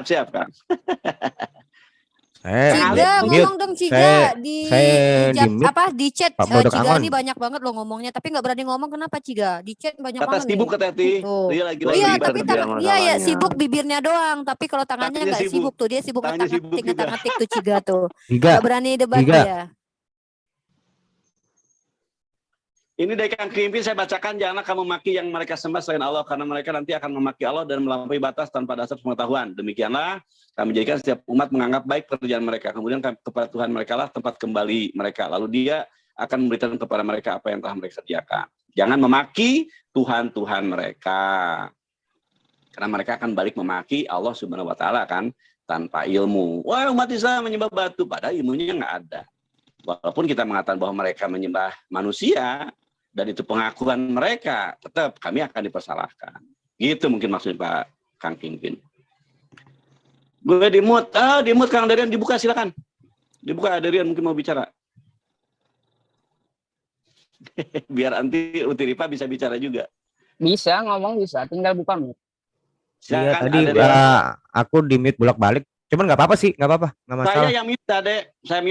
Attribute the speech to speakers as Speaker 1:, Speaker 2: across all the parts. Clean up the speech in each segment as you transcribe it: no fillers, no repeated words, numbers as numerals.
Speaker 1: siap Kang.
Speaker 2: Ciga ngomong dong Ciga di chat. Ciga ini banyak banget loh ngomongnya, tapi nggak berani ngomong. Kenapa Ciga? Di chat banyak banget.
Speaker 1: Sibuk kata Ti.
Speaker 2: Dia lagi. Iya, tapi ya sibuk bibirnya doang, tapi kalau tangannya nggak sibuk tuh. Dia sibuk ngetik tuh Ciga tuh. Nggak berani debat dia.
Speaker 1: Ini dari Kang Kimpi saya bacakan, janganlah kamu maki yang mereka sembah selain Allah, karena mereka nanti akan memaki Allah dan melampaui batas tanpa dasar pengetahuan. Demikianlah kami jadikan setiap umat menganggap baik pekerjaan mereka. Kemudian kepada Tuhan mereka lah tempat kembali mereka. Lalu Dia akan memberikan kepada mereka apa yang telah mereka kerjakan. Jangan memaki Tuhan mereka, karena mereka akan balik memaki Allah Subhanahu Wa Taala kan tanpa ilmu. Wah, umat Islam menyembah batu, padahal ilmunya nggak ada. Walaupun kita mengatakan bahwa mereka menyembah manusia, dan itu pengakuan mereka, tetap kami akan dipersalahkan. Gitu mungkin maksudnya Pak Kang Pingpin. Gue di-mute. Di-mute Kang Darian, dibuka silakan. Dibuka Darian mungkin mau bicara. Biar nanti Utiripa bisa bicara juga.
Speaker 3: Bisa ngomong, bisa, tinggal buka mute.
Speaker 4: Iya, tadi aku di-mute bolak-balik. Cuman nggak apa-apa sih, nggak apa-apa, nggak masalah.
Speaker 1: Saya yang mute tadi, saya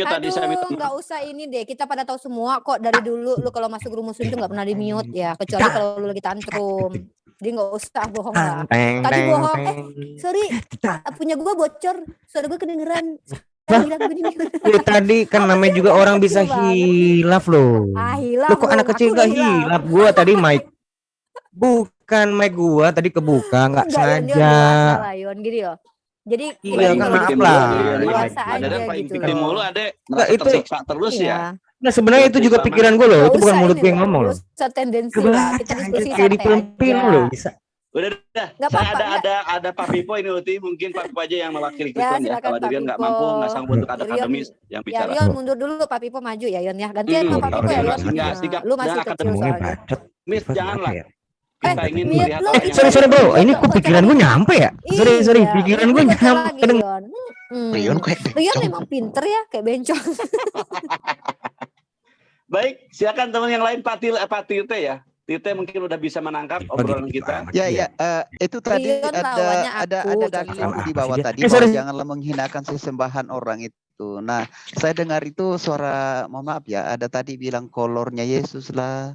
Speaker 1: mute.
Speaker 2: Nggak usah ini deh, kita pada tahu semua kok dari dulu lu kalau masuk rumus itu nggak pernah di mute ya, kecuali kalau lu lagi tantrum. Jadi nggak usah bohong lah. Tadi bohong, sorry, punya gua bocor, suara gua kedengeran.
Speaker 4: Tadi kan namanya juga orang bisa hilaf loh. Lu kok anak kecil gak hilaf? Gua tadi mic, bukan mic gua tadi kebuka, nggak sengaja.
Speaker 2: Gini loh. Jadi
Speaker 4: iya kan maaf lah.
Speaker 2: Ada gitu.
Speaker 1: Mulu ada itu tersiksa terus ya.
Speaker 4: Nah sebenarnya itu juga pikiran gue loh, itu bukan mulut gue yang ngomong loh.
Speaker 2: Tendensi lah, kita diskusi
Speaker 4: kayak di film loh bisa.
Speaker 1: Udah. Ada Pak Pipo ini Uti, mungkin Pak Pipo aja yang mewakili Kristen ya. Kalau dia nggak mampu, nggak sanggup untuk ada akademis yang bicara.
Speaker 2: Ya Yon mundur dulu, Pak Pipo maju ya Yon ya. Gantian Pak Pipo ya Yon. Lu masih kecil soalnya.
Speaker 1: Miss janganlah. Kita ingin
Speaker 2: melihat
Speaker 4: sorry bro, ini kok pikiran gue nyampe ya? Sorry, pikiran gue nyampe.
Speaker 2: Rion memang pinter ya, kayak bencong.
Speaker 1: Baik, silakan teman yang lain Pak Tirte ya. Tirte mungkin udah bisa menangkap obrolan kita.
Speaker 5: Ya, itu tadi ada dalil di bawah tadi bahwa janganlah menghinakan sesembahan orang itu. Nah, saya dengar itu suara, mohon maaf ya, ada tadi bilang kolornya Yesus lah.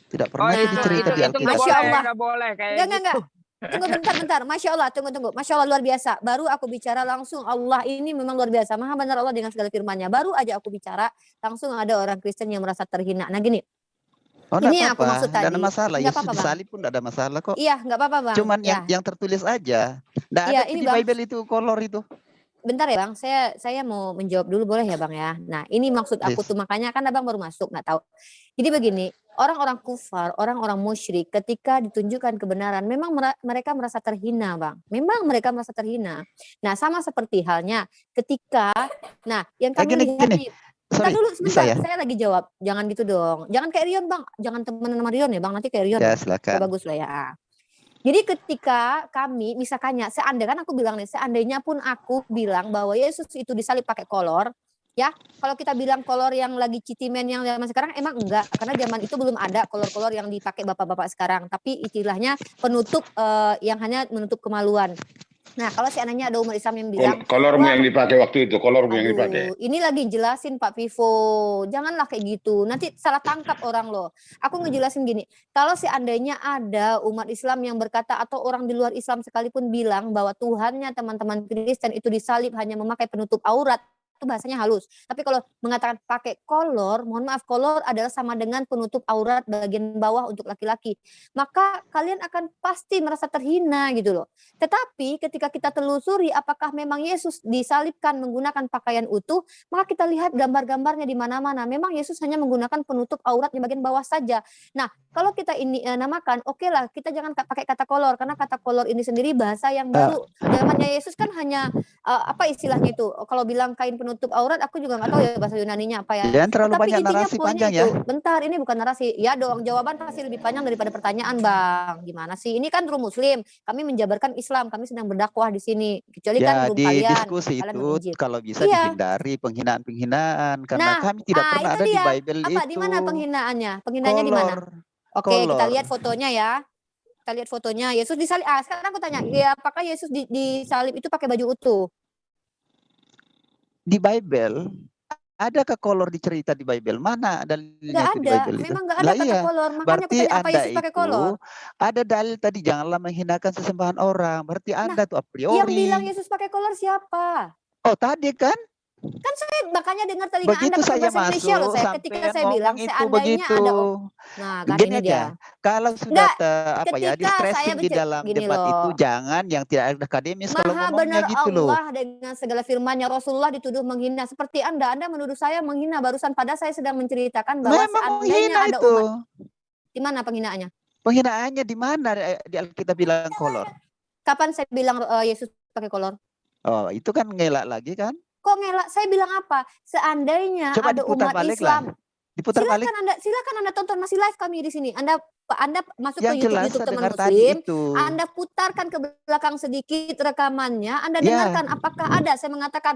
Speaker 5: Tidak pernah dicerita di Alkitab.
Speaker 2: Masya Allah.
Speaker 3: Enggak.
Speaker 2: Tunggu bentar. Masya Allah, tunggu. Masya Allah luar biasa. Baru aku bicara langsung Allah ini memang luar biasa. Maha benar Allah dengan segala firman-Nya. Baru aja aku bicara langsung ada orang Kristen yang merasa terhina. Nah gini.
Speaker 5: Ini yang aku maksud tadi. Tidak ada masalah. Yesus disalib pun tidak ada masalah kok.
Speaker 2: Iya, nggak apa-apa Bang.
Speaker 5: Cuman yang tertulis aja. Tidak ada di Bible itu kolor itu.
Speaker 2: Bentar ya Bang, saya mau menjawab dulu boleh ya Bang ya. Nah ini maksud aku tuh makanya kan Abang baru masuk nggak tahu. Jadi begini, orang-orang kufar, orang-orang musyrik ketika ditunjukkan kebenaran memang mereka merasa terhina Bang. Memang mereka merasa terhina. Nah sama seperti halnya ketika, nah yang kami lihat nih. Bentar dulu sebentar, saya lagi jawab. Jangan gitu dong. Jangan kayak Rion Bang, jangan temenan sama Rion ya Bang, nanti kayak Rion.
Speaker 5: Ya silakan.
Speaker 2: Bagus lah ya. Jadi ketika kami, misalkannya, seandainya pun aku bilang bahwa Yesus itu disalib pakai kolor, ya, kalau kita bilang kolor yang lagi citimen yang zaman sekarang, emang enggak, karena zaman itu belum ada kolor-kolor yang dipakai bapak-bapak sekarang, tapi istilahnya penutup yang hanya menutup kemaluan. Nah, kalau seandainya ada umat Islam yang bilang
Speaker 6: kolormu yang dipakai waktu itu, kolormu yang dipakai.
Speaker 2: Ini lagi jelasin Pak Vivo, janganlah kayak gitu. Nanti salah tangkap orang loh. Aku ngejelasin gini, kalau seandainya ada umat Islam yang berkata atau orang di luar Islam sekalipun bilang bahwa Tuhannya teman-teman Kristen itu disalib hanya memakai penutup aurat, itu bahasanya halus. Tapi kalau mengatakan pakai kolor, mohon maaf, kolor adalah sama dengan penutup aurat bagian bawah untuk laki-laki. Maka kalian akan pasti merasa terhina gitu loh. Tetapi ketika kita telusuri apakah memang Yesus disalibkan menggunakan pakaian utuh, maka kita lihat gambar-gambarnya di mana-mana. Memang Yesus hanya menggunakan penutup aurat di bagian bawah saja. Nah, kalau kita ini namakan, oke lah, kita jangan pakai kata kolor, karena kata kolor ini sendiri bahasa yang baru. Zamannya Yesus kan hanya apa istilahnya itu? Kalau bilang kain penutup aurat, aku juga nggak tahu ya bahasa Yunaninya apa ya.
Speaker 5: Jangan terlalu banyak narasi panjang ya.
Speaker 2: Bentar, ini bukan narasi. Ya dong, jawaban pasti lebih panjang daripada pertanyaan, Bang. Gimana sih? Ini kan room Muslim. Kami menjabarkan Islam. Kami sedang berdakwah di sini. Kecuali kan room kalian.
Speaker 5: Ya, di diskusi itu kalau bisa dihindari penghinaan-penghinaan karena kami tidak pernah ada di Bible
Speaker 2: apa,
Speaker 5: itu.
Speaker 2: Di mana penghinaannya? Penghinaannya di mana? Oke, kita lihat fotonya ya. kita lihat fotonya Yesus disalib. Sekarang aku tanya, ya apakah Yesus disalib itu pakai baju utuh?
Speaker 5: Di Bible adakah kolor dicerita di Bible? Mana dalilnya
Speaker 2: Nggak
Speaker 5: itu di
Speaker 2: ada,
Speaker 5: Bible itu?
Speaker 2: memang nggak ada
Speaker 5: Lah
Speaker 2: kata
Speaker 5: iya,
Speaker 2: kolor. Makanya aku
Speaker 5: berarti
Speaker 2: tanya apa
Speaker 5: Anda
Speaker 2: Yesus pakai
Speaker 5: itu
Speaker 2: kolor?
Speaker 5: ada dalil tadi janganlah menghinakan sesembahan orang. Berarti Anda tuh a
Speaker 2: Yang bilang
Speaker 5: priori.
Speaker 2: Yesus pakai kolor siapa?
Speaker 5: Oh tadi kan?
Speaker 2: Kan saya makanya dengar telinga Anda
Speaker 5: Begitu
Speaker 2: pakai
Speaker 5: saya
Speaker 2: bahasa Indonesia loh
Speaker 5: masuk
Speaker 2: saya. Ketika
Speaker 5: sampai
Speaker 2: saya
Speaker 5: ngomong
Speaker 2: bilang
Speaker 5: itu
Speaker 2: seandainya
Speaker 5: begitu.
Speaker 2: ada nah kan
Speaker 5: Gini
Speaker 2: ini dia.
Speaker 5: aja, kalau sudah
Speaker 2: Enggak,
Speaker 5: apa ya,
Speaker 2: ketika saya
Speaker 5: di dalam
Speaker 2: gini
Speaker 5: debat itu
Speaker 2: loh.
Speaker 5: jangan yang tidak ada akademis kalau
Speaker 2: Maha
Speaker 5: ngomongnya
Speaker 2: benar
Speaker 5: gitu loh.
Speaker 2: Allah dengan segala firman-Nya. Rasulullah dituduh menghina. Seperti Anda menuduh saya menghina barusan padahal saya sedang menceritakan bahwa
Speaker 5: Memang
Speaker 2: seandainya
Speaker 5: menghina
Speaker 2: ada
Speaker 5: itu.
Speaker 2: umat. Di mana penghinaannya?
Speaker 5: Penghinaannya di mana di Alkitab bilang kolor?
Speaker 2: Kapan saya bilang Yesus pakai kolor?
Speaker 5: Oh, itu kan ngelak lagi kan?
Speaker 2: Kok ngelak? Saya bilang apa? Seandainya
Speaker 5: Coba
Speaker 2: ada
Speaker 5: diputar
Speaker 2: umat
Speaker 5: balik
Speaker 2: Islam.
Speaker 5: lah. Diputar balik.
Speaker 2: Silakan Anda tonton masih live kami di sini. Anda masuk
Speaker 5: Yang
Speaker 2: ke
Speaker 5: jelas
Speaker 2: YouTube
Speaker 5: saya
Speaker 2: teman
Speaker 5: dengar tadi
Speaker 2: muslim,
Speaker 5: itu.
Speaker 2: Anda putarkan ke belakang sedikit rekamannya, Anda
Speaker 5: Ya.
Speaker 2: dengarkan apakah ada saya mengatakan,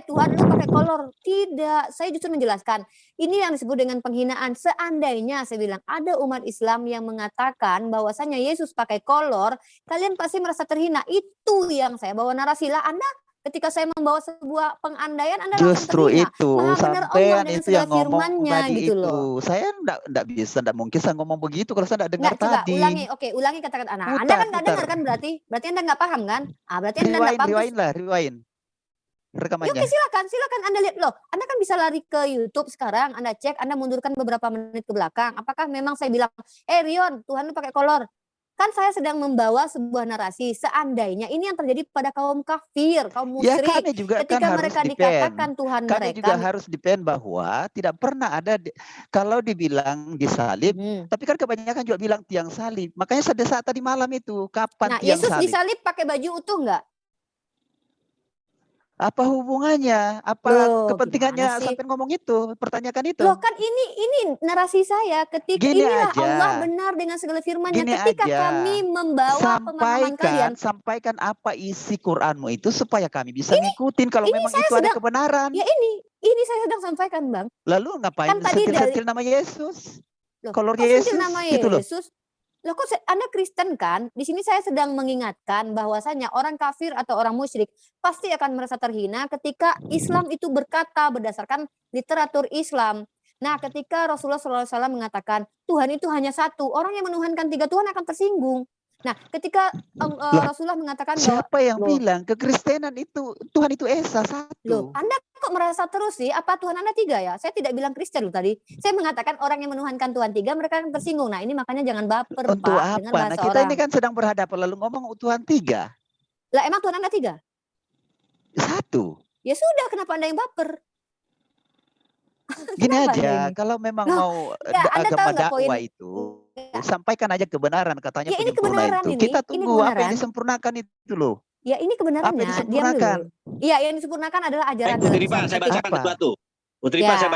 Speaker 2: Tuhan lu pakai kolor. Tidak, saya justru menjelaskan. Ini yang disebut dengan penghinaan. Seandainya saya bilang ada umat Islam yang mengatakan bahwasanya Yesus pakai kolor, kalian pasti merasa terhina. Itu yang saya bawa narasi lah. Anda ketika saya membawa sebuah pengandaian, Anda langsung
Speaker 5: Justru
Speaker 2: terhina.
Speaker 5: itu
Speaker 2: Maha benar Allah
Speaker 5: sampean
Speaker 2: dengan
Speaker 5: itu
Speaker 2: segala
Speaker 5: yang ngomong
Speaker 2: firman-Nya
Speaker 5: tadi
Speaker 2: gitu
Speaker 5: itu.
Speaker 2: loh.
Speaker 5: Saya enggak mungkin saya ngomong begitu kalau saya enggak dengar
Speaker 2: Enggak, coba
Speaker 5: tadi.
Speaker 2: ulangi. Oke, ulangi kata-kata Anda. Anda
Speaker 5: Putar,
Speaker 2: kan enggak dengar
Speaker 5: putar.
Speaker 2: kan berarti? Berarti Anda enggak paham kan? Berarti Anda enggak paham.
Speaker 5: Rewind.
Speaker 2: Ya,
Speaker 5: Rekamannya.
Speaker 2: oke, silakan Anda lihat loh. Anda kan bisa lari ke YouTube sekarang, Anda cek, Anda mundurkan beberapa menit ke belakang. Apakah memang saya bilang, Rion, Tuhan lu pakai kolor. Kan saya sedang membawa sebuah narasi. Seandainya ini yang terjadi pada kaum kafir, kaum
Speaker 5: Ya
Speaker 2: musyrik.
Speaker 5: kami juga
Speaker 2: Ketika
Speaker 5: kan
Speaker 2: mereka
Speaker 5: harus
Speaker 2: dikatakan
Speaker 5: depend.
Speaker 2: Tuhan
Speaker 5: Kami
Speaker 2: mereka.
Speaker 5: juga harus depend bahwa tidak pernah ada kalau dibilang disalib, tapi kan kebanyakan juga bilang tiang salib. Makanya saat tadi malam itu kapan
Speaker 2: Nah,
Speaker 5: tiang
Speaker 2: Yesus
Speaker 5: salib?
Speaker 2: disalib pakai baju utuh enggak?
Speaker 5: Apa hubungannya? Apa
Speaker 2: Loh,
Speaker 5: kepentingannya
Speaker 2: gimana sih?
Speaker 5: sampai ngomong itu? Pertanyakan itu.
Speaker 2: Loh kan ini narasi saya ketika
Speaker 5: Gini
Speaker 2: inilah
Speaker 5: aja.
Speaker 2: Allah benar dengan segala firman-Nya.
Speaker 5: Gini
Speaker 2: Ketika
Speaker 5: aja.
Speaker 2: kami membawa pemahaman kalian.
Speaker 5: Sampaikan apa isi Qur'anmu itu supaya kami bisa ngikutin kalau
Speaker 2: ini
Speaker 5: memang
Speaker 2: saya
Speaker 5: itu ada
Speaker 2: sedang-
Speaker 5: kebenaran.
Speaker 2: Ya ini saya sedang sampaikan, Bang.
Speaker 5: Lalu ngapain
Speaker 2: Kan tadi
Speaker 5: sentil-sentil nama Yesus?
Speaker 2: Loh,
Speaker 5: Kolornya
Speaker 2: kok sentil
Speaker 5: Yesus
Speaker 2: nama
Speaker 5: gitu loh.
Speaker 2: Yesus? Loh kok Anda Kristen kan? Di sini saya sedang mengingatkan bahwasanya orang kafir atau orang musyrik pasti akan merasa terhina ketika Islam itu berkata berdasarkan literatur Islam. Nah, ketika Rasulullah SAW mengatakan Tuhan itu hanya satu, orang yang menuhankan tiga Tuhan akan tersinggung. Nah, ketika Rasulullah mengatakan bahwa
Speaker 5: siapa yang bilang kekristenan itu Tuhan itu Esa satu?
Speaker 2: Loh, Anda kok merasa terus sih? Apa Tuhan Anda tiga ya? Saya tidak bilang Kristen loh tadi. Saya mengatakan orang yang menuhankan Tuhan tiga, mereka akan tersinggung. Nah, ini makanya jangan baper,
Speaker 5: Untuk
Speaker 2: Pak, dengan
Speaker 5: apa?
Speaker 2: bahasa
Speaker 5: Nah, kita
Speaker 2: orang.
Speaker 5: ini kan sedang berhadapan lalu ngomong Tuhan tiga.
Speaker 2: Lah, emang Tuhan Anda tiga?
Speaker 5: Satu.
Speaker 2: Ya sudah, kenapa Anda yang baper?
Speaker 5: Gini
Speaker 2: Kenapa
Speaker 5: aja,
Speaker 2: Anda ini?
Speaker 5: kalau memang
Speaker 2: Loh,
Speaker 5: mau
Speaker 2: Anda tahu
Speaker 5: agama
Speaker 2: nggak poin?
Speaker 5: dakwah itu, sampaikan aja kebenaran katanya
Speaker 2: Ya, ini
Speaker 5: penyempurna
Speaker 2: kebenaran
Speaker 5: itu.
Speaker 2: ini,
Speaker 5: Kita
Speaker 2: ini
Speaker 5: tunggu apa yang
Speaker 2: kebenaran.
Speaker 5: disempurnakan itu loh.
Speaker 2: Ya, ini
Speaker 5: Apa yang
Speaker 2: kebenarannya. Diam
Speaker 5: disempurnakan?
Speaker 2: dulu. Iya, yang disempurnakan adalah ajaran
Speaker 1: Putri
Speaker 2: dalam
Speaker 1: Rifa,
Speaker 2: Islam.
Speaker 1: saya
Speaker 2: Ketika-
Speaker 1: bacakan
Speaker 5: Apa?
Speaker 1: sesuatu. Putri
Speaker 2: Ya.
Speaker 1: Rifa, saya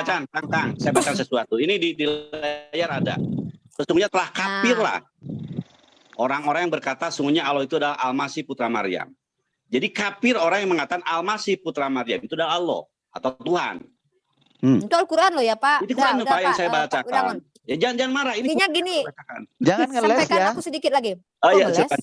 Speaker 1: bacakan sesuatu. Ini di layar ada. Sesungguhnya telah kafirlah orang-orang yang berkata sungguhnya Allah itu adalah Al-Masih Putra Maryam. Jadi kafir orang yang mengatakan Al-Masih Putra Maryam itu adalah Allah atau Tuhan.
Speaker 2: Itu Al-Quran loh ya, Pak.
Speaker 1: Itu Quran Pak yang saya
Speaker 2: Pak,
Speaker 1: bacakan. Ya jangan marah. Ini
Speaker 2: Intinya gini,
Speaker 5: Jangan ngeles
Speaker 2: sampaikan
Speaker 5: ya.
Speaker 2: aku sedikit lagi.
Speaker 1: Oh iya,
Speaker 2: ngeles?
Speaker 1: silakan.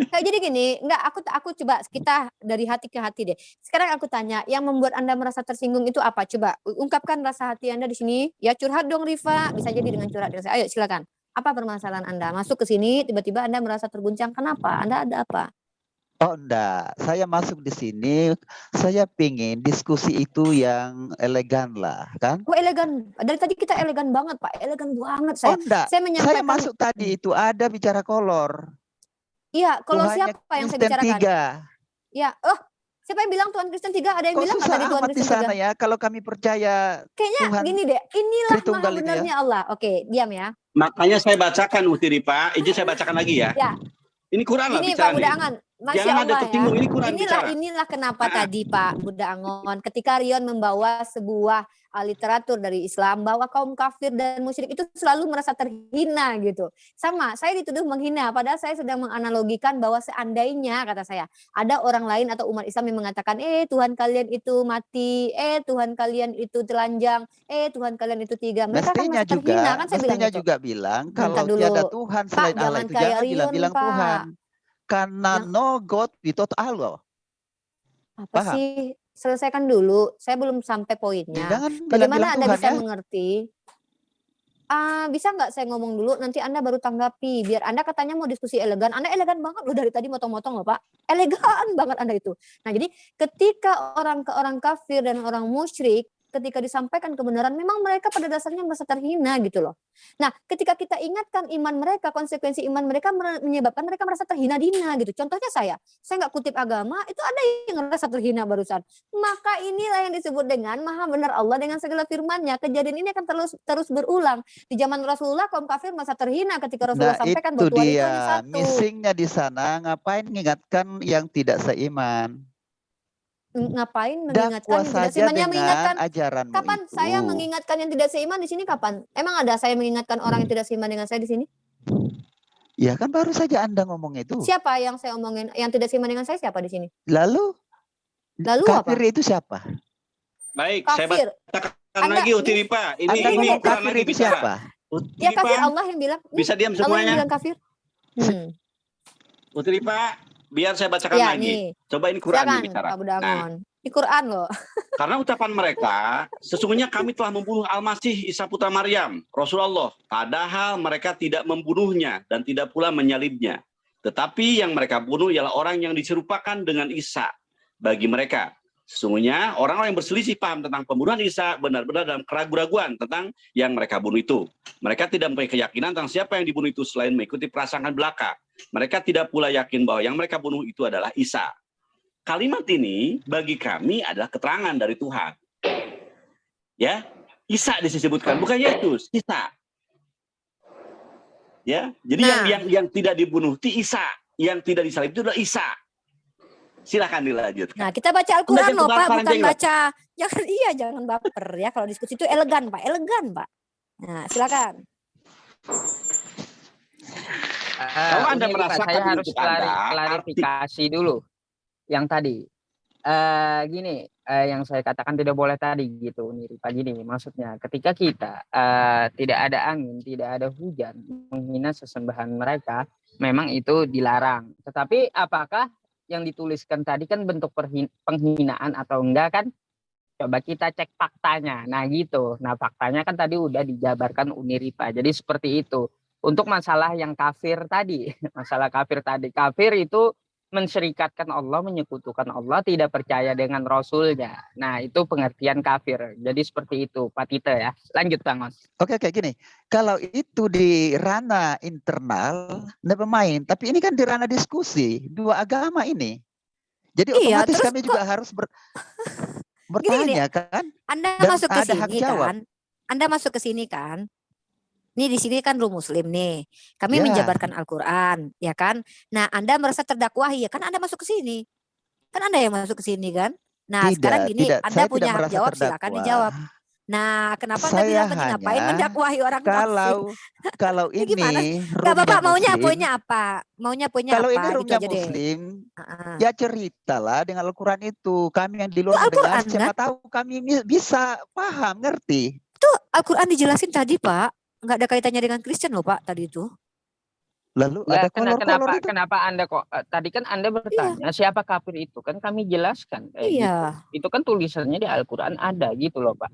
Speaker 2: Kayak jadi gini, enggak aku coba kita dari hati ke hati deh. Sekarang aku tanya, yang membuat Anda merasa tersinggung itu apa? Coba ungkapkan rasa hati Anda di sini. Ya curhat dong Rifa, bisa jadi dengan curhat dengan saya. Ayo silakan. Apa permasalahan Anda? Masuk ke sini tiba-tiba Anda merasa terguncang. Kenapa? Anda ada apa?
Speaker 5: Oh enggak, saya masuk di sini, saya pingin diskusi itu yang elegan lah, kan?
Speaker 2: Oh elegan. Dari tadi kita elegan banget Pak, elegan banget
Speaker 5: Oh
Speaker 2: saya.
Speaker 5: enggak,
Speaker 2: Saya menyampaikan.
Speaker 5: saya masuk tadi itu ada bicara kolor.
Speaker 2: Iya, kalau
Speaker 5: Tuhannya
Speaker 2: siapa yang saya
Speaker 5: Kristen
Speaker 2: bicarakan?
Speaker 5: 3.
Speaker 2: Ya, siapa yang bilang Tuhan Kristen 3? Ada yang
Speaker 5: Kok
Speaker 2: bilang nggak
Speaker 5: susah
Speaker 2: tadi Tuhan
Speaker 5: amat di
Speaker 2: Kristen 3?
Speaker 5: sana ya, kalau kami percaya
Speaker 2: Kayaknya
Speaker 5: Tuhan
Speaker 2: gini deh, inilah maha
Speaker 5: Tritunggal ini ya.
Speaker 2: benarnya Allah. Oke, diam ya.
Speaker 1: Makanya saya bacakan Putri Rifa, izin saya bacakan lagi ya.
Speaker 2: Ya.
Speaker 1: Ini Quran lah
Speaker 2: Ini Pak
Speaker 1: bicara nih.
Speaker 2: Budangan, Masya
Speaker 1: Jangan ada
Speaker 2: Allah ya.
Speaker 1: tersinggung, ini Quran bicara.
Speaker 2: Inilah kenapa tadi Pak Buddha Angon, ketika Rion membawa sebuah literatur dari Islam bahwa kaum kafir dan musyrik itu selalu merasa terhina gitu. Sama, saya dituduh menghina, padahal saya sedang menganalogikan bahwa seandainya, kata saya, ada orang lain atau umat Islam yang mengatakan, Tuhan kalian itu mati, Tuhan kalian itu telanjang, Tuhan kalian itu tiga. Mereka akan merasa terhina, kan saya bilang
Speaker 5: mestinya
Speaker 2: itu.
Speaker 5: juga bilang
Speaker 2: Bentar
Speaker 5: kalau
Speaker 2: dulu.
Speaker 5: tiada Tuhan selain
Speaker 2: Pak,
Speaker 5: Allah
Speaker 2: jangan
Speaker 5: itu
Speaker 2: kayak
Speaker 5: jangan
Speaker 2: Rion,
Speaker 5: bilang-bilang
Speaker 2: Pak.
Speaker 5: Tuhan. Karena no God without Allah.
Speaker 2: Apa
Speaker 5: Paham?
Speaker 2: sih? Selesaikan dulu. Saya belum sampai poinnya.
Speaker 5: Jangan
Speaker 2: Bagaimana
Speaker 5: bilang-bilang
Speaker 2: Anda
Speaker 5: Tuhan
Speaker 2: bisa
Speaker 5: ya.
Speaker 2: mengerti? Bisa nggak saya ngomong dulu, nanti Anda baru tanggapi. Biar Anda katanya mau diskusi elegan. Anda elegan banget loh dari tadi motong-motong loh Pak. Elegan banget Anda itu. Nah jadi ketika orang kafir dan orang musyrik, ketika disampaikan kebenaran, memang mereka pada dasarnya merasa terhina gitu loh. Nah ketika kita ingatkan iman mereka, konsekuensi iman mereka menyebabkan mereka merasa terhina-hina gitu. Contohnya saya nggak kutip agama, itu ada yang merasa terhina barusan. Maka inilah yang disebut dengan maha benar Allah dengan segala firman-Nya. Kejadian ini akan terus berulang. Di zaman Rasulullah kaum kafir merasa terhina ketika Rasulullah sampaikan bahwa Tuhan itu hanya satu.
Speaker 5: Missingnya di sana, ngapain mengingatkan yang tidak seiman?
Speaker 2: Ngapain mengingatkan yang tidak
Speaker 5: saja
Speaker 2: seiman? Mengingatkan
Speaker 5: ajaranmu
Speaker 2: kapan
Speaker 5: itu.
Speaker 2: saya mengingatkan yang tidak seiman di sini kapan? Emang ada saya mengingatkan orang yang tidak seiman dengan saya di sini?
Speaker 5: Ya kan baru saja Anda ngomong itu.
Speaker 2: Siapa yang saya omongin? Yang tidak seiman dengan saya siapa di sini?
Speaker 5: Lalu kafir
Speaker 2: apa?
Speaker 5: itu siapa?
Speaker 1: Baik,
Speaker 2: kafir.
Speaker 1: saya bacakan lagi Utiripa. Ini Quran
Speaker 5: kafir
Speaker 1: lagi
Speaker 5: itu
Speaker 1: bicara.
Speaker 5: siapa?
Speaker 2: Ya kafir Allah yang bilang.
Speaker 1: Bisa diam
Speaker 2: Allah
Speaker 1: semuanya.
Speaker 2: yang bilang kafir.
Speaker 1: Utiripa, biar saya bacakan
Speaker 2: ya,
Speaker 1: lagi.
Speaker 2: Nih.
Speaker 1: Coba ini Quran
Speaker 2: Silakan,
Speaker 1: bicara.
Speaker 2: Pak Budangon. Ini Quran loh.
Speaker 1: Karena ucapan mereka, sesungguhnya kami telah membunuh Al-Masih Isa putra Maryam, Rasulullah. Padahal mereka tidak membunuhnya dan tidak pula menyalibnya. Tetapi yang mereka bunuh ialah orang yang diserupakan dengan Isa. Bagi mereka, sesungguhnya orang-orang yang berselisih paham tentang pembunuhan Isa benar-benar dalam keraguan-raguan tentang yang mereka bunuh itu. Mereka tidak mempunyai keyakinan tentang siapa yang dibunuh itu selain mengikuti prasangkaan belaka. Mereka tidak pula yakin bahwa yang mereka bunuh itu adalah Isa. Kalimat ini bagi kami adalah keterangan dari Tuhan. Ya, Isa disebutkan, bukan Yesus, Isa. Ya, jadi yang tidak dibunuh itu Isa, yang tidak disalib itu adalah Isa. Silakan dilanjutkan.
Speaker 2: Nah, kita baca Al-Quran loh Pak, bukan baca. Jangan baper ya, kalau diskusi itu elegan Pak, Pak. Nah, silakan.
Speaker 1: Kalau Anda merasakan
Speaker 3: saya harus klarifikasi dulu yang tadi. Gini, yang saya katakan tidak boleh tadi gitu, Pak, gini maksudnya. Ketika kita tidak ada angin, tidak ada hujan, menghina sesembahan mereka, memang itu dilarang. Tetapi apakah yang dituliskan tadi kan bentuk penghinaan atau enggak kan? Coba kita cek faktanya. Nah gitu. Nah faktanya kan tadi udah dijabarkan Uniripa. Jadi seperti itu. Untuk masalah yang kafir tadi, kafir itu mensyirikatkan Allah, menyekutukan Allah, tidak percaya dengan Rasulnya. Nah itu pengertian kafir. Jadi seperti itu, Pak Tite ya. Lanjut Bang Os.
Speaker 5: Oke, gini. Kalau itu di ranah internal, never mind. Tapi ini kan di ranah diskusi dua agama ini. Jadi otomatis kami juga harus bertanya kan.
Speaker 2: Anda masuk ke sini kan? Anda masuk ke sini kan? Ini di sini kan lu Muslim nih. Kami menjabarkan Al-Quran, ya kan? Nah, Anda merasa terdakwahi, ya kan? Anda masuk ke sini. Kan Anda yang masuk ke sini kan? Nah, sekarang gini, Anda punya hak jawab, silakan dijawab. Nah, kenapa Anda bilang tadi ngapain mendakwahi orang kafir?
Speaker 5: Kalau ini
Speaker 2: Enggak, Bapak maunya poinnya apa? Maunya poinnya
Speaker 5: kalau
Speaker 2: apa?
Speaker 5: Kalau ini rumahnya gitu Muslim, ya ceritalah dengan Al-Quran itu. Kami yang di luar mendengar, siapa tahu kami bisa paham, ngerti.
Speaker 2: Itu Al-Quran dijelasin tadi, Pak. Enggak ada kaitannya dengan Kristen loh Pak tadi itu.
Speaker 5: Lalu ada
Speaker 3: kenapa Anda kok tadi kan Anda bertanya siapa kafir itu, kan kami jelaskan. Gitu. Itu kan tulisannya di Al-Quran ada gitu loh Pak.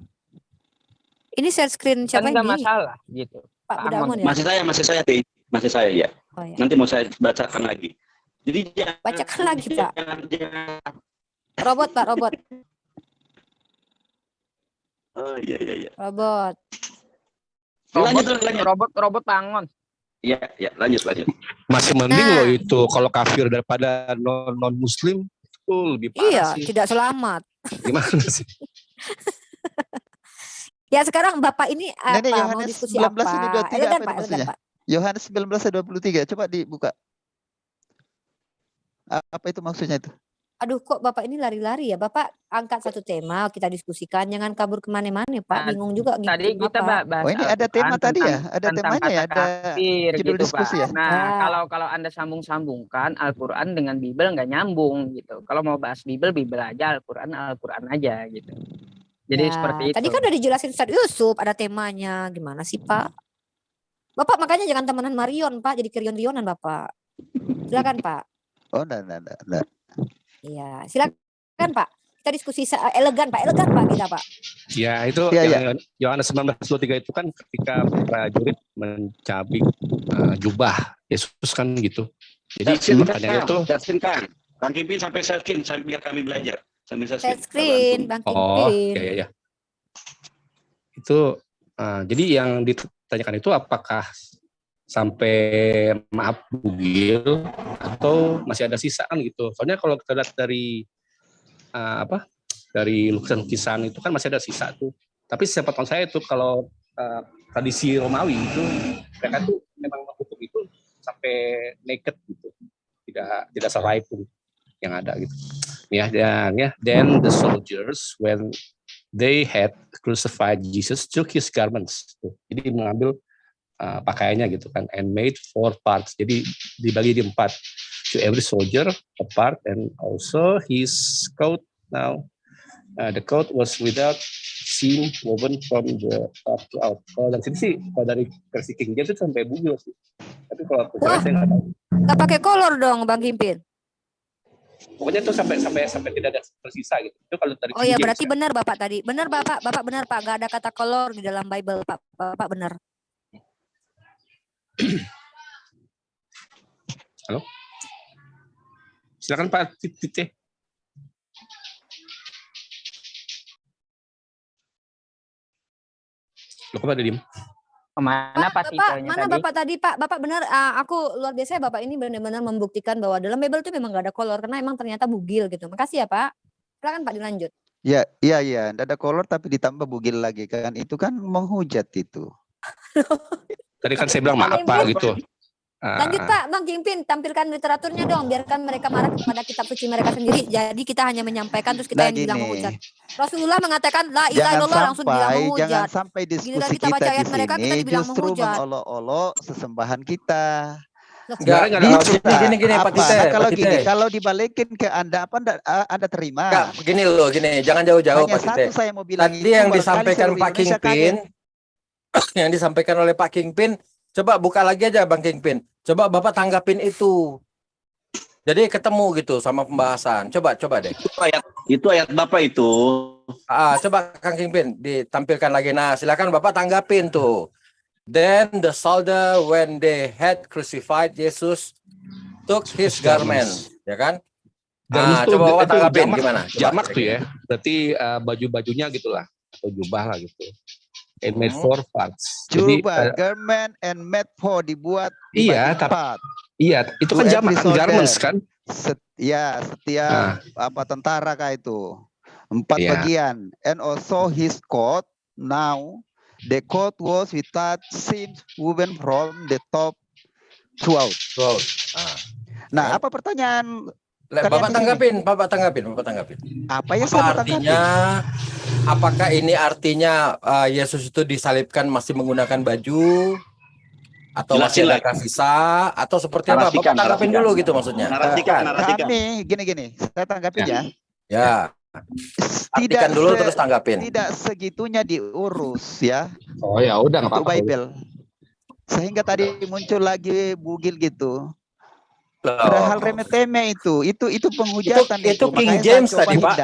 Speaker 2: Ini share screen siapa
Speaker 3: kan
Speaker 2: ini?
Speaker 3: Enggak masalah gitu.
Speaker 2: Pak Budangon ya?
Speaker 1: Masih saya ya. Oh, ya. Nanti mau saya bacakan lagi. Jadi
Speaker 2: bacakan lagi Pak. Robot Pak, robot.
Speaker 1: Oh iya.
Speaker 2: Robot.
Speaker 3: Robot bangun.
Speaker 1: Iya, lanjut.
Speaker 7: Masih mending loh itu kalau kafir daripada non muslim itu lebih parah sih.
Speaker 2: Iya, tidak selamat.
Speaker 7: Gimana sih?
Speaker 2: Ya sekarang Bapak ini mau diskusi apa?
Speaker 5: Elegan Pak. Yohanes 19:23, coba dibuka. Apa itu maksudnya itu?
Speaker 2: Aduh, kok Bapak ini lari-lari ya? Bapak angkat satu tema, kita diskusikan, jangan kabur kemana-mana, Pak. Bingung juga
Speaker 3: Tadi
Speaker 2: ngikutin
Speaker 3: kita
Speaker 2: Bapak.
Speaker 3: bahas
Speaker 5: Oh, ini ada
Speaker 3: Al-Quran
Speaker 5: tema tadi ya? Ada
Speaker 3: tentang
Speaker 5: temanya ya?
Speaker 3: kata
Speaker 5: Ada
Speaker 3: kafir
Speaker 5: judul
Speaker 3: gitu,
Speaker 5: diskusi ya?
Speaker 3: Pak. Nah,
Speaker 2: Ada.
Speaker 3: kalau Anda sambung-sambungkan Al-Quran dengan Bible nggak nyambung gitu. Kalau mau bahas Bible, Bible aja, Al-Quran, Al-Quran aja gitu. Jadi
Speaker 2: Ya,
Speaker 3: seperti
Speaker 2: tadi
Speaker 3: itu.
Speaker 2: kan udah dijelasin Ustadz Yusuf, ada temanya. Gimana sih, Pak? Bapak makanya jangan temenan Marion, Pak. Jadi kerion-rionan, Bapak. Silakan, Pak.
Speaker 5: Oh, enggak.
Speaker 2: Iya, silakan, Pak. Kita diskusi elegan, Pak. Elegan, Pak, kita, Pak.
Speaker 7: Ya itu
Speaker 5: Iya,
Speaker 7: yang Yohanes 19:23 itu kan ketika prajurit mencabik jubah Yesus kan gitu. Jadi pertanyaannya itu
Speaker 1: Kan. Kang Kimpin sampai share screen biar kami belajar. Sambil
Speaker 2: Share screen, Bang
Speaker 7: oh
Speaker 2: Kimpin.
Speaker 7: ya. Itu jadi yang ditanyakan itu apakah sampai maaf bugil atau masih ada sisaan gitu. Soalnya kalau kita lihat dari dari lukisan-lukisan itu kan masih ada sisa tuh. Tapi sepengetahuan saya itu kalau tradisi Romawi itu mereka tuh memang menghukum itu sampai naked gitu, tidak serai pun yang ada gitu. Ya, then the soldiers when they had crucified Jesus took his garments. Jadi mengambil pakaiannya gitu kan, and made 4 parts. Jadi dibagi di 4. To every soldier a part, and also his coat. Now the coat was without seam woven from the top to out. Kalau dari sini sih, kalau dari versi King James itu sampai bugil sih. Tapi kalau aku saya nggak tahu.
Speaker 2: Nggak pakai kolor dong, Bang Kimpin.
Speaker 7: Pokoknya itu sampai tidak ada tersisa gitu. Itu kalau dari
Speaker 2: Oh ya,
Speaker 7: King
Speaker 2: berarti
Speaker 7: James,
Speaker 2: benar Bapak tadi. Benar Bapak benar Pak. Nggak ada kata kolor di dalam Bible, Pak. Bapak benar.
Speaker 7: Halo? Silakan Pak Tite. Loh, kok pada diem?
Speaker 3: Mana Pak titelnya
Speaker 2: Mana
Speaker 3: tadi?
Speaker 2: Bapak tadi, Pak? Bapak benar. Aku luar biasa ya, Bapak ini benar-benar membuktikan bahwa dalam Bible itu memang nggak ada kolor karena emang ternyata bugil gitu. Makasih ya, Pak. Silakan Pak dilanjut.
Speaker 5: Iya. Nggak ada kolor tapi ditambah bugil lagi kan. Itu kan menghujat itu.
Speaker 7: Tadi kan saya bilang maaf Pak gitu.
Speaker 2: Lanjut Pak, Bang Kimpin, tampilkan literaturnya dong, biarkan mereka marah kepada kitab suci mereka sendiri. Jadi kita hanya menyampaikan terus kita yang bilang menghujat. Rasulullah mengatakan la ilaha illallah langsung dibilang menghujat.
Speaker 5: Jangan sampai diskusi
Speaker 2: kita baca
Speaker 5: kita
Speaker 2: ayat
Speaker 5: di
Speaker 2: mereka, kita
Speaker 5: sini
Speaker 2: dibilang
Speaker 5: justru
Speaker 2: menghujat.
Speaker 5: mengolok-olok sesembahan kita.
Speaker 4: Enggak, gini Pak Tite.
Speaker 5: Nah, kalau
Speaker 4: Pak Tite.
Speaker 5: gini, kalau dibalikin ke Anda apa Anda terima?
Speaker 4: Enggak, gini, jangan jauh-jauh Pak Tite.
Speaker 5: Hanya satu saya mau bilang
Speaker 4: Tadi yang disampaikan Pak
Speaker 5: Indonesia
Speaker 4: Kingpin, yang disampaikan oleh Pak Kingpin, coba buka lagi aja Bang Kingpin. Coba Bapak tanggapin itu. Jadi ketemu gitu sama pembahasan. Coba deh.
Speaker 1: Itu ayat Bapak itu.
Speaker 4: Coba Kang Kingpin ditampilkan lagi. Nah, silakan Bapak tanggapin tuh. Then the soldier when they had crucified Jesus took his garment, ya kan? Coba Bapak tanggapin gimana?
Speaker 7: Jamak tuh ya. Berarti baju-bajunya gitulah atau jubah lah gitu. And made 4 parts.
Speaker 5: Coba garment and made 4 dibuat
Speaker 7: Iya, itu kan jamak kan garments kan?
Speaker 5: Setiap tentara kah itu 4 bagian. And also his coat. Now the coat was without seams woven from the top to out. Nah, apa pertanyaan?
Speaker 4: Bapak tanggapin.
Speaker 5: Apa yang
Speaker 4: artinya? Apakah ini artinya Yesus itu disalibkan masih menggunakan baju atau masih ada sisa atau seperti apa? Bapak tanggapin dulu gitu maksudnya.
Speaker 5: Kami gini, saya tanggapin ya.
Speaker 4: Ya. Artikan dulu terus tanggapin.
Speaker 5: Tidak segitunya diurus ya.
Speaker 7: Oh ya udah nggak apa-apa.
Speaker 5: Bible. Sehingga tadi muncul lagi bugil gitu. Hal remeh-temeh itu penghujatan
Speaker 4: itu King James tadi Pak.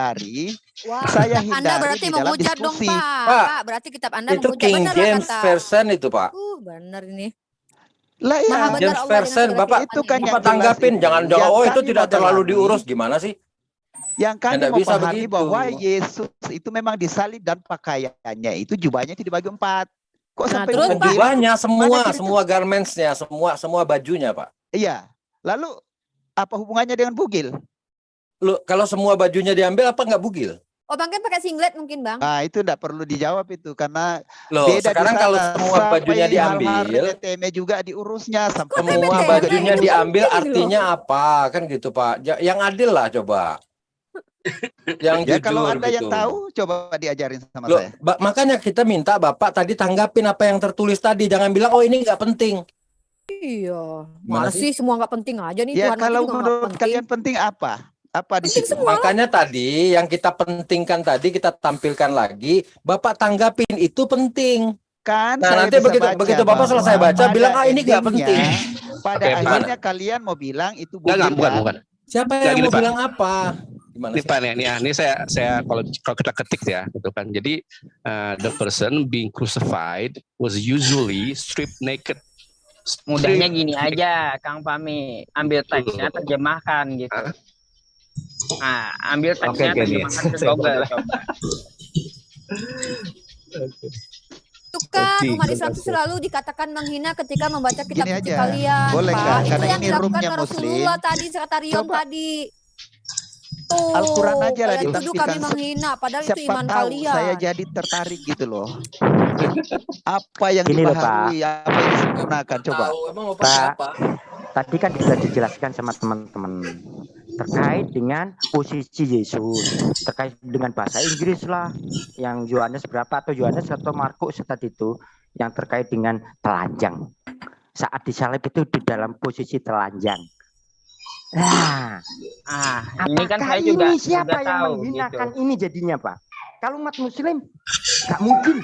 Speaker 5: Saya hindari
Speaker 2: Anda berarti
Speaker 5: di dalam
Speaker 2: menghujat dong
Speaker 5: diskusi.
Speaker 2: Pak. Berarti kitab Anda
Speaker 4: itu
Speaker 2: menghujat.
Speaker 4: King
Speaker 2: Benar
Speaker 4: James
Speaker 2: kata.
Speaker 4: version itu Pak.
Speaker 2: Benar ini.
Speaker 5: Lah ya.
Speaker 2: Maha benar
Speaker 4: James
Speaker 2: Allah
Speaker 4: version
Speaker 2: dengan
Speaker 4: Bapak
Speaker 5: itu kan
Speaker 4: Bapak tanggapin jangan itu tidak terlalu diurus gimana sih?
Speaker 5: Yang kami
Speaker 4: Anda bisa
Speaker 5: memahami
Speaker 4: begitu.
Speaker 5: bahwa Yesus itu memang disalib dan pakaiannya itu jubahnya itu dibagi 4. Kok sampai
Speaker 2: terus,
Speaker 5: bugil?
Speaker 4: Jubahnya semua garmentsnya, semua bajunya Pak.
Speaker 5: Iya. Lalu apa hubungannya dengan bugil?
Speaker 4: Kalau semua bajunya diambil apa nggak bugil?
Speaker 2: Oh, Bang pakai singlet mungkin, Bang.
Speaker 5: Nah, itu enggak perlu dijawab itu karena
Speaker 8: Loh,
Speaker 5: beda
Speaker 8: sekarang kalau semua bajunya diambil,
Speaker 5: remeh-temeh juga diurusnya sampai
Speaker 8: semua
Speaker 2: remeh-temeh?
Speaker 8: bajunya
Speaker 2: Itu
Speaker 8: diambil
Speaker 2: penting loh.
Speaker 8: artinya apa? Kan gitu, Pak. Yang adil lah coba. Yang
Speaker 5: ya
Speaker 8: jujur
Speaker 5: kalau Anda yang
Speaker 8: gitu.
Speaker 5: tahu coba diajarin sama
Speaker 8: Loh,
Speaker 5: saya.
Speaker 8: makanya kita minta Bapak tadi tanggapin apa yang tertulis tadi. Jangan bilang, oh ini nggak penting.
Speaker 2: Iya.
Speaker 8: Gimana
Speaker 2: Masih semua nggak penting aja nih.
Speaker 5: Ya
Speaker 2: Tuhan mati
Speaker 5: kalau
Speaker 2: juga nggak
Speaker 5: menurut
Speaker 2: penting.
Speaker 5: kalian penting apa? Apa di
Speaker 2: Penting
Speaker 5: situ?
Speaker 2: semua.
Speaker 8: Makanya tadi yang kita pentingkan tadi kita tampilkan lagi, Bapak tanggapin itu penting.
Speaker 5: Kan
Speaker 8: Nah,
Speaker 5: saya
Speaker 8: nanti
Speaker 5: bisa
Speaker 8: begitu Bapak
Speaker 5: bahwa
Speaker 8: selesai baca
Speaker 5: pada
Speaker 8: bilang ini nggak
Speaker 5: endingnya,
Speaker 8: penting.
Speaker 5: Pada
Speaker 7: Oke,
Speaker 5: akhirnya kalian mau bilang itu
Speaker 7: Enggak,
Speaker 5: bugil
Speaker 7: bukan.
Speaker 8: Siapa
Speaker 7: Nggak
Speaker 8: yang
Speaker 7: gini,
Speaker 8: mau
Speaker 7: Pak.
Speaker 8: bilang apa? Gimana
Speaker 7: Ini
Speaker 8: sih?
Speaker 7: Pak, ini saya kalau kita ketik ya, gitu kan. Jadi the person being crucified was usually stripped naked.
Speaker 3: Mudahnya gini aja, Kang Fahmi, ambil teksnya terjemahkan gitu.
Speaker 7: Hah?
Speaker 3: Nah, ambil teksnya
Speaker 7: Oke, nih.
Speaker 3: terjemahkan ke
Speaker 7: Saya
Speaker 3: Google
Speaker 7: boleh.
Speaker 3: coba.
Speaker 2: Itu kan
Speaker 7: Oke,
Speaker 2: umat Islam itu
Speaker 7: terima kasih.
Speaker 2: selalu dikatakan menghina ketika membaca kitab
Speaker 5: Gini
Speaker 2: suci
Speaker 5: aja,
Speaker 2: kalian,
Speaker 5: boleh
Speaker 2: Pak.
Speaker 5: kan?
Speaker 2: Itu
Speaker 5: Karena
Speaker 2: yang
Speaker 5: ini
Speaker 2: dilakukan
Speaker 5: roomnya
Speaker 2: Rasulullah
Speaker 5: Muslim.
Speaker 2: tadi, kata Rion
Speaker 5: Coba
Speaker 2: tadi. Tuh,
Speaker 5: Al-Quran aja lah
Speaker 2: kalian tuduh kami
Speaker 5: ditampilkan.
Speaker 2: menghina, padahal itu
Speaker 5: Siapa
Speaker 2: iman
Speaker 5: tahu
Speaker 2: kalian.
Speaker 5: saya jadi tertarik gitu loh. Apa yang
Speaker 9: Gini loh,
Speaker 5: dibaharui, apa yang disempurnakan coba.
Speaker 8: Tahu, emang mau
Speaker 9: Pak.
Speaker 8: pakai apa?
Speaker 9: Tadi kan sudah dijelaskan sama teman-teman terkait dengan posisi Yesus, terkait dengan bahasa Inggris lah, yang Yohanes berapa atau Yohanes atau Markus tadi itu, yang terkait dengan telanjang. Saat disalib itu di dalam posisi telanjang. Nah,
Speaker 3: Ini kan
Speaker 9: apakah
Speaker 3: saya juga
Speaker 9: ini siapa
Speaker 3: sudah
Speaker 9: yang
Speaker 3: tahu
Speaker 9: menghinakan
Speaker 3: gitu.
Speaker 9: ini jadinya, Pak? Kalau umat Muslim, nggak mungkin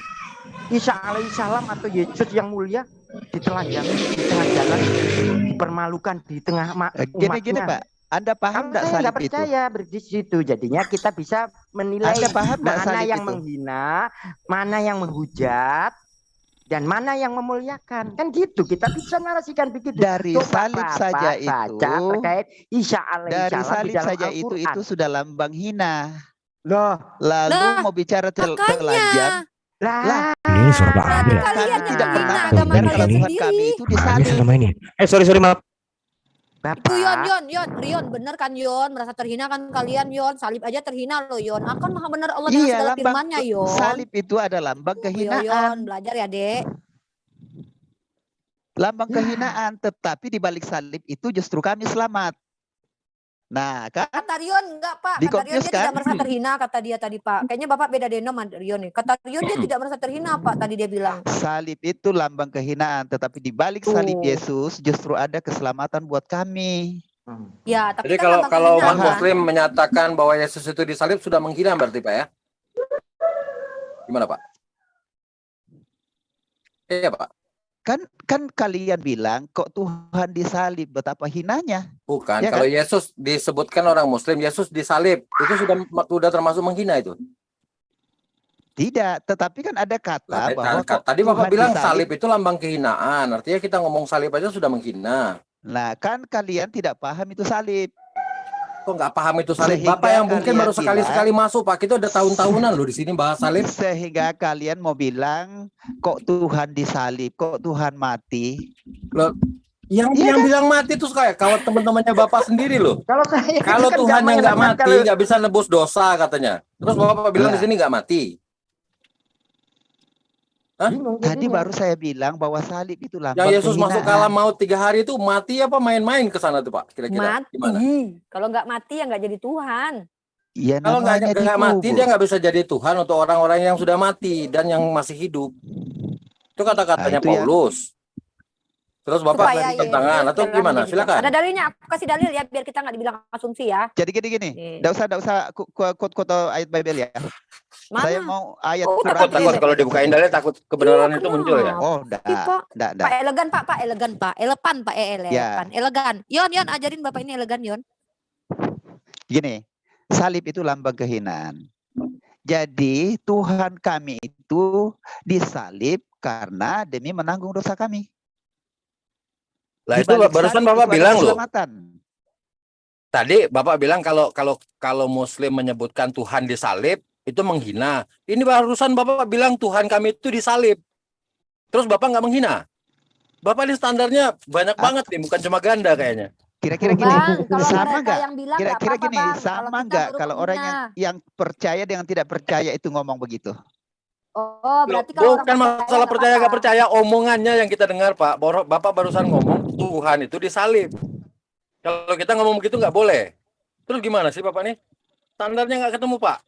Speaker 9: Isa alaihissalam atau Yesus yang mulia ditelanjangi di tengah jalan, dipermalukan di tengah
Speaker 5: Gini
Speaker 9: umatnya.
Speaker 5: Pak, Anda paham
Speaker 9: Kalau
Speaker 5: enggak
Speaker 9: saya
Speaker 5: salib
Speaker 9: nggak
Speaker 5: itu?
Speaker 9: percaya di situ, jadinya kita bisa menilai
Speaker 5: Anda paham nggak
Speaker 9: mana
Speaker 5: salib
Speaker 9: yang
Speaker 5: itu?
Speaker 9: menghina, mana yang menghujat, dan mana yang memuliakan. Kan gitu, kita bisa narasikan begitu.
Speaker 5: Dari
Speaker 9: Coba
Speaker 5: salib
Speaker 9: Bapak
Speaker 5: saja
Speaker 9: baca
Speaker 5: itu,
Speaker 9: terkait Isa
Speaker 5: dari
Speaker 9: alaihissalam di
Speaker 5: salib
Speaker 9: dalam
Speaker 5: saja itu
Speaker 9: Al-Quran.
Speaker 5: sudah lambang hina.
Speaker 9: Loh,
Speaker 5: Lalu mau bicara telanjang,
Speaker 9: lah,
Speaker 4: Ini suara Pak
Speaker 2: Berarti
Speaker 4: Amir.
Speaker 2: kalian yang
Speaker 5: tidak pernah
Speaker 2: menghina agama
Speaker 5: mendengar kalau
Speaker 2: kalian
Speaker 5: Tuhan
Speaker 2: sendiri.
Speaker 5: kami itu
Speaker 4: Ini
Speaker 5: disalib.
Speaker 4: sama ini. Sorry maaf.
Speaker 2: Itu
Speaker 9: Bapak.
Speaker 2: Rion, bener kan Yon? Merasa terhina kan kalian Yon? Salib aja terhina loh Yon. Akan maha benar Allah dengan
Speaker 5: Iya,
Speaker 2: segala
Speaker 5: lambang
Speaker 2: firman-Nya Yon.
Speaker 5: salib itu ada lambang
Speaker 2: Yon,
Speaker 5: kehinaan.
Speaker 2: belajar ya Dek.
Speaker 5: Lambang kehinaan, tetapi di balik salib itu justru kami selamat. Nah, kan?
Speaker 2: Kata Rion enggak Pak,
Speaker 5: Di
Speaker 2: kata Rion dia
Speaker 5: confuse kan?
Speaker 2: tidak merasa terhina kata dia tadi Pak. Kayaknya Bapak beda denom sama Rion nih. Kata Rion dia tidak merasa terhina Pak tadi dia bilang.
Speaker 5: Salib itu lambang kehinaan, tetapi di balik salib
Speaker 2: Tuh.
Speaker 5: Yesus justru ada keselamatan buat kami.
Speaker 2: Ya, tapi
Speaker 8: Jadi
Speaker 2: kan
Speaker 8: kalau
Speaker 2: lambang
Speaker 8: kalau
Speaker 2: kehinaan,
Speaker 8: umat
Speaker 2: Pak.
Speaker 8: Muslim menyatakan bahwa Yesus itu disalib sudah menghina berarti Pak ya? Gimana Pak? Iya Pak.
Speaker 5: Kan kalian bilang kok Tuhan disalib, betapa hinanya.
Speaker 8: Bukan,
Speaker 5: Ya
Speaker 8: kalau
Speaker 5: kan?
Speaker 8: Yesus disebutkan orang Muslim, Yesus disalib, itu sudah termasuk menghina itu.
Speaker 5: Tidak, tetapi kan ada kata bahwa kok
Speaker 8: Tadi Bapak
Speaker 5: Tuhan
Speaker 8: bilang
Speaker 5: disalib.
Speaker 8: salib itu lambang kehinaan, artinya kita ngomong salib aja sudah menghina.
Speaker 5: Nah, kan kalian tidak paham itu salib.
Speaker 8: Kok nggak paham itu salib?
Speaker 5: Sehingga
Speaker 8: Bapak yang mungkin
Speaker 5: kalian
Speaker 8: baru sekali-sekali masuk, Pak, itu udah tahun-tahunan loh di sini bahas salib.
Speaker 5: Sehingga kalian mau bilang kok Tuhan disalib, kok Tuhan mati.
Speaker 8: Loh, yang
Speaker 5: Iya kan?
Speaker 8: bilang mati itu kayak kawan teman-temannya Bapak sendiri loh.
Speaker 9: Kalau saya
Speaker 8: Kalau
Speaker 9: kan
Speaker 8: Tuhan yang nggak
Speaker 9: mengenal
Speaker 8: mati, nggak bisa nebus dosa katanya. Terus Bapak bilang di
Speaker 5: Lah.
Speaker 8: sini nggak mati. Hah?
Speaker 5: Tadi baru saya bilang bahwa salib itu lambang
Speaker 8: Yang Yesus masuk ke alam
Speaker 5: kehinaan.
Speaker 8: maut 3 hari itu mati apa main-main ke sana tuh Pak? Kira-kira gimana?
Speaker 2: Mati. Kalau nggak mati ya nggak jadi Tuhan.
Speaker 5: Ya,
Speaker 8: Kalau
Speaker 5: namanya
Speaker 8: nggak mati
Speaker 5: dikubur.
Speaker 8: dia nggak bisa jadi Tuhan untuk orang-orang yang sudah mati dan yang masih hidup. Itu kata-katanya
Speaker 5: Nah, itu ya.
Speaker 8: Paulus. Terus Bapak
Speaker 2: Supaya
Speaker 8: tentang tangan
Speaker 2: Yesus
Speaker 8: atau
Speaker 2: telah
Speaker 8: gimana?
Speaker 2: menjadi
Speaker 8: Silakan.
Speaker 2: Tuhan. Ada dalilnya, aku kasih dalil ya biar kita nggak dibilang asumsi ya.
Speaker 5: Jadi gini,
Speaker 2: Nih.
Speaker 5: enggak usah quote ayat Bible ya.
Speaker 2: Mana?
Speaker 5: Saya mau ayat
Speaker 2: Oh,
Speaker 5: Quran.
Speaker 8: Takut kalau dibukain dalil takut kebenaran itu muncul ya.
Speaker 5: Oh,
Speaker 2: Ih, Pak.
Speaker 5: enggak.
Speaker 2: Pak elegan Pak elegan Pak. Elepan Pak
Speaker 5: Ya.
Speaker 2: elegan. Yon ajarin Bapak ini elegan Yon.
Speaker 5: Gini, salib itu lambang kehinaan. Jadi Tuhan kami itu disalib karena demi menanggung dosa kami.
Speaker 8: Lah
Speaker 5: Di
Speaker 8: itu
Speaker 5: balik
Speaker 8: barusan
Speaker 5: salib
Speaker 8: Bapak
Speaker 5: itu ada
Speaker 8: bilang loh.
Speaker 5: keselamatan.
Speaker 8: Tadi Bapak bilang kalau Muslim menyebutkan Tuhan disalib itu menghina. Ini barusan Bapak bilang Tuhan kami itu disalib. Terus Bapak nggak menghina. Bapak ini standarnya banyak banget nih, bukan cuma ganda kayaknya.
Speaker 5: Kira-kira gini,
Speaker 2: Bang, kalau
Speaker 5: sama
Speaker 2: mereka
Speaker 5: nggak?
Speaker 2: yang bilang nggak
Speaker 5: Kira-kira
Speaker 2: apa-apa,
Speaker 5: gini,
Speaker 2: Bang. Kalau
Speaker 5: sama
Speaker 2: kita
Speaker 5: nggak
Speaker 2: baru
Speaker 5: kalau orang
Speaker 2: menghina.
Speaker 5: yang percaya dengan tidak percaya itu ngomong begitu?
Speaker 2: Oh, berarti kalau orang
Speaker 8: Bukan
Speaker 2: percaya
Speaker 8: masalah
Speaker 2: nggak
Speaker 8: percaya nggak
Speaker 2: apa-apa.
Speaker 8: percaya, omongannya yang kita dengar, Pak. Bapak barusan ngomong Tuhan itu disalib. Kalau kita ngomong begitu nggak boleh. Terus gimana sih Bapak nih? Standarnya nggak ketemu, Pak.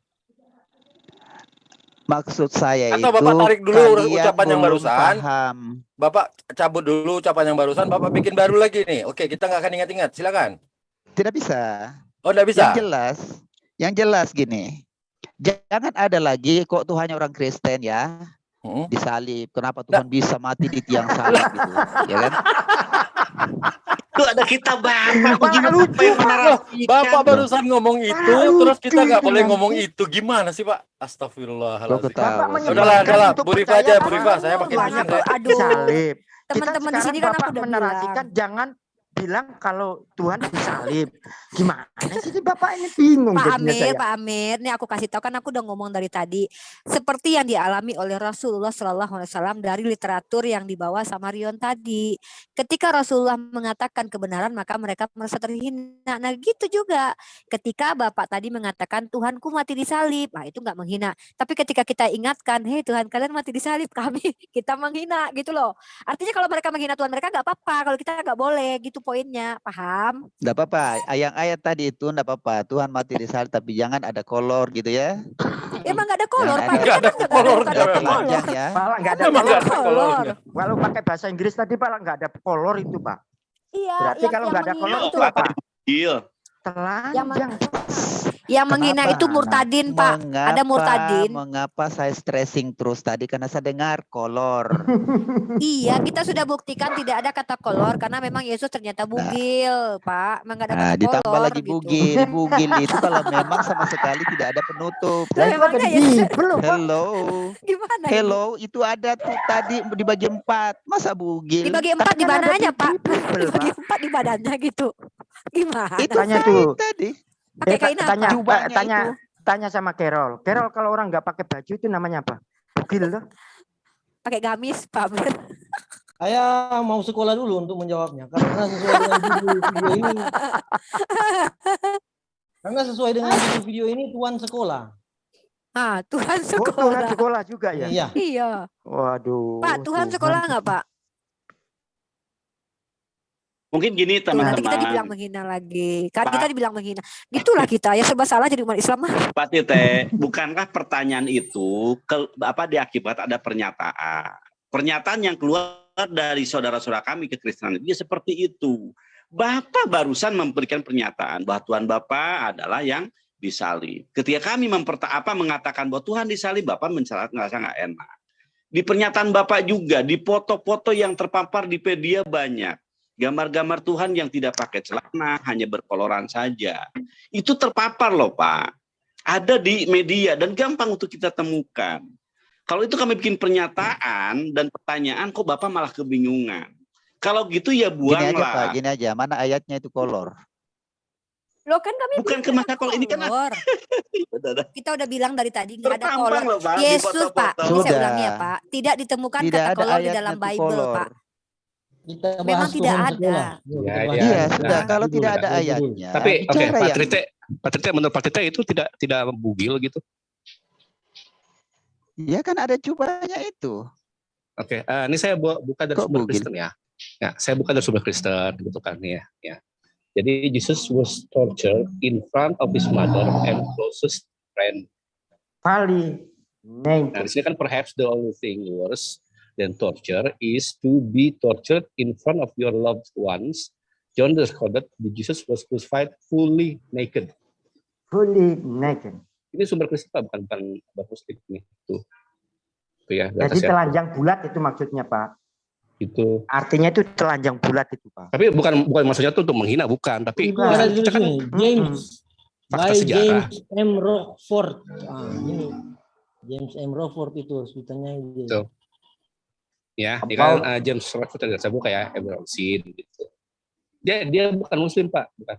Speaker 5: Maksud saya
Speaker 8: Atau
Speaker 5: itu
Speaker 8: Bapak tarik dulu
Speaker 5: kalian
Speaker 8: ucapan yang
Speaker 5: belum
Speaker 8: barusan.
Speaker 5: paham.
Speaker 8: Bapak cabut dulu ucapan yang barusan, Bapak bikin baru lagi nih. Oke, kita nggak akan ingat-ingat. Silakan.
Speaker 5: Tidak bisa.
Speaker 8: Oh, nggak bisa.
Speaker 5: Yang jelas gini. Jangan ada lagi kok Tuhannya orang Kristen ya. Disalib. Kenapa Tuhan bisa mati di tiang salib gitu, ya kan?
Speaker 1: Itu ada kita Bapak bagaimana
Speaker 8: Bapak barusan ngomong itu, terus kita nggak boleh ngomong itu. Gimana sih, Pak? Astagfirullahaladzim. Udahlah, Bu Rifa aja, Bu Rifa. Saya makin pusing.
Speaker 9: Disalib.
Speaker 2: Teman-teman di sini kan aku udah
Speaker 9: menarasikan jangan bilang kalau Tuhan disalib. Gimana sih Bapak ini bingung.
Speaker 2: Pak Amir, nih aku kasih tahu kan aku udah ngomong dari tadi. Seperti yang dialami oleh Rasulullah SAW dari literatur yang dibawa sama Rion tadi. Ketika Rasulullah mengatakan kebenaran maka mereka merasa terhina. Nah gitu juga. Ketika Bapak tadi mengatakan Tuhanku mati disalib, nah itu nggak menghina. Tapi ketika kita ingatkan, hei Tuhan kalian mati disalib, kita menghina gitu loh. Artinya kalau mereka menghina Tuhan mereka nggak apa-apa, kalau kita nggak boleh gitu poinnya, paham?
Speaker 5: Nggak apa-apa, ayat tadi itu nggak apa-apa. Tuhan mati di salib, tapi jangan ada kolor gitu ya.
Speaker 2: Emang nggak ada kolor, Pak.
Speaker 8: Nggak ada kolor.
Speaker 5: Ya.
Speaker 9: Pak, nggak ada kolor. Walau pakai bahasa Inggris tadi Pak, nggak ada kolor itu Pak.
Speaker 2: Iya.
Speaker 9: Berarti kalau nggak ada kolor itu apa? Telanjang.
Speaker 2: Yang menghina itu murtadin, Pak. Ada murtadin.
Speaker 5: Mengapa saya stressing terus tadi? Karena saya dengar kolor.
Speaker 2: Iya, kita sudah buktikan tidak ada kata kolor karena memang Yesus ternyata bugil, Pak. Memang nggak ada kata
Speaker 5: ditambah
Speaker 2: kolor.
Speaker 5: lagi bugil.
Speaker 2: Gitu.
Speaker 5: Bugil itu kalau memang sama sekali tidak ada penutup.
Speaker 2: Memangnya Yesus belum.
Speaker 5: Hello.
Speaker 2: Gimana?
Speaker 5: Hello, itu ada tuh tadi dibagi 4. Masa bugil?
Speaker 2: Dibagi 4 di mananya, Pak? Dibagi 4 di badannya gitu. Gimana?
Speaker 5: Itu tanya tuh tadi.
Speaker 2: Pakai kain apa?
Speaker 9: Tanya sama Carol. Carol kalau orang nggak pakai baju itu namanya apa? Bugil loh.
Speaker 2: Pakai gamis, Pak Amir.
Speaker 10: Saya mau sekolah dulu untuk menjawabnya karena sesuai dengan video ini. Karena sesuai dengan video ini Tuhan sekolah.
Speaker 2: Ah, Tuhan sekolah.
Speaker 9: Tuhan sekolah juga ya?
Speaker 2: Iya.
Speaker 9: Waduh.
Speaker 2: Pak, Tuhan sekolah nggak, Pak?
Speaker 1: Mungkin gini teman-teman.
Speaker 2: Kita dibilang menghina lagi. Kan kita dibilang menghina. Gitulah kita ya serba salah jadi umat Islam mah.
Speaker 1: Pak Tite, bukankah pertanyaan itu diakibat ada pernyataan? Pernyataan yang keluar dari saudara-saudara kami kekristenan itu seperti itu. Bapak barusan memberikan pernyataan bahwa Tuhan Bapak adalah yang disalib. Ketika kami mengatakan bahwa Tuhan disalib, Bapak merasa nggak enak. Di pernyataan Bapak juga, di foto-foto yang terpampar di media banyak. Gambar-gambar Tuhan yang tidak pakai celana, hanya berkoloran saja. Itu terpapar loh Pak. Ada di media dan gampang untuk kita temukan. Kalau itu kami bikin pernyataan dan pertanyaan, kok Bapak malah kebingungan. Kalau gitu ya buanglah.
Speaker 5: Gini aja, mana ayatnya itu kolor?
Speaker 2: Loh kan kami
Speaker 1: bukan ke masa kolor ini kan.
Speaker 2: Kita udah bilang dari tadi nggak ada kolor. Yesus Pak, ini saya ulangi ya Pak. Tidak ditemukan kata kolor di dalam Bible Pak. Memang tidak ada.
Speaker 5: Iya, sudah. Kalau tidak ada ayatnya.
Speaker 7: Tapi oke, Pak Trite, menurut Pak Trite itu tidak bugil gitu?
Speaker 5: Iya kan ada jubahnya itu.
Speaker 7: Oke, ini saya buka dari sumber Kristen ya. Ya, saya buka dari sumber Kristen gitu kan ya. Jadi Jesus was tortured in front of his mother and closest friend. Nah, di sini kan perhaps the only thing worse than torture is to be tortured in front of your loved ones. John recorded that Jesus was crucified fully naked.
Speaker 9: Fully naked.
Speaker 7: Ini sumber Kristen Pak, bukan Muslim nih. Tuh ya.
Speaker 9: Jadi telanjang bulat itu maksudnya Pak.
Speaker 7: Itu.
Speaker 9: Artinya itu telanjang bulat itu Pak.
Speaker 7: Tapi bukan maksudnya itu untuk menghina, bukan. Tapi
Speaker 10: kita kan James
Speaker 7: sejarah.
Speaker 10: James M. Rockford. Ini James M. Rockford itu harus ditanya dia.
Speaker 7: Ya, dia kan James Rockford saya buka ya, Emerald Seed gitu. Dia bukan Muslim Pak, bukan.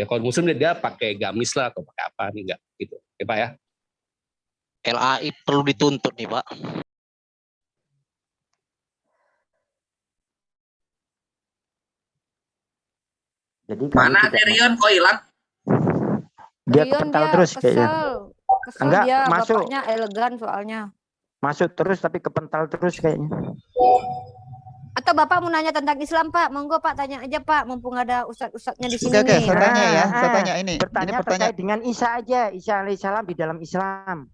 Speaker 7: Ya kalau Muslim dia pakai gamis lah atau pakai apa nih enggak gitu. Ya Pak ya.
Speaker 11: LAI perlu dituntut nih Pak.
Speaker 9: Jadi
Speaker 11: Mana Rion kok hilang?
Speaker 9: Dia
Speaker 2: Rion
Speaker 9: kepental
Speaker 2: dia
Speaker 9: terus kayaknya.
Speaker 2: kesel
Speaker 9: Enggak,
Speaker 2: dia,
Speaker 9: masuk.
Speaker 2: bapaknya elegan soalnya.
Speaker 9: Masuk terus tapi kepental terus kayaknya.
Speaker 2: Atau Bapak mau nanya tentang Islam, Pak? Monggo Pak, tanya aja Pak, mumpung ada ustadz-ustadznya di sini
Speaker 5: Oke,
Speaker 2: nih.
Speaker 5: saya tanya ya, saya tanya ini.
Speaker 9: Bertanya
Speaker 5: Ini pertanyaan.
Speaker 9: terkait dengan Isa aja, Isa alaihissalam di dalam Islam.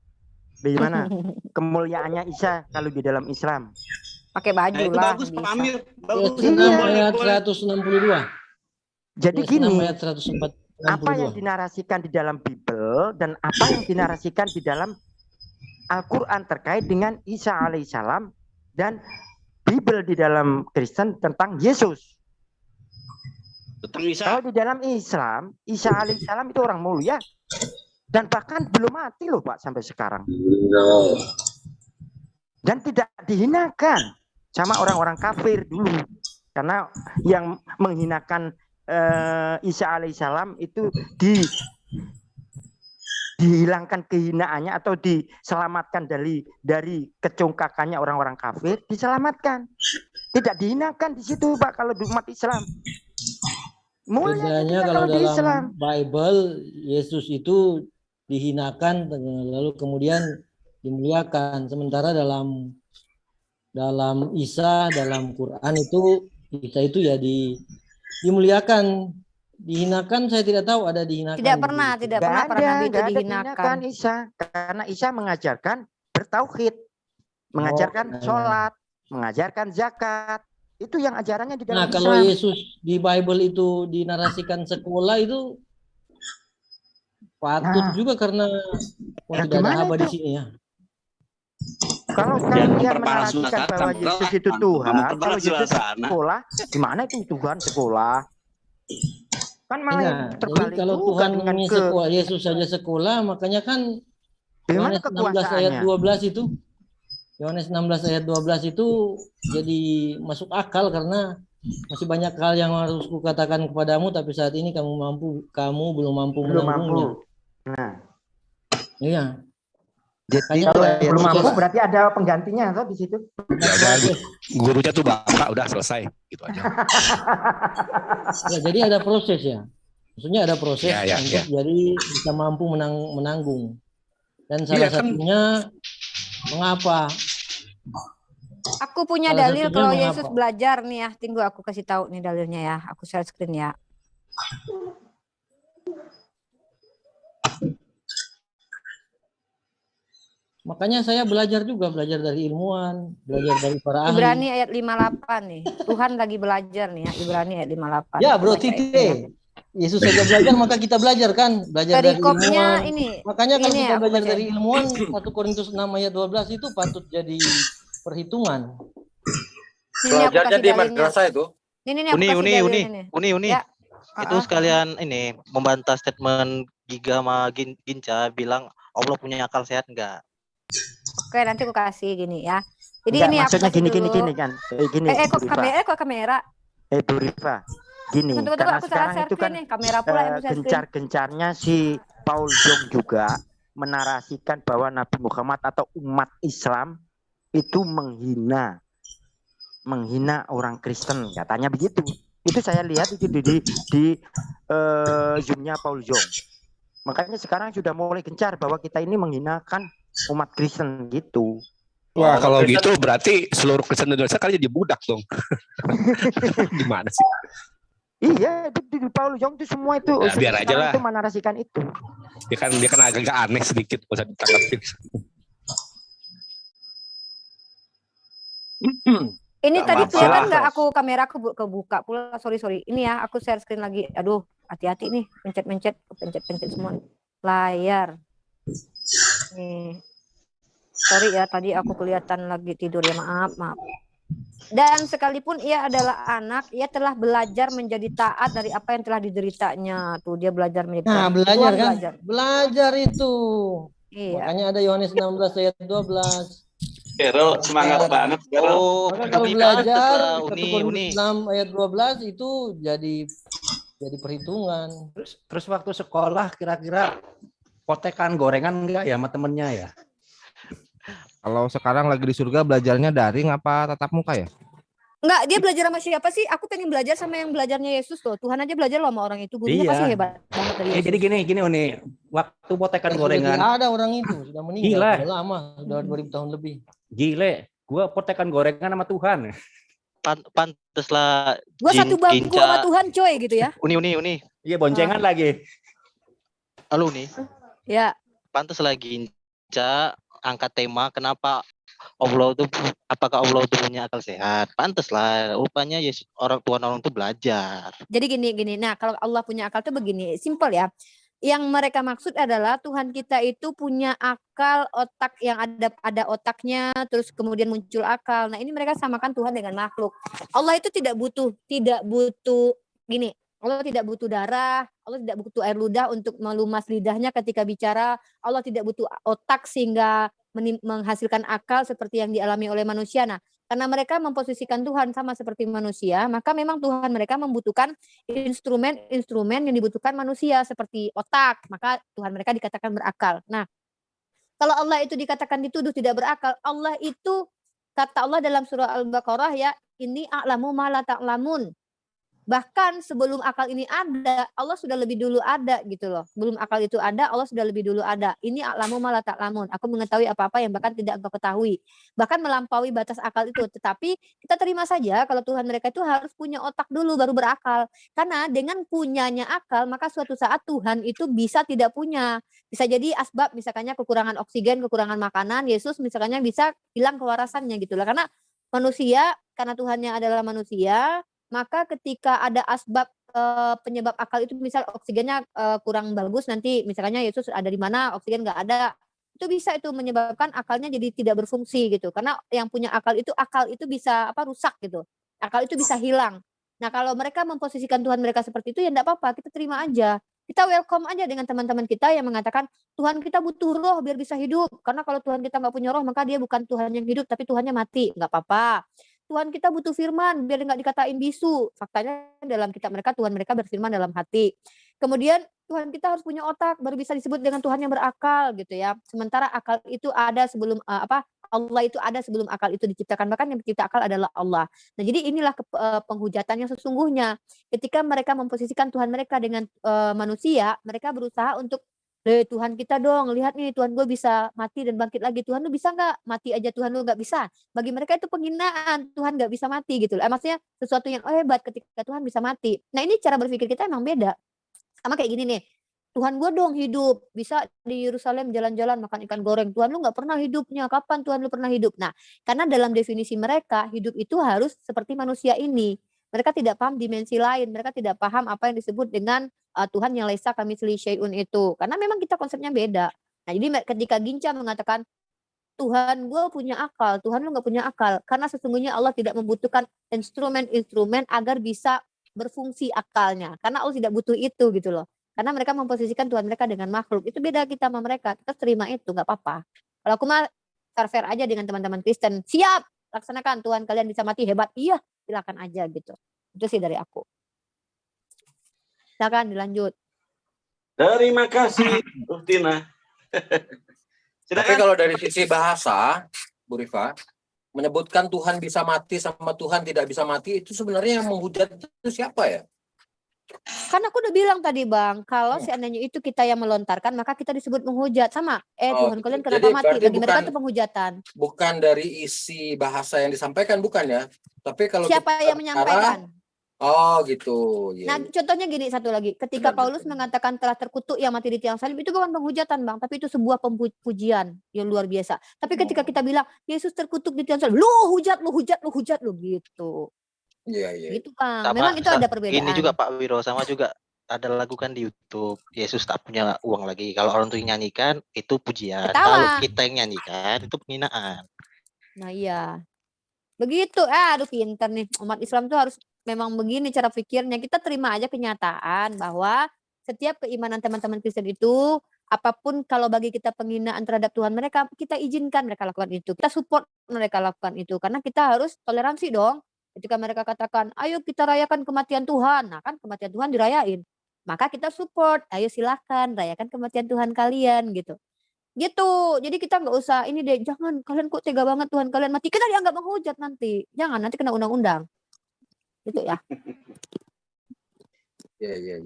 Speaker 9: Bagaimana kemuliaannya Isa kalau di dalam Islam?
Speaker 2: Pakai baju
Speaker 1: Itu
Speaker 2: lah.
Speaker 1: bagus, Pak
Speaker 2: bisa.
Speaker 1: Amir. Bagus.
Speaker 10: Ayat 162.
Speaker 9: Jadi gini,
Speaker 10: Ayat 162.
Speaker 9: apa yang dinarasikan di dalam Bible dan apa yang dinarasikan di dalam Al-Quran terkait dengan Isa alaihissalam dan Bible di dalam Kristen tentang Yesus. Kalau di dalam Islam, Isa alaihissalam itu orang mulia dan bahkan belum mati loh Pak sampai sekarang. Dan tidak dihinakan sama orang-orang kafir dulu. Karena yang menghinakan Isa alaihissalam itu dihilangkan kehinaannya atau diselamatkan dari kecongkakannya orang-orang kafir, diselamatkan. Tidak dihinakan di situ Pak kalau di umat Islam.
Speaker 10: Bedanya kalau
Speaker 9: di
Speaker 10: dalam
Speaker 9: Islam.
Speaker 10: Bible Yesus itu dihinakan lalu kemudian dimuliakan. Sementara dalam Isa, dalam Quran itu Isa itu ya dimuliakan. Dihinakan saya tidak tahu ada dihinakan.
Speaker 2: Tidak pernah para nabi itu dihinakan.
Speaker 9: Isa, karena Isa mengajarkan bertauhid, mengajarkan sholat, mengajarkan zakat. Itu yang ajarannya di dalam
Speaker 10: Nah, kalau
Speaker 9: Islam.
Speaker 10: Yesus di Bible itu dinarasikan sekolah itu patut juga karena tidak ada apa di sini ya.
Speaker 9: Kalau dia menarasikan bahwa Yesus itu Tuhan, kalau Yesus sekolah, gimana itu Tuhan sekolah? Kan malah
Speaker 10: jadi kalau Tuhan ini sekolah, Yesus saja sekolah, makanya kan Yohanes 16 ayat 12 itu, Yohanes 16 ayat 12 itu jadi masuk akal karena masih banyak hal yang harus kukatakan kepadamu, tapi saat ini kamu belum mampu menanggungnya.
Speaker 9: Nah,
Speaker 10: iya.
Speaker 9: Jadi kalau belum mampu berarti ada penggantinya atau di situ?
Speaker 7: Gurunya tuh Bapak udah selesai gitu aja.
Speaker 10: Ya, jadi ada proses ya. Maksudnya ada proses untuk jadi bisa mampu menanggung. Dan salah satunya mengapa?
Speaker 2: Aku punya dalil kalau Yesus belajar nih ya. Tunggu aku kasih tahu nih dalilnya ya. Aku share screen ya.
Speaker 10: Makanya saya belajar dari ilmuwan, belajar dari para ahli.
Speaker 2: Ibrani ayat 58 nih. Tuhan lagi belajar nih ya, Ibrani ayat 58.
Speaker 10: Ya, Bro Tite. Yesus saja belajar, maka kita belajar kan? Belajar dari ilmuwan.
Speaker 2: Ini.
Speaker 10: Makanya kalau kita belajar dari ilmuwan, 1 Korintus 6 ayat 12 itu patut jadi perhitungan.
Speaker 8: Belajarnya di madrasah itu.
Speaker 11: Uni.
Speaker 2: Ya.
Speaker 11: Itu sekalian ini membantah statement Giga sama Ginca bilang Allah punya akal sehat enggak?
Speaker 2: Oke, nanti aku kasih gini ya. Jadi
Speaker 9: enggak,
Speaker 2: ini
Speaker 9: maksudnya gini kan. Gini.
Speaker 2: Kok kamera?
Speaker 9: Bu Rifa. Gini, karena sekarang itu kan
Speaker 2: kamera pula yang
Speaker 9: gencar-gencarnya si Paul Jong juga menarasikan bahwa Nabi Muhammad atau umat Islam itu menghina orang Kristen, katanya begitu. Itu saya lihat itu di Zoom-nya Paul Jong. Makanya sekarang sudah mulai gencar bahwa kita ini menghinakan umat Kristen gitu.
Speaker 7: Wah, kalau gitu berarti seluruh Kristen Indonesia kali jadi budak dong. Gimana sih?
Speaker 9: Iya, di Paul Jong itu semua itu.
Speaker 7: Ya, biar aja lah.
Speaker 9: Itu menarasikan itu.
Speaker 7: Dia kan agak aneh sedikit, usah ditangkapin.
Speaker 2: Ini tadi kelihatan nggak aku kamera kebuka pula, sorry. Ini ya, aku share screen lagi. Aduh, hati-hati nih, pencet semua layar. Nih. Sorry ya, tadi aku kelihatan lagi tidur ya, maaf. Dan sekalipun ia adalah anak, ia telah belajar menjadi taat dari apa yang telah dideritanya. Tuh dia belajar menjadi taat.
Speaker 10: Nah, belajar kan? Belajar itu.
Speaker 2: Iya.
Speaker 10: Makanya ada Yohanes 16 ayat 12.
Speaker 1: Kero semangat banget.
Speaker 11: Oh,
Speaker 10: kalau belajar Uni 6 ayat 12 itu jadi perhitungan.
Speaker 12: Terus waktu sekolah kira-kira potekan gorengan enggak ya sama temennya ya?
Speaker 4: Kalau sekarang lagi di surga belajarnya daring apa tatap muka ya?
Speaker 2: Enggak, dia belajar sama siapa sih? Aku pengen belajar sama yang belajarnya Yesus loh. Tuhan aja belajar loh sama orang itu. Gurunya pasti hebat banget dari Yesus.
Speaker 12: Jadi gini Uni, waktu potekan gorengan.
Speaker 10: Sudah ada orang itu, sudah meninggal,
Speaker 12: Gila.
Speaker 10: sudah lama, sudah 2000 tahun lebih.
Speaker 12: Gile, gua potekan gorengan sama Tuhan.
Speaker 11: Pantes lah.
Speaker 2: Gua satu bangku sama Tuhan coy gitu ya.
Speaker 11: Uni.
Speaker 12: Iya, boncengan lagi.
Speaker 11: Halo nih.
Speaker 2: Ya.
Speaker 11: Pantes lagi Ginca angkat tema kenapa apakah Allah itu punya akal sehat? Pantes lah, rupanya Yesus orang itu belajar.
Speaker 2: Jadi gini. Nah, kalau Allah punya akal tuh begini, simpel ya. Yang mereka maksud adalah Tuhan kita itu punya akal, otak yang ada otaknya, terus kemudian muncul akal. Nah, ini mereka samakan Tuhan dengan makhluk. Allah itu tidak butuh gini. Allah tidak butuh darah, Allah tidak butuh air ludah untuk melumas lidahnya ketika bicara. Allah tidak butuh otak sehingga menghasilkan akal seperti yang dialami oleh manusia. Nah, karena mereka memposisikan Tuhan sama seperti manusia, maka memang Tuhan mereka membutuhkan instrumen yang dibutuhkan manusia seperti otak, maka Tuhan mereka dikatakan berakal. Nah, kalau Allah itu dikatakan dituduh tidak berakal, Allah itu kata Allah dalam surah Al-Baqarah ya, ini a'lamu ma la ta'lamun. Bahkan sebelum akal ini ada, Allah sudah lebih dulu ada gitu loh. Sebelum akal itu ada, Allah sudah lebih dulu ada. Ini a'lamu ma la ta'lamun. Aku mengetahui apa-apa yang bahkan tidak engkau ketahui. Bahkan melampaui batas akal itu. Tetapi kita terima saja kalau Tuhan mereka itu harus punya otak dulu baru berakal. Karena dengan punyanya akal, maka suatu saat Tuhan itu bisa tidak punya. Bisa jadi asbab misalkannya kekurangan oksigen, kekurangan makanan. Yesus misalkannya bisa hilang kewarasannya gitu loh. Karena manusia, karena Tuhannya adalah manusia, maka ketika ada asbab penyebab akal itu misal oksigennya kurang bagus, nanti misalnya Yesus ada di mana oksigen nggak ada, itu bisa itu menyebabkan akalnya jadi tidak berfungsi gitu. Karena yang punya akal itu bisa rusak gitu, akal itu bisa hilang. Nah, kalau mereka memposisikan Tuhan mereka seperti itu ya enggak apa-apa, kita terima aja, kita welcome aja dengan teman-teman kita yang mengatakan Tuhan kita butuh roh biar bisa hidup, karena kalau Tuhan kita nggak punya roh maka dia bukan Tuhan yang hidup tapi Tuhannya mati, nggak apa-apa. Tuhan kita butuh firman biar nggak dikatain bisu. Faktanya dalam kitab mereka Tuhan mereka berfirman dalam hati. Kemudian Tuhan kita harus punya otak baru bisa disebut dengan Tuhan yang berakal gitu ya. Sementara akal itu ada sebelum Allah itu ada sebelum akal itu diciptakan. Bahkan yang pencipta akal adalah Allah. Nah, jadi inilah penghujatan yang sesungguhnya. Ketika mereka memposisikan Tuhan mereka dengan manusia, mereka berusaha untuk Tuhan kita dong, lihat nih Tuhan gue bisa mati dan bangkit lagi. Tuhan lu bisa nggak? Mati aja Tuhan lu nggak bisa. Bagi mereka itu penghinaan, Tuhan nggak bisa mati gitu. Maksudnya sesuatu yang hebat ketika Tuhan bisa mati. Nah, ini cara berpikir kita emang beda. Sama kayak gini nih, Tuhan gue dong hidup, bisa di Yerusalem jalan-jalan makan ikan goreng. Tuhan lu nggak pernah hidupnya, kapan Tuhan lu pernah hidup? Nah, karena dalam definisi mereka, hidup itu harus seperti manusia ini. Mereka tidak paham dimensi lain, mereka tidak paham apa yang disebut dengan Tuhan yang laisa kamitslihi syai'un itu. Karena memang kita konsepnya beda. Nah, jadi ketika Ginca mengatakan Tuhan gue punya akal, Tuhan lu nggak punya akal. Karena sesungguhnya Allah tidak membutuhkan instrumen-instrumen agar bisa berfungsi akalnya. Karena Allah tidak butuh itu gitu loh. Karena mereka memposisikan Tuhan mereka dengan makhluk. Itu beda kita sama mereka. Kita terima itu, nggak apa-apa. Kalau aku mah fair aja dengan teman-teman Kristen. Siap, laksanakan. Tuhan kalian bisa mati hebat. Iya, silakan aja gitu. Itu sih dari aku. Silakan dilanjut.
Speaker 1: Terima kasih, Tina.
Speaker 8: Tapi kalau dari sisi bahasa, Bu Rifa, menyebutkan Tuhan bisa mati sama Tuhan tidak bisa mati, itu sebenarnya yang menghujat itu siapa ya?
Speaker 2: Kan aku udah bilang tadi Bang, kalau seandainya itu kita yang melontarkan, maka kita disebut menghujat. Sama, Tuhan kalian kenapa mati? Bagi mereka itu penghujatan.
Speaker 8: Bukan dari isi bahasa yang disampaikan, bukan ya? Tapi kalau
Speaker 2: siapa yang menyampaikan?
Speaker 8: Oh gitu.
Speaker 2: Nah, contohnya gini satu lagi. Ketika Paulus mengatakan telah terkutuk yang mati di tiang salib, itu bukan penghujatan Bang, tapi itu sebuah pujian yang luar biasa. Tapi ketika kita bilang Yesus terkutuk di tiang salib, lu hujat lu gitu.
Speaker 8: Iya.
Speaker 2: Gitu Bang. Memang itu ada perbedaan.
Speaker 11: Ini juga Pak Wiro, sama juga ada lagu kan di YouTube, Yesus tak punya uang lagi. Kalau orang tuh yang nyanyikan itu pujian. Kalau kita yang nyanyikan itu penghinaan.
Speaker 2: Nah iya. Begitu. Aduh pinter nih. Umat Islam tuh harus memang begini cara pikirnya. Kita terima aja kenyataan bahwa setiap keimanan teman-teman Kristen itu, apapun kalau bagi kita penghinaan terhadap Tuhan mereka, kita izinkan mereka lakukan itu. Kita support mereka lakukan itu. Karena kita harus toleransi dong. Ketika mereka katakan, ayo kita rayakan kematian Tuhan. Nah kan kematian Tuhan dirayain. Maka kita support, ayo silakan rayakan kematian Tuhan kalian gitu. Gitu. Jadi kita nggak usah ini deh, jangan kalian kok tega banget Tuhan kalian mati. Kita dianggap menghujat nanti. Jangan, nanti kena undang-undang. Gitu ya.
Speaker 8: Iya.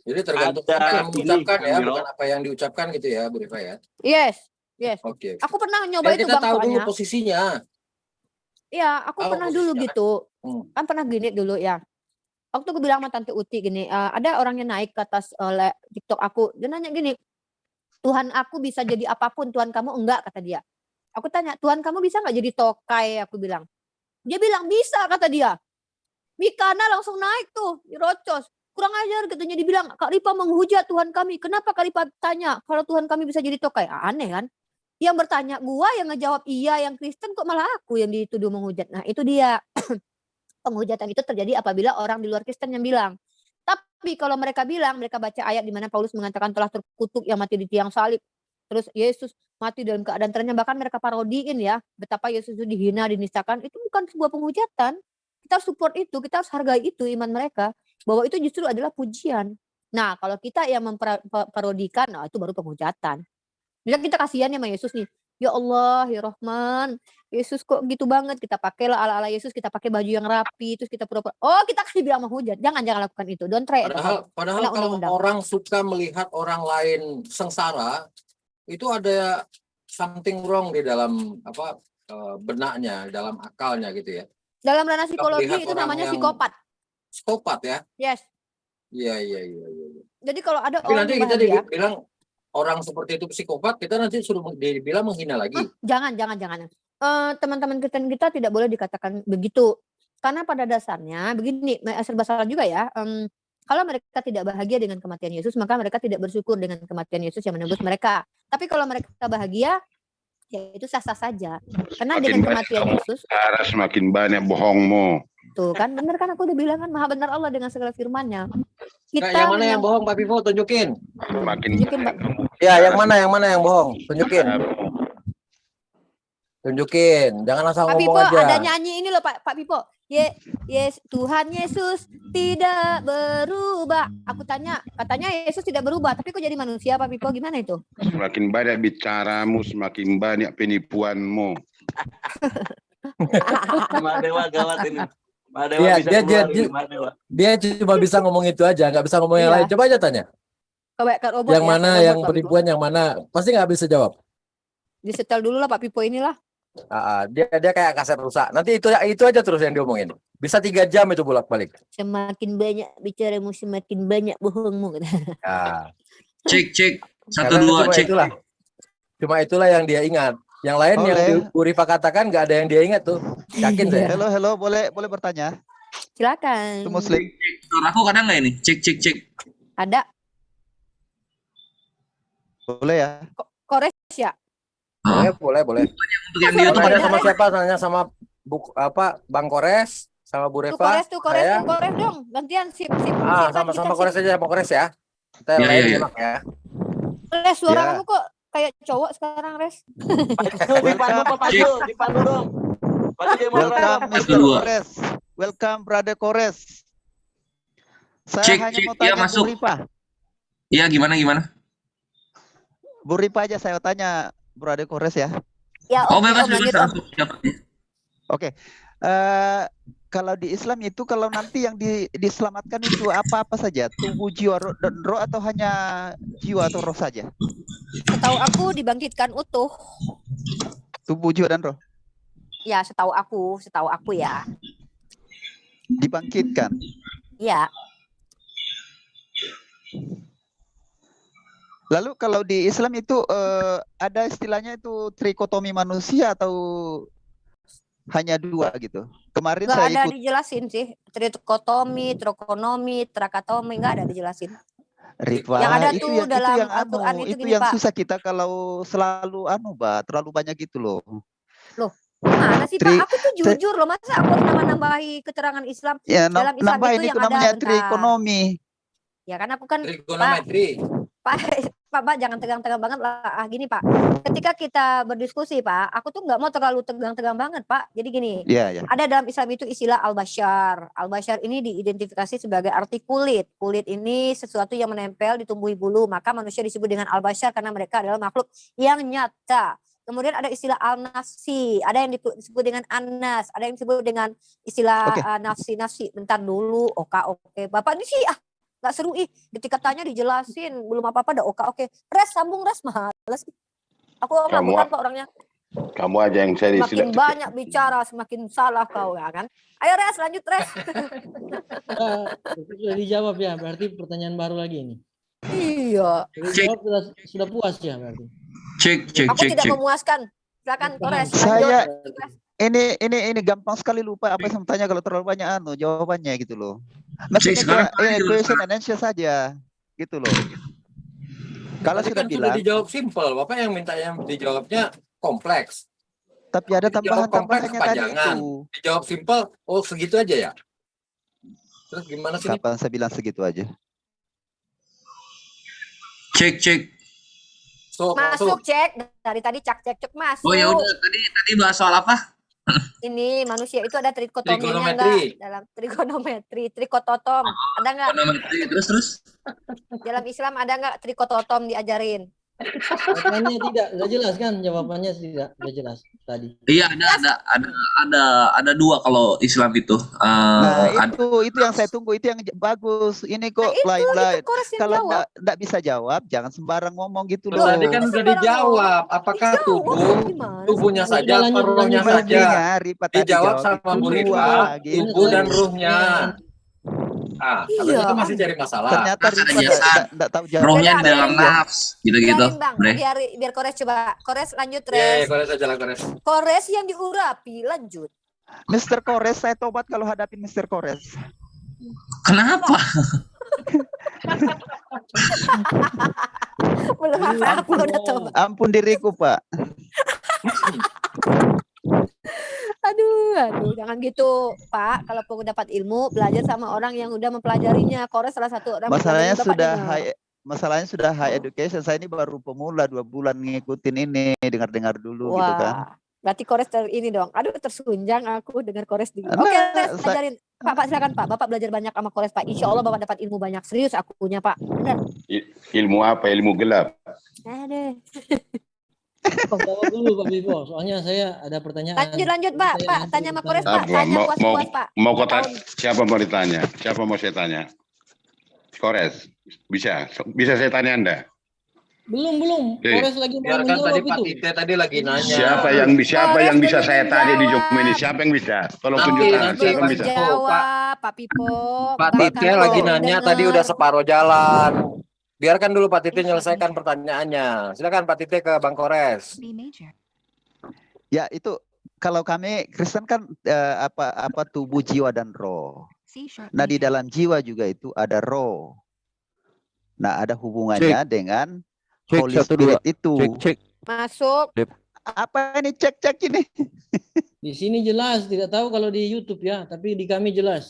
Speaker 8: Jadi tergantung apa yang mengucapkan ya, bukan apa yang diucapkan gitu ya, Bu Rifa ya.
Speaker 2: Yes.
Speaker 8: Oke.
Speaker 2: Aku pernah nyoba itu
Speaker 8: Kita
Speaker 2: Bang
Speaker 8: tahu dulu
Speaker 2: soalnya.
Speaker 8: posisinya.
Speaker 2: Iya, aku
Speaker 8: Tahu
Speaker 2: pernah dulu
Speaker 8: posisinya.
Speaker 2: gitu. Kan pernah gini dulu ya. Waktu aku bilang sama Tante Uti gini, ada orang yang naik ke atas TikTok aku. Dia nanya gini, Tuhan aku bisa jadi apapun, Tuhan kamu enggak, kata dia. Aku tanya, Tuhan kamu bisa nggak jadi tokai? Aku bilang. Dia bilang bisa, kata dia. Mikana langsung naik tuh, dirocos. Kurang ajar katanya, dibilang, Kak Ripa menghujat Tuhan kami. Kenapa Kak Ripa tanya kalau Tuhan kami bisa jadi tokai? Aneh kan? Yang bertanya gua, yang ngejawab iya, yang Kristen kok malah aku yang dituduh menghujat. Nah itu dia. Penghujatan itu terjadi apabila orang di luar Kristen yang bilang. Tapi kalau mereka bilang, mereka baca ayat di mana Paulus mengatakan telah terkutuk yang mati di tiang salib. Terus Yesus mati dalam keadaan terendah, bahkan mereka parodiin ya, betapa Yesus itu dihina, dinistakan. Itu bukan sebuah penghujatan. Kita harus support itu, kita harus hargai itu iman mereka, bahwa itu justru adalah pujian. Nah, kalau kita yang memparodikan, nah itu baru penghujatan. Bila kita kasihan ya sama Yesus nih, ya Allah, ya Rahman, Yesus kok gitu banget, kita pakailah ala-ala Yesus, kita pakai baju yang rapi, terus kita pura-pura, oh kita kasih bilang menghujat, jangan lakukan itu, don't try it.
Speaker 8: Padahal kalau orang suka melihat orang lain sengsara, itu ada something wrong di dalam benaknya, dalam akalnya gitu ya.
Speaker 2: Dalam ranah psikologi itu namanya psikopat.
Speaker 8: Psikopat ya?
Speaker 2: Yes.
Speaker 8: Iya.
Speaker 2: Jadi kalau ada
Speaker 8: tapi
Speaker 2: orang
Speaker 8: nanti
Speaker 2: yang
Speaker 8: kita
Speaker 2: bahagia,
Speaker 8: bilang orang seperti itu psikopat, kita nanti suruh dibilang menghina lagi.
Speaker 2: Jangan. Teman-teman Kristen kita tidak boleh dikatakan begitu. Karena pada dasarnya begini, serba salah juga ya. Kalau mereka tidak bahagia dengan kematian Yesus, maka mereka tidak bersyukur dengan kematian Yesus yang menebus mereka. Tapi kalau mereka bahagia, ya itu sah-sah saja. Karena dengan kematian Yesus,
Speaker 6: semakin banyak bohongmu.
Speaker 2: tuh kan benar kan, aku udah bilang kan maha benar Allah dengan segala firman-Nya.
Speaker 8: Nah, yang mana yang bohong Pak Vivo, tunjukin.
Speaker 2: Tunjukin, Pak.
Speaker 8: Ya, yang mana yang bohong, tunjukin. Jangan asal
Speaker 2: Pak
Speaker 8: ngomong
Speaker 2: Pipo
Speaker 8: aja.
Speaker 2: ada nyanyi ini loh Pak Pipo. Yes, Tuhan Yesus tidak berubah. Aku tanya, katanya Yesus tidak berubah, tapi kok jadi manusia Pak Pipo, gimana itu?
Speaker 6: Semakin banyak bicaramu, semakin banyak penipuanmu.
Speaker 1: Madewa gawat ini.
Speaker 8: Dia cuma bisa ngomong itu aja, nggak bisa ngomong yang lain. Coba aja tanya. Yang mana yang penipuan, yang mana pasti nggak bisa jawab.
Speaker 2: Disetel dulu lah Pak Pipo inilah.
Speaker 8: Dia kayak kaset rusak. Nanti itu aja terus yang diomongin. Bisa 3 jam itu bolak-balik.
Speaker 2: Semakin banyak bicaramu, semakin banyak bohongmu.
Speaker 13: Cek 1 2 cek.
Speaker 8: Cuma itulah yang dia ingat. Yang lain yang Bu Rifa katakan nggak ada yang dia ingat tuh. Yakin saya.
Speaker 5: Halo, boleh bertanya?
Speaker 2: Silakan.
Speaker 5: Itu Muslim.
Speaker 13: Suara aku kadang nggak ini? Cek.
Speaker 2: Ada.
Speaker 5: Boleh ya?
Speaker 2: Kores ya?
Speaker 8: Boleh.
Speaker 13: Untuk yang di YouTube
Speaker 8: sama siapa? Tanya sama Bang Kores, sama Bu Reva.
Speaker 2: Kores dong. Gantian sip.
Speaker 8: Sama Kores aja, sama Kores ya. Kita lain enak ya.
Speaker 2: Res, suara kamu kok kayak cowok sekarang, Res.
Speaker 1: Dipandu dong.
Speaker 5: Welcome Mr. Kores. Welcome Brother Kores. Saya hanya mau tanya Bu Ripa.
Speaker 13: Iya, gimana?
Speaker 5: Bu Ripa aja saya tanya, Brother Kores ya.
Speaker 2: Ya,
Speaker 13: bebas.
Speaker 5: Oke. Kalau di Islam itu, kalau nanti yang diselamatkan itu apa saja? Tubuh, jiwa, dan roh, atau hanya jiwa atau roh saja?
Speaker 2: Setahu aku dibangkitkan utuh.
Speaker 5: Tubuh, jiwa, dan roh?
Speaker 2: Ya, setahu aku ya.
Speaker 5: Dibangkitkan?
Speaker 2: Ya.
Speaker 5: Lalu kalau di Islam itu ada istilahnya itu trikotomi manusia atau hanya 2 gitu? Kemarin
Speaker 2: nggak
Speaker 5: saya
Speaker 2: ada dijelasin sih, trikotomi, trokonomi, trakatomi, nggak ada dijelasin.
Speaker 5: Ritwa,
Speaker 2: yang ada
Speaker 5: itu
Speaker 2: tuh
Speaker 5: yang,
Speaker 2: dalam
Speaker 5: itu yang
Speaker 2: Al-Quran itu gini,
Speaker 5: yang
Speaker 2: Pak.
Speaker 5: susah kita kalau selalu terlalu banyak gitu loh.
Speaker 2: Loh, gimana sih Pak? Aku tuh jujur loh, masa aku harus nambahi keterangan Islam?
Speaker 5: Ya,
Speaker 2: dalam Islam itu yang
Speaker 5: namanya
Speaker 2: ada
Speaker 5: trikonomi.
Speaker 2: Ya kan aku kan
Speaker 8: trigonometri.
Speaker 2: Pak, Pak, jangan tegang-tegang banget lah. Gini Pak, ketika kita berdiskusi Pak, aku tuh nggak mau terlalu tegang-tegang banget Pak. Jadi gini, ada dalam Islam itu istilah al-bashar. Al-bashar ini diidentifikasi sebagai arti kulit. Kulit ini sesuatu yang menempel di tumbuhi bulu, maka manusia disebut dengan al-bashar karena mereka adalah makhluk yang nyata. Kemudian ada istilah al-nafsi, ada yang disebut dengan an-nas, ada yang disebut dengan istilah nafsi-nafsi. Bentar dulu, oke. Bapak ini sih nggak seru ketika tanya dijelasin belum apa-apa udah oke. Sambung males. Aku bukan kok orangnya.
Speaker 6: Kamu aja yang saya
Speaker 2: semakin banyak bicara semakin salah kau ya kan. Ayo lanjut
Speaker 10: Sudah dijawab ya, berarti pertanyaan baru lagi ini.
Speaker 2: Iya.
Speaker 10: Sudah puas ya berarti.
Speaker 2: Aku tidak memuaskan. Silakan Kores.
Speaker 5: Saya ini gampang sekali lupa apa yang saya tanya kalau terlalu banyak jawabannya gitu loh. Maksudnya question and answer saja gitu loh. Kalau sudah bilang
Speaker 8: dijawab simpel, Bapak yang minta yang dijawabnya kompleks.
Speaker 5: Tapi ada tambahan-tambahannya tadi itu.
Speaker 8: Dijawab simpel, segitu aja ya. Terus gimana sih?
Speaker 5: Kapan saya bilang segitu aja?
Speaker 13: Cek.
Speaker 2: Masuk cek dari tadi cek masuk.
Speaker 13: Oh ya udah tadi bahas soal apa?
Speaker 2: Ini manusia itu ada trikotominya enggak? Dalam trikototom ada enggak?
Speaker 13: Terus
Speaker 2: dalam Islam ada enggak trikototom diajarin?
Speaker 10: Jawabannya tidak jelas kan? Jawabannya tidak jelas tadi.
Speaker 13: Iya ada dua kalau Islam itu.
Speaker 5: Itu yang saya tunggu, itu yang bagus. Ini kok lain-lain. Kalau enggak bisa jawab, jangan sembarang ngomong gitu loh.
Speaker 8: Tadi kan udah dijawab. Apakah tubuhnya saja atau rohnya saja? Dijawab sama Bu Rifa, tubuh dan ruhnya. Itu masih cari masalah.
Speaker 5: Ternyata enggak tahu jawab.
Speaker 13: Rohnya di dalam nafs, gitu-gitu.
Speaker 2: Biar Kores coba. Kores lanjut, Res.
Speaker 8: Kores aja lah, Kores.
Speaker 2: Kores yang diurapi, lanjut.
Speaker 5: Mr. Kores, saya tobat kalau hadapin Mr. Kores.
Speaker 13: Kenapa?
Speaker 2: Belum apa-apa udah tobat.
Speaker 5: Ampun diriku, Pak.
Speaker 2: Aduh, jangan gitu, Pak. Kalau mau dapat ilmu, belajar sama orang yang udah mempelajarinya. Kores salah satu orang.
Speaker 5: Masalahnya sudah high education. Saya ini baru pemula 2 bulan ngikutin ini, dengar-dengar dulu gitu kan.
Speaker 2: Berarti Kores ini dong. Aduh, tersunjang aku dengar Kores dulu. Oke, Res, ajarin. Pak, silakan Pak. Bapak belajar banyak sama Kores, Pak. Insya Allah Bapak dapat ilmu banyak. Serius aku punya, Pak. Benar.
Speaker 6: Ilmu apa? Ilmu gelap.
Speaker 10: Jawab dulu Pak Bibo, soalnya saya ada pertanyaan.
Speaker 2: Lanjut Pak. Tanya sama Kores Pak. Tanya puas-puas Pak.
Speaker 6: Mau kota siapa mau ditanya? Siapa mau saya tanya? Kores, bisa saya tanya Anda?
Speaker 10: Belum. Kores lagi mau menjawab
Speaker 8: tadi
Speaker 10: itu.
Speaker 8: Pak Tite tadi lagi nanya.
Speaker 6: Siapa yang bisa saya tanya di Zoom ini? Siapa yang bisa? Tolong tunjukkan. Siapa yang bisa?
Speaker 2: Jawab Pak Pipo.
Speaker 8: Pak Tite lagi nanya tadi udah separuh jalan. Biarkan dulu Pak Tite menyelesaikan pertanyaannya. Silakan Pak Tite ke Bang Kores.
Speaker 5: Ya itu kalau kami Kristen kan apa tubuh, jiwa dan roh. Nah di dalam jiwa juga itu ada roh. Nah ada hubungannya dengan Holy Spirit itu.
Speaker 2: Masuk.
Speaker 5: Apa ini cek ini?
Speaker 10: Di sini jelas, tidak tahu kalau di YouTube ya, tapi di kami jelas.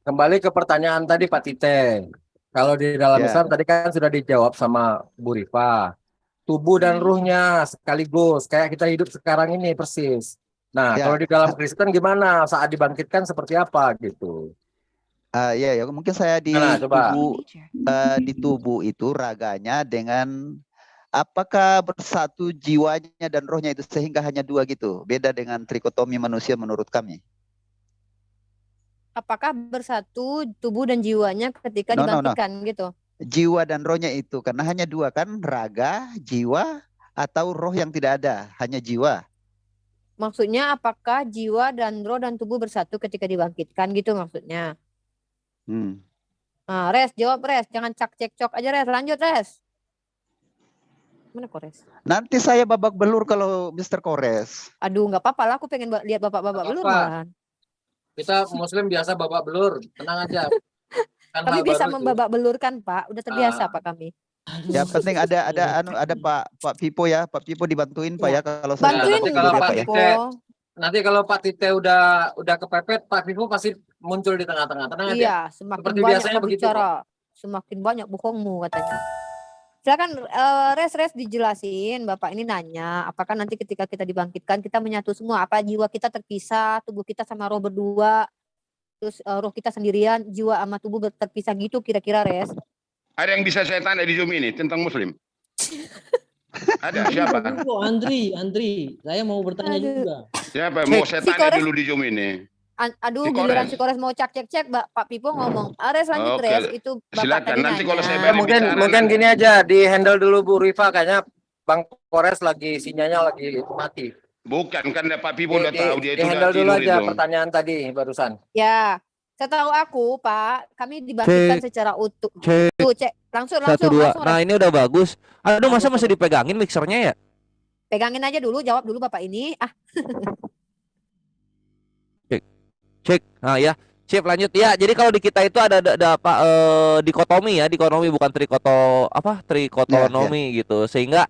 Speaker 8: Kembali ke pertanyaan tadi Pak Tite. Kalau di dalam Islam tadi kan sudah dijawab sama Bu Rifa. Tubuh dan ruhnya sekaligus, kayak kita hidup sekarang ini persis. Nah, kalau di dalam Kristen gimana? Saat dibangkitkan seperti apa gitu?
Speaker 5: Ya, mungkin saya di tubuh itu raganya dengan apakah bersatu jiwanya dan rohnya itu sehingga hanya 2 gitu. Beda dengan trikotomi manusia menurut kami.
Speaker 2: Apakah bersatu tubuh dan jiwanya ketika dibangkitkan gitu?
Speaker 5: Jiwa dan rohnya itu karena hanya 2 kan, raga, jiwa, atau roh yang tidak ada, hanya jiwa.
Speaker 2: Maksudnya apakah jiwa dan roh dan tubuh bersatu ketika dibangkitkan gitu maksudnya? Nah, Res, jawab Res, jangan cek-cok aja Res, lanjut Res. Mana Kores?
Speaker 5: Nanti saya babak belur kalau Mr. Kores.
Speaker 2: Aduh, nggak apa-apa lah, aku pengen lihat Bapak babak belur malahan.
Speaker 8: Kita Muslim biasa babak belur, tenang aja.
Speaker 2: Kami bisa membabak belurkan Pak, udah terbiasa Pak kami.
Speaker 5: Ya penting ada Pak Pipo ya, Pak Pipo dibantuin Pak ya kalau saya
Speaker 2: bantuin
Speaker 8: Pak Tite. Nanti kalau Pak Tite udah kepepet, Pak Pipo pasti muncul di tengah-tengah. Tenang aja.
Speaker 2: Iya, semakin banyak bicara, semakin banyak bohongmu katanya. Silakan Res dijelasin. Bapak ini nanya, apakah nanti ketika kita dibangkitkan kita menyatu semua? Apa jiwa kita terpisah, tubuh kita sama roh berdua, terus roh kita sendirian, jiwa sama tubuh terpisah gitu kira-kira, Res?
Speaker 6: Ada yang bisa saya tanya di Zoom ini tentang Muslim? Ada siapa?
Speaker 10: Andri, saya mau bertanya juga.
Speaker 6: Siapa? Mau saya tanya dulu di Zoom ini.
Speaker 2: Aduh, giliran si Kores mau cek Pak Pipo ngomong. Res lanjut, Res. Itu Bapak
Speaker 6: Silakan.
Speaker 2: tadi
Speaker 6: Nanti
Speaker 2: nanya.
Speaker 6: kalau saya balik
Speaker 8: Mungkin gini aja, di handle dulu Bu Rifa, kayaknya Bang Kores lagi sinyalnya lagi mati.
Speaker 6: Bukan, kan Pak Pipo udah tahu dia itu
Speaker 8: Di handle dulu aja
Speaker 6: itu.
Speaker 8: pertanyaan tadi barusan.
Speaker 2: Ya, setahu aku Pak, kami dibangkitkan secara utuh. Tuh, cek langsung.
Speaker 4: Nah, ini udah bagus. Aduh, masa masih dipegangin mixernya ya?
Speaker 2: Pegangin aja dulu, jawab dulu Bapak ini.
Speaker 4: Cek. Nah ya, sip lanjut ya. Jadi kalau di kita itu ada apa dikotomi ya, dikotomi bukan trikotonomi gitu. Sehingga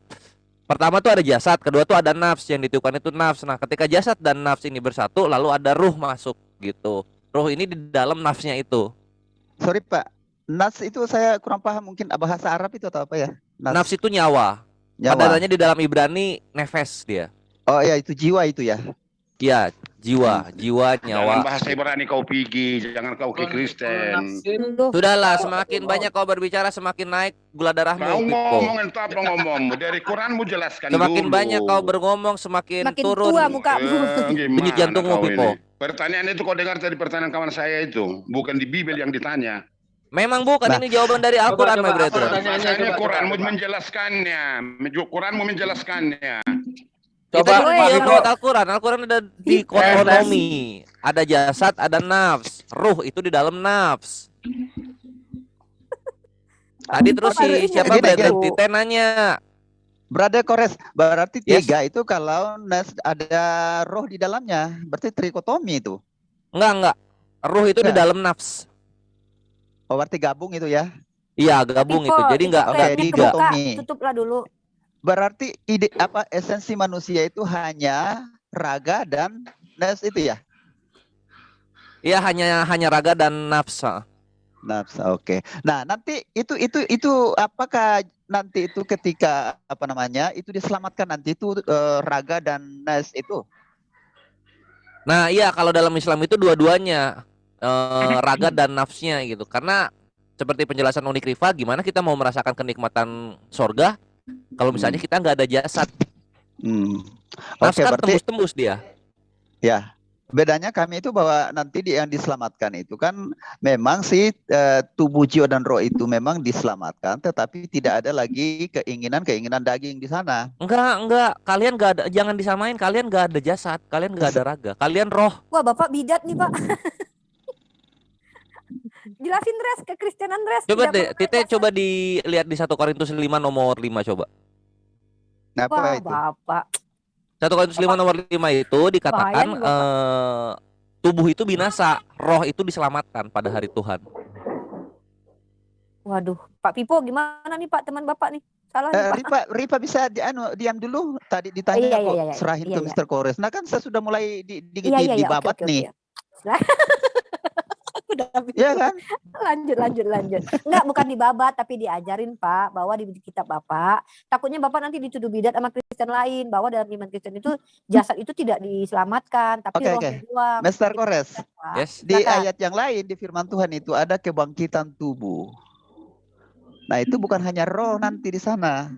Speaker 4: pertama tuh ada jasad, kedua tuh ada nafs, yang ditiupkan itu nafs. Nah, ketika jasad dan nafs ini bersatu, lalu ada ruh masuk gitu. Ruh ini di dalam nafsnya itu.
Speaker 5: Sorry Pak, nafs itu saya kurang paham, mungkin bahasa Arab itu atau apa ya?
Speaker 4: Nafs itu nyawa. Padahalnya di dalam Ibrani nefes dia.
Speaker 5: Oh ya, itu jiwa itu ya.
Speaker 4: Iya, jiwa, nyawa.
Speaker 6: Jangan bahasa Ibrani kau pergi, jangan kau ke Kristen.
Speaker 4: Sudahlah, semakin banyak kau berbicara semakin naik gula darahmu.
Speaker 6: Kau ngomong entah apa ngomong, dari Quranmu jelaskan
Speaker 4: semakin
Speaker 6: dulu.
Speaker 4: Banyak kau berngomong semakin turun
Speaker 2: tua mukamu.
Speaker 4: denyut jantungmu, Pipo.
Speaker 6: Pertanyaan itu kau dengar dari pertanyaan kawan saya itu, bukan di Bibel yang ditanya.
Speaker 4: Memang bukan, ini jawaban dari Al-Quran, my brother.
Speaker 6: Bahasanya Quranmu menjelaskannya, Quranmu menjelaskannya.
Speaker 4: Kita lewat Al-Quran. Al-Quran ada dikotomi, ada jasad, ada nafs, ruh itu di dalam nafs. Tadi terus siapa brother Tite nanya.
Speaker 5: Brother Kores, berarti tiga itu kalau ada roh di dalamnya, berarti trikotomi itu.
Speaker 4: Enggak. Ruh itu di dalam nafs.
Speaker 5: Oh, berarti gabung itu ya?
Speaker 4: Iya, gabung itu. Jadi enggak tiga.
Speaker 2: Tutuplah dulu.
Speaker 5: Berarti esensi manusia itu hanya raga dan nafs itu ya?
Speaker 4: Iya, hanya raga dan nafs.
Speaker 5: Nafs, oke. Nah, nanti itu apakah nanti itu ketika itu diselamatkan nanti itu raga dan nafs itu?
Speaker 4: Nah, iya, kalau dalam Islam itu dua-duanya raga dan nafsnya gitu. Karena seperti penjelasan Unik Rifa, gimana kita mau merasakan kenikmatan sorga kalau misalnya kita nggak ada jasad. Nafs kan tembus-tembus dia.
Speaker 5: Ya, bedanya kami itu bahwa nanti yang diselamatkan itu kan memang si tubuh, jiwa dan roh itu memang diselamatkan, tetapi tidak ada lagi keinginan daging di sana.
Speaker 4: Enggak. Kalian nggak ada, jangan disamain. Kalian nggak ada jasad, kalian nggak ada raga, kalian roh.
Speaker 2: Wah, Bapak bidat nih, Pak. Jelasin Res ke Kristenan Res.
Speaker 4: Coba deh, Tite coba dilihat di 1 Korintus 5 nomor 5 coba.
Speaker 5: Apa itu?
Speaker 2: Bapak.
Speaker 4: 1 Korintus 5 nomor 5 itu dikatakan tubuh itu binasa, roh itu diselamatkan pada hari Tuhan.
Speaker 2: Waduh, Pak Pipo gimana nih Pak, teman Bapak nih? Salah nih, Pak.
Speaker 5: Rifa bisa diam dulu. Tadi ditanya serahin ke Mr. Kores. Nah kan saya sudah mulai dibabat nih. Iya kan?
Speaker 2: Lanjut. Enggak, bukan dibabat tapi diajarin Pak, bahwa di kitab Bapak, takutnya Bapak nanti dituduh bidat sama Kristen lain, bahwa dalam iman Kristen itu jasad itu tidak diselamatkan, tapi roh doang.
Speaker 5: Mr. Kores, di
Speaker 2: Silakan.
Speaker 5: ayat yang lain di firman Tuhan itu ada kebangkitan tubuh. Nah itu bukan hanya roh nanti di sana.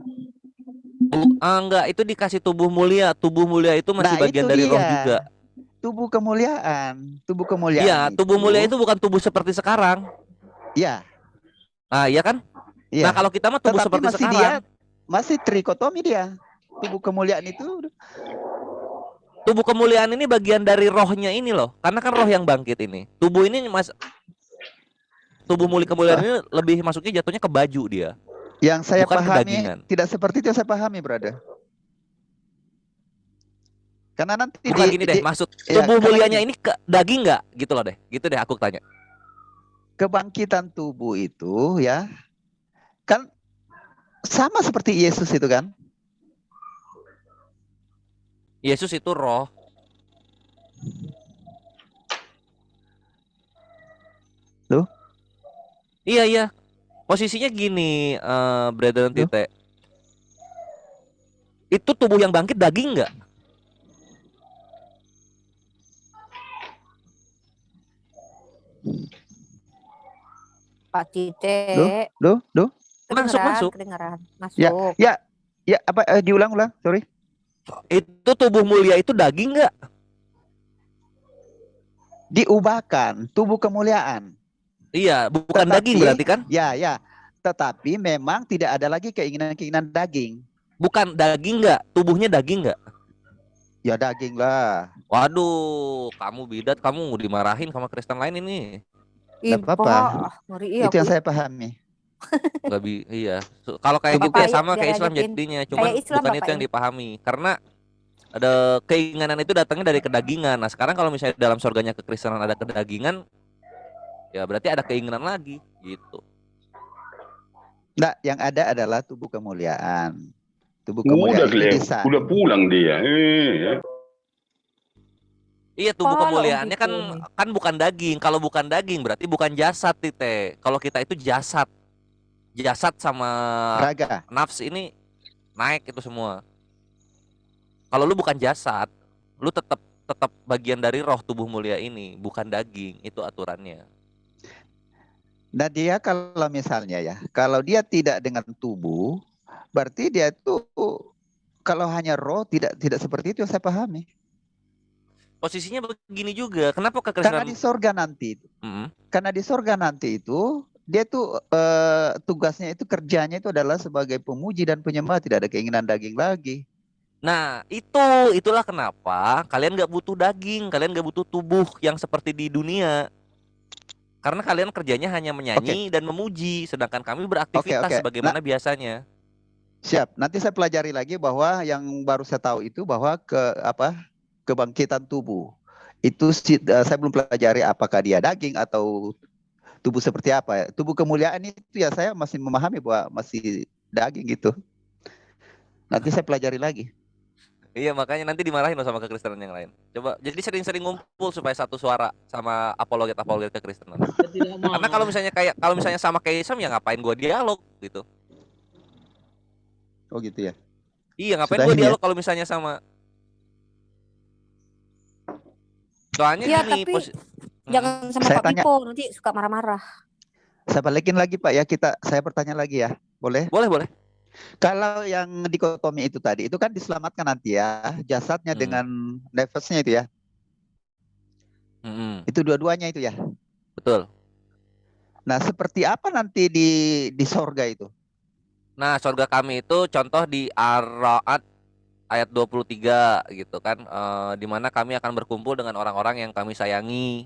Speaker 4: Enggak, itu dikasih tubuh mulia. Tubuh mulia itu masih bagian dari roh juga.
Speaker 5: Tubuh kemuliaan.
Speaker 4: Iya, tubuh mulia itu bukan tubuh seperti sekarang.
Speaker 5: Iya.
Speaker 4: Ah, iya kan?
Speaker 5: Iya.
Speaker 4: Nah, kalau kita mah tubuh seperti sekarang.
Speaker 5: Masih trikotomi dia. Tubuh kemuliaan itu.
Speaker 4: Tubuh kemuliaan ini bagian dari rohnya ini loh. Karena kan roh yang bangkit ini. Tubuh ini tubuh kemuliaan ini lebih masuknya jatuhnya ke baju dia.
Speaker 5: Yang saya
Speaker 4: bukan
Speaker 5: pahami
Speaker 4: kedagingan.
Speaker 5: Tidak seperti itu yang saya pahami, brother. Karena nanti
Speaker 4: bukan gini deh, maksud tubuh mulianya ini ke daging nggak? Gitu loh deh. Gitu deh aku tanya.
Speaker 5: Kebangkitan tubuh itu ya kan sama seperti Yesus itu kan?
Speaker 4: Yesus itu roh.
Speaker 5: Loh?
Speaker 4: Iya.
Speaker 14: Posisinya gini, Brother Tite. Itu tubuh yang bangkit daging nggak?
Speaker 2: Pak Tite.
Speaker 14: Masuk.
Speaker 2: Kedengeran.
Speaker 5: Ya,
Speaker 2: Masuk.
Speaker 5: ya apa diulang-ulang, sorry.
Speaker 14: Itu tubuh mulia itu daging nggak?
Speaker 5: Diubahkan tubuh kemuliaan.
Speaker 14: Iya, bukan daging berarti kan?
Speaker 5: Ya. Tetapi memang tidak ada lagi keinginan-keinginan daging.
Speaker 14: Bukan daging nggak? Tubuhnya daging nggak?
Speaker 5: Ya daging lah.
Speaker 14: Waduh, kamu bidat, kamu dimarahin sama Kristen lain ini.
Speaker 5: Nggak apa-apa. Itu yang saya pahami.
Speaker 14: Iya. Kalau kayak gitu ya sama kayak Islam jadinya, cuman bukan itu yang dipahami. Karena ada keinginan itu datangnya dari kedagingan. Nah, sekarang kalau misalnya dalam surganya kekristenan ada kedagingan, ya berarti ada keinginan lagi gitu.
Speaker 5: Nah, yang ada adalah tubuh kemuliaan. Tubuh kemuliaan
Speaker 6: udah pulang dia.
Speaker 14: Iya, tubuh kemuliaannya kan bukan daging. Kalau bukan daging berarti bukan jasad, Tite. Kalau kita itu jasad sama
Speaker 5: raga,
Speaker 14: nafs ini naik itu semua. Kalau lu bukan jasad, lu tetap bagian dari roh tubuh mulia ini, bukan daging. Itu aturannya.
Speaker 5: Nah, dia kalau misalnya ya, kalau dia tidak dengan tubuh, berarti dia itu kalau hanya roh tidak seperti itu yang saya pahami.
Speaker 14: Posisinya begini juga. Kenapa kekristenan?
Speaker 5: Karena di sorga nanti. Karena di sorga nanti itu dia tuh tugasnya itu, kerjanya itu adalah sebagai pemuji dan penyembah, tidak ada keinginan daging lagi.
Speaker 14: Nah, itulah kenapa kalian nggak butuh daging, kalian nggak butuh tubuh yang seperti di dunia. Karena kalian kerjanya hanya menyanyi dan memuji, sedangkan kami beraktivitas sebagaimana biasanya.
Speaker 5: Siap. Nanti saya pelajari lagi bahwa yang baru saya tahu itu bahwa kebangkitan tubuh itu saya belum pelajari apakah dia daging atau tubuh seperti apa. Tubuh kemuliaan itu ya saya masih memahami bahwa masih daging gitu. Nanti saya pelajari lagi.
Speaker 14: Iya, makanya nanti dimarahin loh sama kekristenan yang lain. Coba jadi sering-sering ngumpul supaya satu suara sama apologet kekristenan. Karena kalau misalnya sama kayak Islam ya ngapain gua dialog gitu.
Speaker 5: Oh gitu ya.
Speaker 14: Iya, ngapain gua dialog kalau misalnya sama. Soalnya
Speaker 2: ya,
Speaker 14: gini,
Speaker 2: tapi jangan sama Pak Pipo, nanti suka marah-marah.
Speaker 5: Saya balikin lagi Pak ya, saya bertanya lagi ya. Boleh?
Speaker 14: Boleh.
Speaker 5: Kalau yang dikotomi itu tadi, itu kan diselamatkan nanti ya, jasadnya dengan nefasnya itu ya. Itu dua-duanya itu ya.
Speaker 14: Betul.
Speaker 5: Nah, seperti apa nanti di sorga itu?
Speaker 14: Nah, sorga kami itu contoh di Ar-Ra'd ayat 23 gitu kan, di mana kami akan berkumpul dengan orang-orang yang kami sayangi,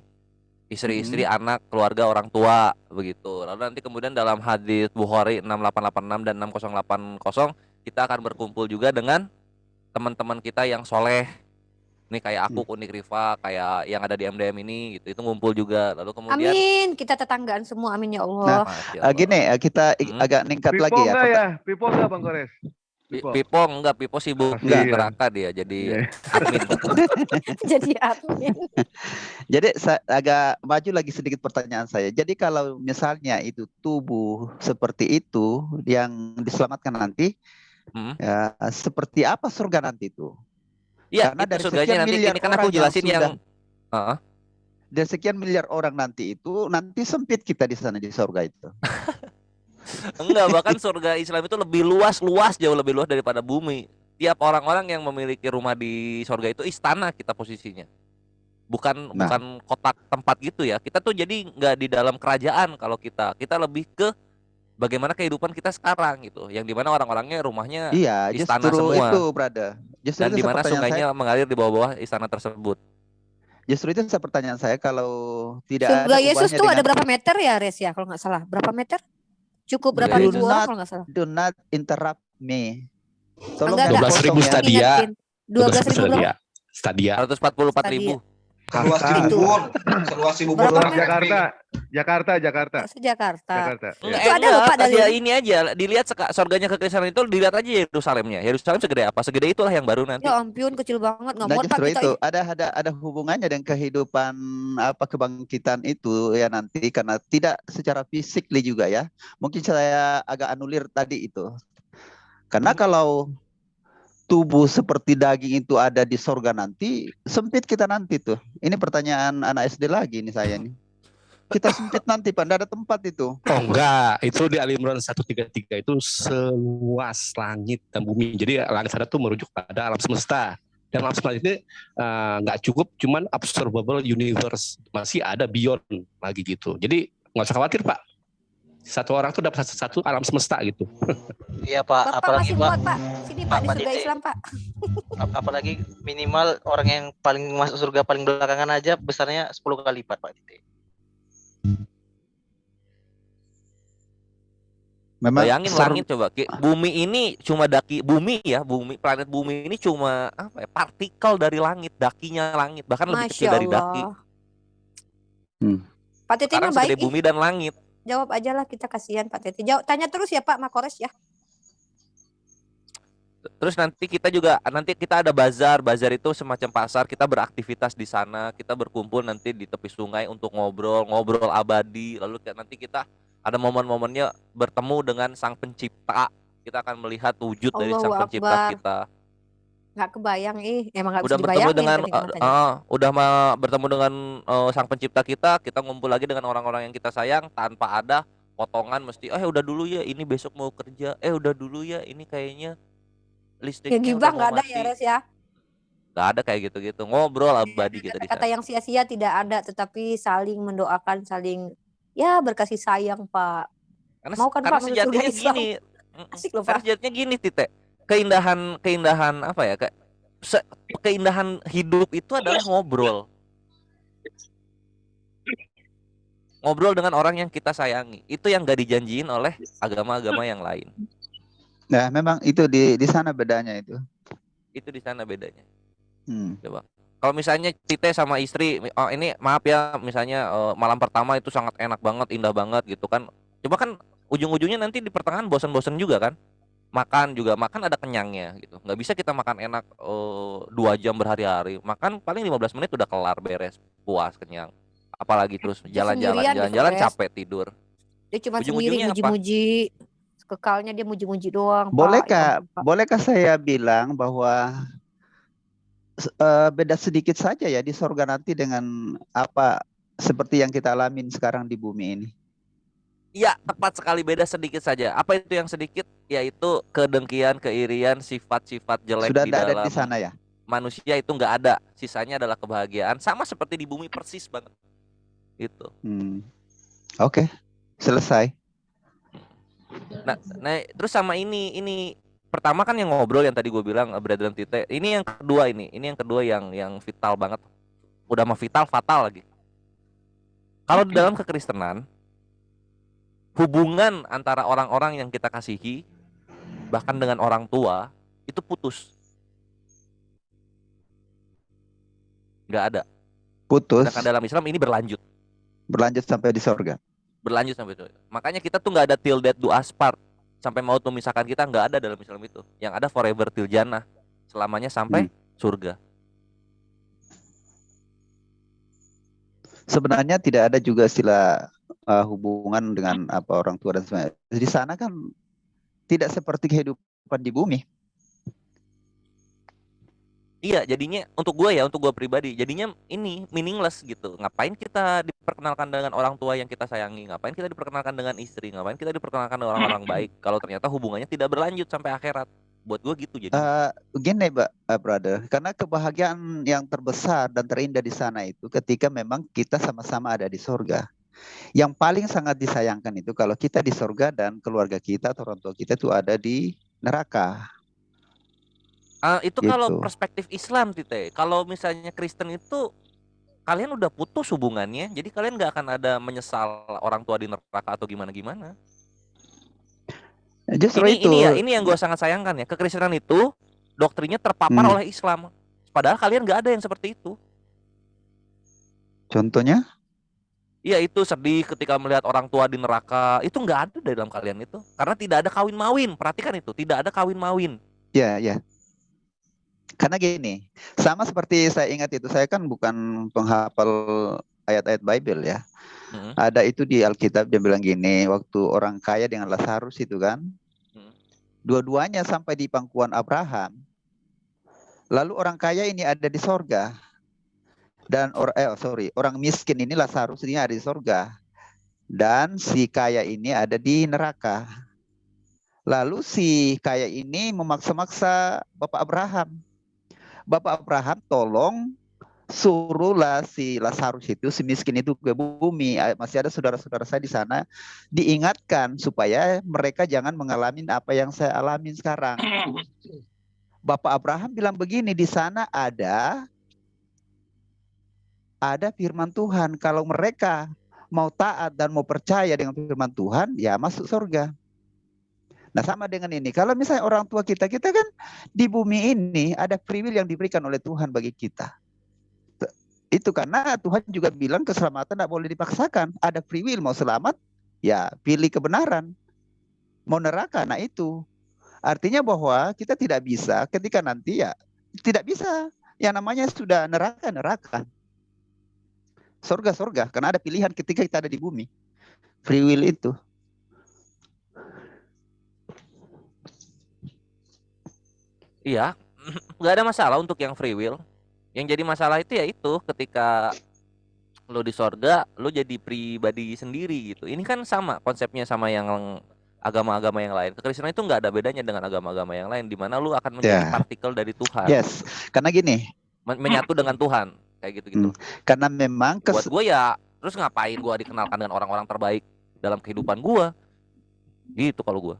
Speaker 14: istri-istri, anak, keluarga, orang tua begitu. Lalu nanti kemudian dalam hadis Bukhari 6886 dan 6080 kita akan berkumpul juga dengan teman-teman kita yang soleh. Ini kayak aku, Unik Rifa, kayak yang ada di MDM ini gitu. Itu ngumpul juga. Lalu kemudian
Speaker 2: amin, kita tetanggaan semua, amin ya Allah.
Speaker 5: Nah, gini kita agak ningkat lagi ya.
Speaker 15: Pipo enggak Bang Kores?
Speaker 14: Pipo sibuk di neraka dia jadi admin.
Speaker 2: Jadi admin.
Speaker 5: Jadi agak maju lagi sedikit pertanyaan saya. Jadi kalau misalnya itu tubuh seperti itu yang diselamatkan nanti, ya, seperti apa surga nanti itu?
Speaker 14: Ya,
Speaker 5: karena dari
Speaker 14: surganya nanti ini kan aku jelasin yang
Speaker 5: dari sekian miliar orang nanti itu, nanti sempit kita di sana di surga itu.
Speaker 14: Enggak, bahkan surga Islam itu lebih luas, jauh lebih luas daripada bumi. Tiap orang-orang yang memiliki rumah di surga itu istana kita posisinya. Bukan kotak tempat gitu ya. Kita tuh jadi nggak di dalam kerajaan kalau kita lebih ke bagaimana kehidupan kita sekarang gitu. Yang dimana orang-orangnya rumahnya istana semua.
Speaker 5: Itu, brother.
Speaker 14: Dan dimana sungainya mengalir di bawah-bawah istana tersebut.
Speaker 5: Justru itu pertanyaan saya, kalau tidak
Speaker 2: surga
Speaker 5: ada
Speaker 2: Yesus tuh ada berapa meter ya, Res ya, kalau nggak salah? Berapa meter? Cukup berapa ribu orang kalau nggak salah?
Speaker 5: Do not interrupt me.
Speaker 2: Tolong
Speaker 15: 12.000 stadia.
Speaker 2: 12.000
Speaker 15: stadia.
Speaker 14: 144.000.
Speaker 15: Seluas Cibubur, seluas Cibubur.
Speaker 6: Jakarta.
Speaker 2: Jakarta.
Speaker 14: Enggak,
Speaker 2: Itu ada loh Pak
Speaker 14: ya
Speaker 2: dalilnya.
Speaker 14: ini aja dilihat surganya kekristenan itu, dilihat aja Yerusalemnya. Yerusalem segede apa? Segede itulah yang baru nanti.
Speaker 2: Ya ampun, kecil banget, nggak
Speaker 5: Nah
Speaker 2: muat Pak
Speaker 5: justru
Speaker 2: kita.
Speaker 5: itu ada hubungannya dengan kehidupan apa kebangkitan itu ya nanti, karena tidak secara fisik juga ya. Mungkin saya agak anulir tadi itu. Karena kalau tubuh seperti daging itu ada di sorga nanti, sempit kita nanti tuh. Ini pertanyaan anak SD lagi nih saya nih. Kita sempit nanti Pak, tidak ada tempat itu.
Speaker 7: Oh enggak, itu di Al Imran 133 itu seluas langit dan bumi. Jadi langit sana itu merujuk pada alam semesta. Dan alam semesta ini nggak cukup cuman observable universe, masih ada beyond lagi gitu. Jadi nggak usah khawatir Pak. Satu orang tuh dapat satu alam semesta gitu.
Speaker 11: Iya Pak,
Speaker 2: Bapak
Speaker 11: apalagi
Speaker 2: masih
Speaker 11: Pak.
Speaker 2: muat Pak. Sini Pak di surga Islam Pak.
Speaker 11: Apalagi minimal orang yang paling masuk surga paling belakangan aja besarnya 10 kali lipat Pak Tite.
Speaker 5: Memang
Speaker 14: bayangin langit coba, bumi ini cuma bumi, planet bumi ini cuma apa ya, partikel dari langit, dakinya langit, bahkan lebih kecil dari daki.
Speaker 2: Pak Titi mah
Speaker 14: Sekarang segede
Speaker 2: baik.
Speaker 14: bumi dan langit.
Speaker 2: Jawab aja lah, kita kasihan Pak Titi. Tanya terus ya Pak Makores ya.
Speaker 14: Terus nanti kita ada bazar itu semacam pasar, kita beraktivitas di sana, kita berkumpul nanti di tepi sungai untuk ngobrol abadi, lalu nanti kita ada momen-momennya bertemu dengan Sang Pencipta, kita akan melihat wujud dari Sang Pencipta kita.
Speaker 2: Nggak kebayang emang nggak bisa
Speaker 14: Udah bertemu
Speaker 2: dibayangin.
Speaker 14: dengan bertemu dengan Sang Pencipta kita ngumpul lagi dengan orang-orang yang kita sayang tanpa ada potongan mesti udah dulu ya ini besok mau kerja, udah dulu ya ini kayaknya listriknya
Speaker 2: ya
Speaker 14: udah
Speaker 2: gibah nggak
Speaker 14: mau
Speaker 2: ada
Speaker 14: mati.
Speaker 2: ya Res ya.
Speaker 14: Nggak ada kayak gitu-gitu, ngobrol abadi kita di
Speaker 2: Kata
Speaker 14: sana.
Speaker 2: yang sia-sia tidak ada, tetapi saling mendoakan, saling ya berkasih sayang Pak. Mau kan
Speaker 14: Karena
Speaker 2: Pak masuk surga
Speaker 14: sejatinya
Speaker 2: Islam?
Speaker 14: gini,
Speaker 2: Asik loh
Speaker 14: karena
Speaker 2: Pak.
Speaker 14: sejatinya gini Tite, keindahan apa ya, keindahan hidup itu adalah ngobrol dengan orang yang kita sayangi. Itu yang gak dijanjiin oleh agama-agama yang lain.
Speaker 5: Nah, memang itu di sana bedanya itu.
Speaker 14: Itu di sana bedanya.
Speaker 5: Hmm.
Speaker 14: Coba. Kalau misalnya Tite sama istri, ini maaf ya, misalnya malam pertama itu sangat enak banget, indah banget gitu kan. Coba kan ujung-ujungnya nanti di pertengahan bosan-bosan juga kan. Makan ada kenyangnya gitu. Nggak bisa kita makan enak 2 jam berhari-hari. Makan paling 15 menit udah kelar, beres, puas, kenyang. Apalagi terus jalan-jalan capek tidur.
Speaker 2: Dia cuma sendiri muji-muji. Kekalnya dia muji-muji doang.
Speaker 5: Bolehkah saya bilang bahwa beda sedikit saja ya di sorga nanti dengan apa seperti yang kita alamin sekarang di bumi ini?
Speaker 14: Iya, tepat sekali, beda sedikit saja. Apa itu yang sedikit? Yaitu kedengkian, keirian, sifat-sifat jelek
Speaker 5: Sudah
Speaker 14: di dalam
Speaker 5: ada di sana ya.
Speaker 14: Manusia itu nggak ada. Sisanya adalah kebahagiaan. Sama seperti di bumi, persis banget. Itu.
Speaker 5: Oke. Selesai.
Speaker 14: Nah, terus sama ini pertama kan yang ngobrol yang tadi gue bilang Brethren Tite. Ini yang kedua yang vital banget. Udah mah vital, fatal lagi. Kalau di dalam kekristenan, hubungan antara orang-orang yang kita kasihi bahkan dengan orang tua itu putus. Nggak ada.
Speaker 5: Putus.
Speaker 14: Sedangkan dalam Islam ini berlanjut
Speaker 5: sampai di sorga.
Speaker 14: Makanya kita tuh nggak ada till death do us part, sampai maut memisahkan kita, nggak ada dalam Islam itu. Yang ada forever till jannah, selamanya sampai surga.
Speaker 5: Sebenarnya tidak ada juga istilah hubungan dengan apa orang tua dan sebagainya. Di sana kan tidak seperti kehidupan di bumi.
Speaker 14: Iya, jadinya untuk gue pribadi, jadinya ini meaningless gitu. Ngapain kita diperkenalkan dengan orang tua yang kita sayangi? Ngapain kita diperkenalkan dengan istri? Ngapain kita diperkenalkan dengan orang-orang baik? Kalau ternyata hubungannya tidak berlanjut sampai akhirat. Buat gue gitu jadi.
Speaker 5: Gini, brother, karena kebahagiaan yang terbesar dan terindah di sana itu ketika memang kita sama-sama ada di surga. Yang paling sangat disayangkan itu kalau kita di surga dan keluarga kita atau orang tua kita itu ada di neraka.
Speaker 14: Itu kalau perspektif Islam, Tite. Kalau misalnya Kristen itu kalian udah putus hubungannya, jadi kalian nggak akan ada menyesal orang tua di neraka atau gimana-gimana.
Speaker 5: Justru
Speaker 14: ini yang gue sangat sayangkan ya. Kekristenan itu doktrinnya terpapar oleh Islam. Padahal kalian nggak ada yang seperti itu.
Speaker 5: Contohnya?
Speaker 14: Iya, itu sedih ketika melihat orang tua di neraka. Itu nggak ada di dalam kalian itu. Karena tidak ada kawin mawin. Perhatikan itu, tidak ada kawin mawin.
Speaker 5: Ya, ya. Karena gini, sama seperti saya ingat itu, saya kan bukan penghafal ayat-ayat Bible ya. Ada itu di Alkitab, dia bilang gini, waktu orang kaya dengan Lazarus itu kan, dua-duanya sampai di pangkuan Abraham. Lalu orang kaya ini ada di sorga. Dan orang miskin ini Lazarus ini ada di sorga. Dan si kaya ini ada di neraka. Lalu si kaya ini memaksa-maksa Bapak Abraham. Bapak Abraham tolong suruhlah si Lazarus itu, si miskin itu ke bumi. Masih ada saudara-saudara saya di sana, diingatkan supaya mereka jangan mengalami apa yang saya alami sekarang. Bapak Abraham bilang begini, di sana ada firman Tuhan. Kalau mereka mau taat dan mau percaya dengan firman Tuhan, ya masuk surga. Nah, sama dengan ini. Kalau misalnya orang tua kita kan di bumi ini ada free will yang diberikan oleh Tuhan bagi kita. Itu karena Tuhan juga bilang keselamatan tidak boleh dipaksakan. Ada free will, mau selamat, ya pilih kebenaran. Mau neraka, nah itu. Artinya bahwa kita tidak bisa ketika nanti ya tidak bisa. Yang namanya sudah neraka. Surga, karena ada pilihan ketika kita ada di bumi. Free will itu.
Speaker 14: Iya, nggak ada masalah untuk yang free will. Yang jadi masalah itu ya itu ketika lo di sorga, lo jadi pribadi sendiri gitu. Ini kan sama konsepnya sama yang agama-agama yang lain. Kekristenan itu nggak ada bedanya dengan agama-agama yang lain, di mana lo akan menjadi partikel dari Tuhan.
Speaker 5: Yes, karena gini.
Speaker 14: Menyatu dengan Tuhan. Kayak gitu-gitu.
Speaker 5: Karena memang
Speaker 14: buat gue ya, terus ngapain gue dikenalkan dengan orang-orang terbaik dalam kehidupan gue? Gitu kalau gue.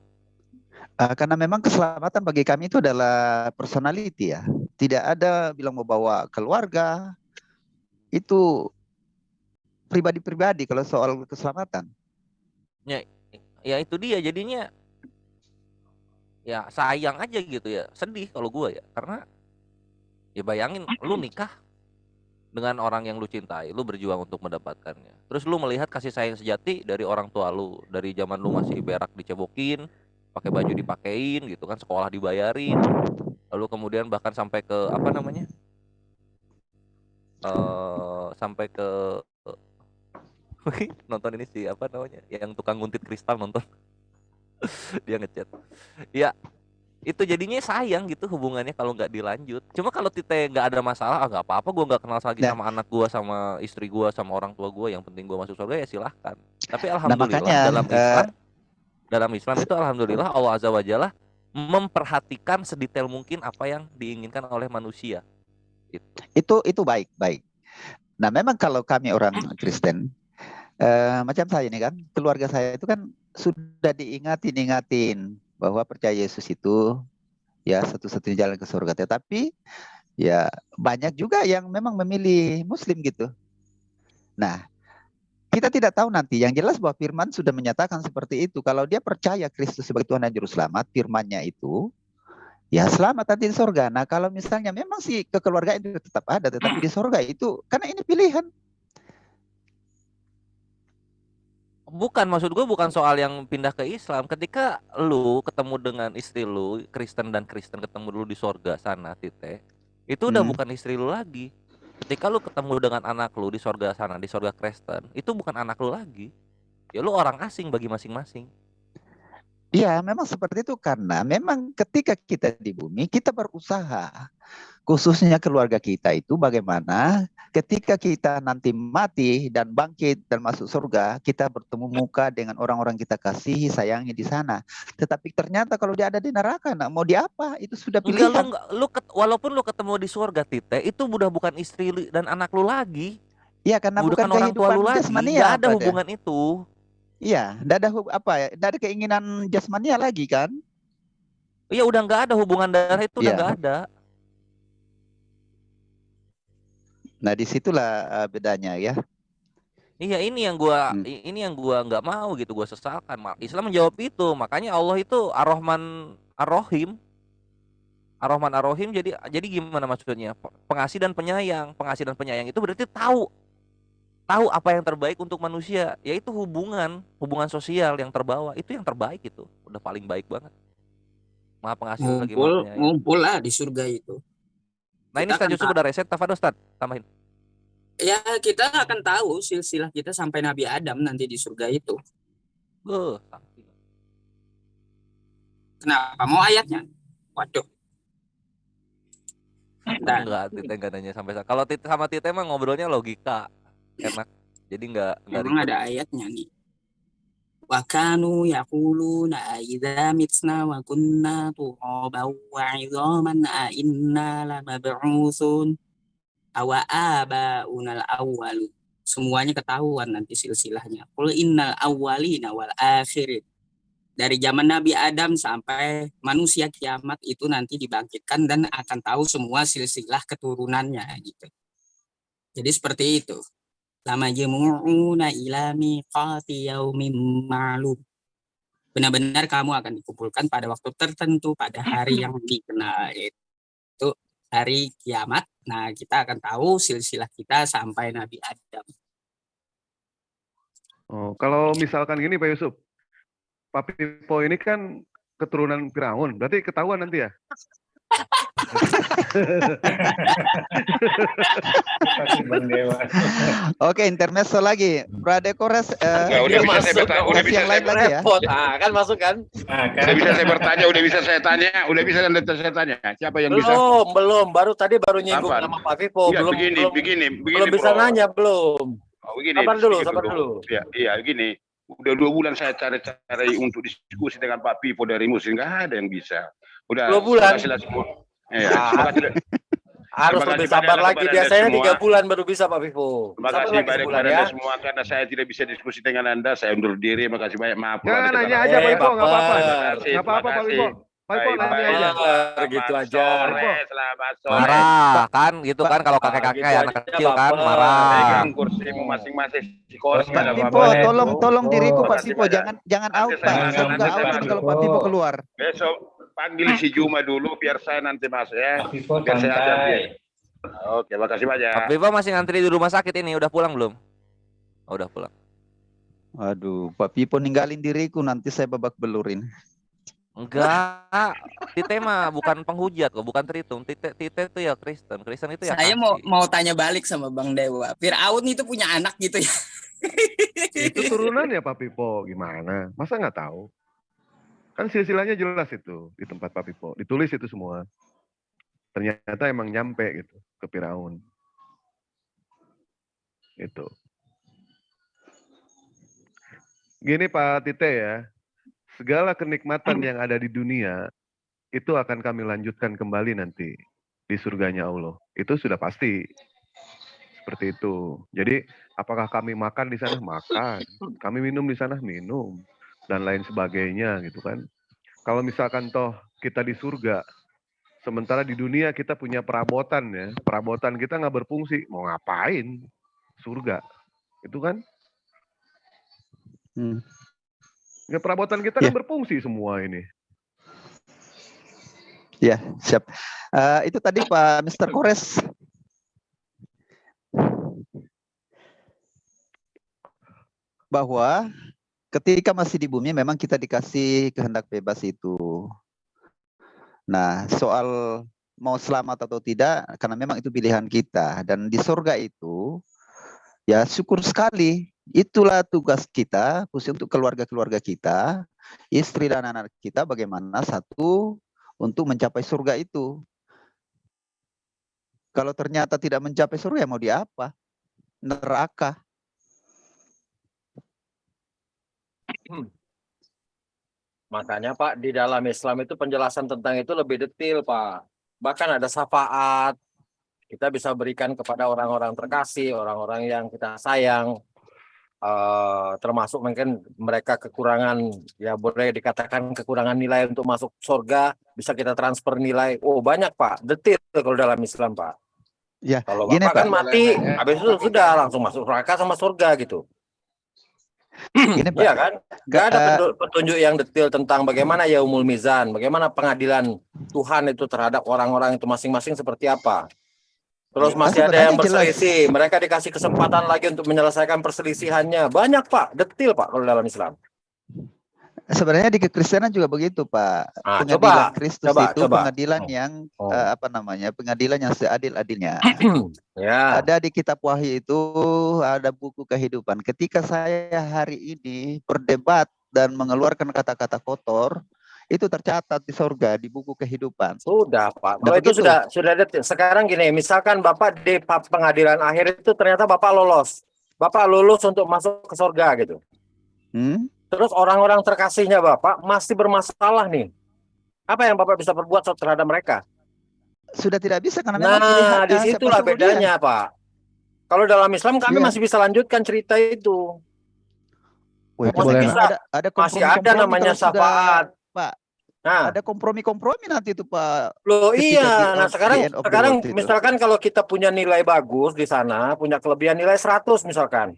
Speaker 5: Karena memang keselamatan bagi kami itu adalah personality ya. Tidak ada bilang mau bawa keluarga. Itu pribadi-pribadi kalau soal keselamatan.
Speaker 14: Ya itu dia jadinya. Ya sayang aja gitu ya. Sedih kalau gue ya. Karena ya bayangin lu nikah dengan orang yang lu cintai, lu berjuang untuk mendapatkannya. Terus lu melihat kasih sayang sejati dari orang tua lu, dari zaman lu masih berak dicebokin, pakai baju dipakein gitu kan, sekolah dibayarin. Lalu kemudian bahkan sampai ke apa namanya? Sampai ke nonton ini sih apa namanya? Yang tukang nguntit kristal nonton. Dia ngechat. Ya itu jadinya sayang gitu hubungannya kalau nggak dilanjut. Cuma kalau Tite nggak ada masalah, nggak apa-apa, gue nggak kenal lagi sama anak gue, sama istri gue, sama orang tua gue, yang penting gue masuk surga ya silahkan. Tapi alhamdulillah dalam Islam itu alhamdulillah Allah Azza wa Jalla memperhatikan sedetail mungkin apa yang diinginkan oleh manusia.
Speaker 5: Itu baik. Nah, memang kalau kami orang Kristen, macam saya ini kan, keluarga saya itu kan sudah diingatin bahwa percaya Yesus itu ya satu-satunya jalan ke surga. Tetapi ya banyak juga yang memang memilih Muslim gitu. Nah, kita tidak tahu nanti. Yang jelas bahwa firman sudah menyatakan seperti itu. Kalau dia percaya Kristus sebagai Tuhan dan Juru Selamat, firmannya itu ya selamat nanti di surga. Nah, kalau misalnya memang sih kekeluargaan itu tetap ada, tetapi di surga itu karena ini pilihan.
Speaker 14: Bukan, maksud gue bukan soal yang pindah ke Islam. Ketika lu ketemu dengan istri lu, Kristen dan Kristen ketemu dulu di sorga sana, Tite, itu udah bukan istri lu lagi. Ketika lu ketemu dengan anak lu di sorga sana, di sorga Kristen, itu bukan anak lu lagi. Ya lu orang asing bagi masing-masing.
Speaker 5: Iya, memang seperti itu karena memang ketika kita di bumi, kita berusaha. Khususnya keluarga kita itu bagaimana ketika kita nanti mati dan bangkit dan masuk surga, kita bertemu muka dengan orang-orang kita kasihi, sayangi di sana. Tetapi ternyata kalau dia ada di neraka, nah, mau di apa? Itu sudah pilihan.
Speaker 14: Walaupun lu ketemu di surga, Tite, itu udah bukan istri dan anak lu lagi.
Speaker 5: Iya, karena bukan
Speaker 14: orang tua lu lagi. Gak ada hubungan itu.
Speaker 5: Iya, tidak ada keinginan jasmania lagi kan?
Speaker 14: Iya, udah nggak ada hubungan darah itu, udah nggak ada.
Speaker 5: Nah, disitulah bedanya ya.
Speaker 14: Iya, ini yang gua nggak mau gitu, gua sesalkan. Islam menjawab itu, makanya Allah itu Ar-Rahman Ar-Rahim. Ar-Rahman Ar-Rahim jadi gimana maksudnya? Pengasih dan penyayang. Pengasih dan penyayang itu berarti tahu tahu apa yang terbaik untuk manusia, yaitu hubungan sosial yang terbawa. Itu yang terbaik, itu udah paling baik banget. Maha pengasih lagi maha penyayang.
Speaker 16: Ngumpul lah di surga itu.
Speaker 14: Nah, ini Ustaz Yusuf udah reset, Tafadol Ustaz, tambahin.
Speaker 16: Ya, kita akan tahu silsilah kita sampai Nabi Adam nanti di surga itu. Kenapa? Mau ayatnya? Waduh.
Speaker 14: Enggak, Tite enggak nanya sampai. Kalau Tite sama Tite mah ngobrolnya logika, enak. Jadi enggak
Speaker 16: memang ada ayatnya nih. Wa kanu yaquluna idza mitna wa kunna turaban wa 'idhaman a inna lamab'utsun aw abaunal awwal. Semuanya ketahuan nanti silsilahnya. Qul innal awwalina wal akhirin. Dari zaman Nabi Adam sampai manusia kiamat itu nanti dibangkitkan dan akan tahu semua silsilah keturunannya gitu. Jadi seperti itu. Lama jumu'una ila miqati yaumin ma'lum. Benar-benar kamu akan dikumpulkan pada waktu tertentu pada hari yang dikenal, yaitu hari kiamat. Nah, kita akan tahu silsilah kita sampai Nabi Adam.
Speaker 17: Oh, kalau misalkan gini Pak Yusuf, Pak Pipo ini kan keturunan Firaun, berarti ketahuan nanti ya?
Speaker 5: Oke, intermezzo lagi. Brade Kores,
Speaker 6: udah bisa saya bertanya, udah bisa
Speaker 5: yang lain lagi ya.
Speaker 8: Kan masuk kan?
Speaker 6: Udah bisa saya bertanya, udah bisa saya tanya, udah bisa saya tanya. Siapa yang bisa?
Speaker 8: Belum. Baru nyinggung nama Pak Vivo.
Speaker 6: Begini.
Speaker 8: Belum bisa nanya, belum.
Speaker 6: Oh, begini.
Speaker 8: Sabar dulu.
Speaker 6: Iya, begini. Udah 2 bulan saya cari untuk diskusi dengan Pak Pipo dari Muslim, nggak ada yang bisa. Udah
Speaker 8: 2 bulan.
Speaker 6: Ya,
Speaker 8: harus lebih sabar lagi. Biasanya 3 bulan baru bisa Pak Vivo.
Speaker 6: Terima kasih banyak kepada Anda semua karena saya tidak bisa diskusi dengan Anda. Saya undur diri. Terima kasih banyak. Maaf.
Speaker 17: Jangan nanya aja Pak Vivo, nggak apa-apa. Nggak apa-apa Pak Vivo. Pak Vivo nanya aja.
Speaker 8: Gitu aja.
Speaker 14: Marah kan, gitu kan kalau kakek-kakek anak kecil kan marah.
Speaker 6: Pegang kursi masing-masing.
Speaker 5: Pak Pipo, tolong diriku Pak Pipo, jangan out Pak. Saya juga out kalau Pak Pipo keluar.
Speaker 6: Besok panggil si Juma dulu biar saya nanti masuk ya. Biar saya ajar dia. Oke, makasih banyak.
Speaker 14: Pak Vivo masih ngantri di rumah sakit ini, udah pulang belum? Oh, udah pulang.
Speaker 5: Aduh, Pak Pipo ninggalin diriku, nanti saya babak belurin.
Speaker 14: Enggak, Tite mah bukan penghujat kok, bukan tritum. Tite itu ya Kristen itu ya.
Speaker 16: Saya mau tanya balik sama Bang Dewa. Firaun itu punya anak gitu ya?
Speaker 17: Itu turunannya Pak Pipo, gimana? Masa nggak tahu? Kan silsilahnya jelas itu di tempat Pak Pipo, ditulis itu semua. Ternyata emang nyampe gitu ke Firaun. Itu. Gini Pak Tite ya, segala kenikmatan yang ada di dunia itu akan kami lanjutkan kembali nanti di surganya Allah. Itu sudah pasti. Seperti itu. Jadi apakah kami makan di sana? Makan. Kami minum di sana? Minum. Dan lain sebagainya gitu kan. Kalau misalkan toh kita di surga, sementara di dunia kita punya perabotan ya. Perabotan kita nggak berfungsi. Mau ngapain? Surga. Itu kan. Ya, perabotan kita kan berfungsi semua ini.
Speaker 5: Ya, siap. Itu tadi Pak Mr. Kores. Bahwa ketika masih di bumi memang kita dikasih kehendak bebas itu. Nah, soal mau selamat atau tidak, karena memang itu pilihan kita. Dan di surga itu, ya syukur sekali. Itulah tugas kita, khusus untuk keluarga-keluarga kita, istri dan anak kita, bagaimana satu untuk mencapai surga itu. Kalau ternyata tidak mencapai surga, ya mau diapa? Neraka.
Speaker 8: Makanya Pak, di dalam Islam itu penjelasan tentang itu lebih detail Pak. Bahkan ada syafaat. Kita bisa berikan kepada orang-orang terkasih, orang-orang yang kita sayang. Termasuk mungkin mereka kekurangan, ya boleh dikatakan kekurangan nilai untuk masuk surga, bisa kita transfer nilai. Oh banyak Pak, detail kalau dalam Islam Pak.
Speaker 5: Ya,
Speaker 8: kalau
Speaker 5: gini,
Speaker 8: Bapak kan
Speaker 5: Pak.
Speaker 8: mati, habis itu sudah langsung masuk neraka sama surga gitu.
Speaker 5: Gini, Pak.
Speaker 8: Iya kan? Gak ada petunjuk yang detail tentang bagaimana yaumul mizan, bagaimana pengadilan Tuhan itu terhadap orang-orang itu masing-masing seperti apa. Terus masih ada yang berselisih, mereka dikasih kesempatan lagi untuk menyelesaikan perselisihannya. Banyak Pak, detil Pak kalau dalam Islam.
Speaker 5: Sebenarnya di kekristenan juga begitu Pak. Pengadilan Kristus itu pengadilan yang pengadilan yang seadil-adilnya.
Speaker 8: Ya.
Speaker 5: Ada di kitab Wahyu itu ada buku kehidupan. Ketika saya hari ini berdebat dan mengeluarkan kata-kata kotor, itu tercatat di surga di buku kehidupan.
Speaker 8: Sudah Pak. Kalau itu sudah detil. Sekarang gini, misalkan Bapak di pengadilan akhir itu ternyata Bapak lolos. Bapak lulus untuk masuk ke surga gitu. Terus orang-orang terkasihnya Bapak masih bermasalah nih. Apa yang Bapak bisa perbuat terhadap mereka?
Speaker 5: Sudah tidak bisa karena memang pilihannya.
Speaker 8: Di situlah bedanya Pak. Kalau dalam Islam kami masih bisa lanjutkan cerita itu. Masih ada namanya syafaat.
Speaker 5: Pak,
Speaker 8: nah,
Speaker 5: ada kompromi-kompromi nanti itu Pak.
Speaker 8: Loh iya, nah sekarang misalkan kalau kita punya nilai bagus di sana, punya kelebihan nilai 100 misalkan.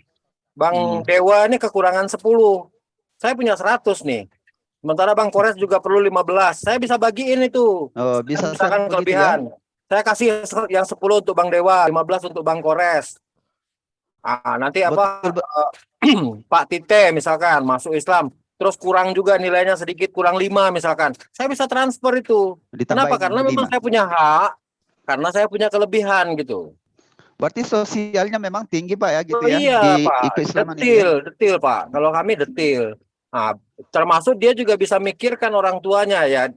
Speaker 8: Bang Dewa ini kekurangan 10. Saya punya 100 nih. Sementara Bang Kores juga perlu 15. Saya bisa bagiin itu.
Speaker 5: Oh, bisa
Speaker 8: misalkan kelebihan. Saya kasih yang 10 untuk Bang Dewa, 15 untuk Bang Kores. Nanti Pak Tite misalkan masuk Islam. Terus kurang juga nilainya sedikit, kurang 5 misalkan. Saya bisa transfer itu. Kenapa? Karena memang saya punya hak, karena saya punya kelebihan gitu.
Speaker 5: Berarti sosialnya memang tinggi Pak ya gitu
Speaker 8: Iya,
Speaker 5: di
Speaker 8: Pak.
Speaker 5: keislaman
Speaker 8: Detil Pak. Kalau kami detil. Nah, termasuk dia juga bisa mikirkan orang tuanya ya.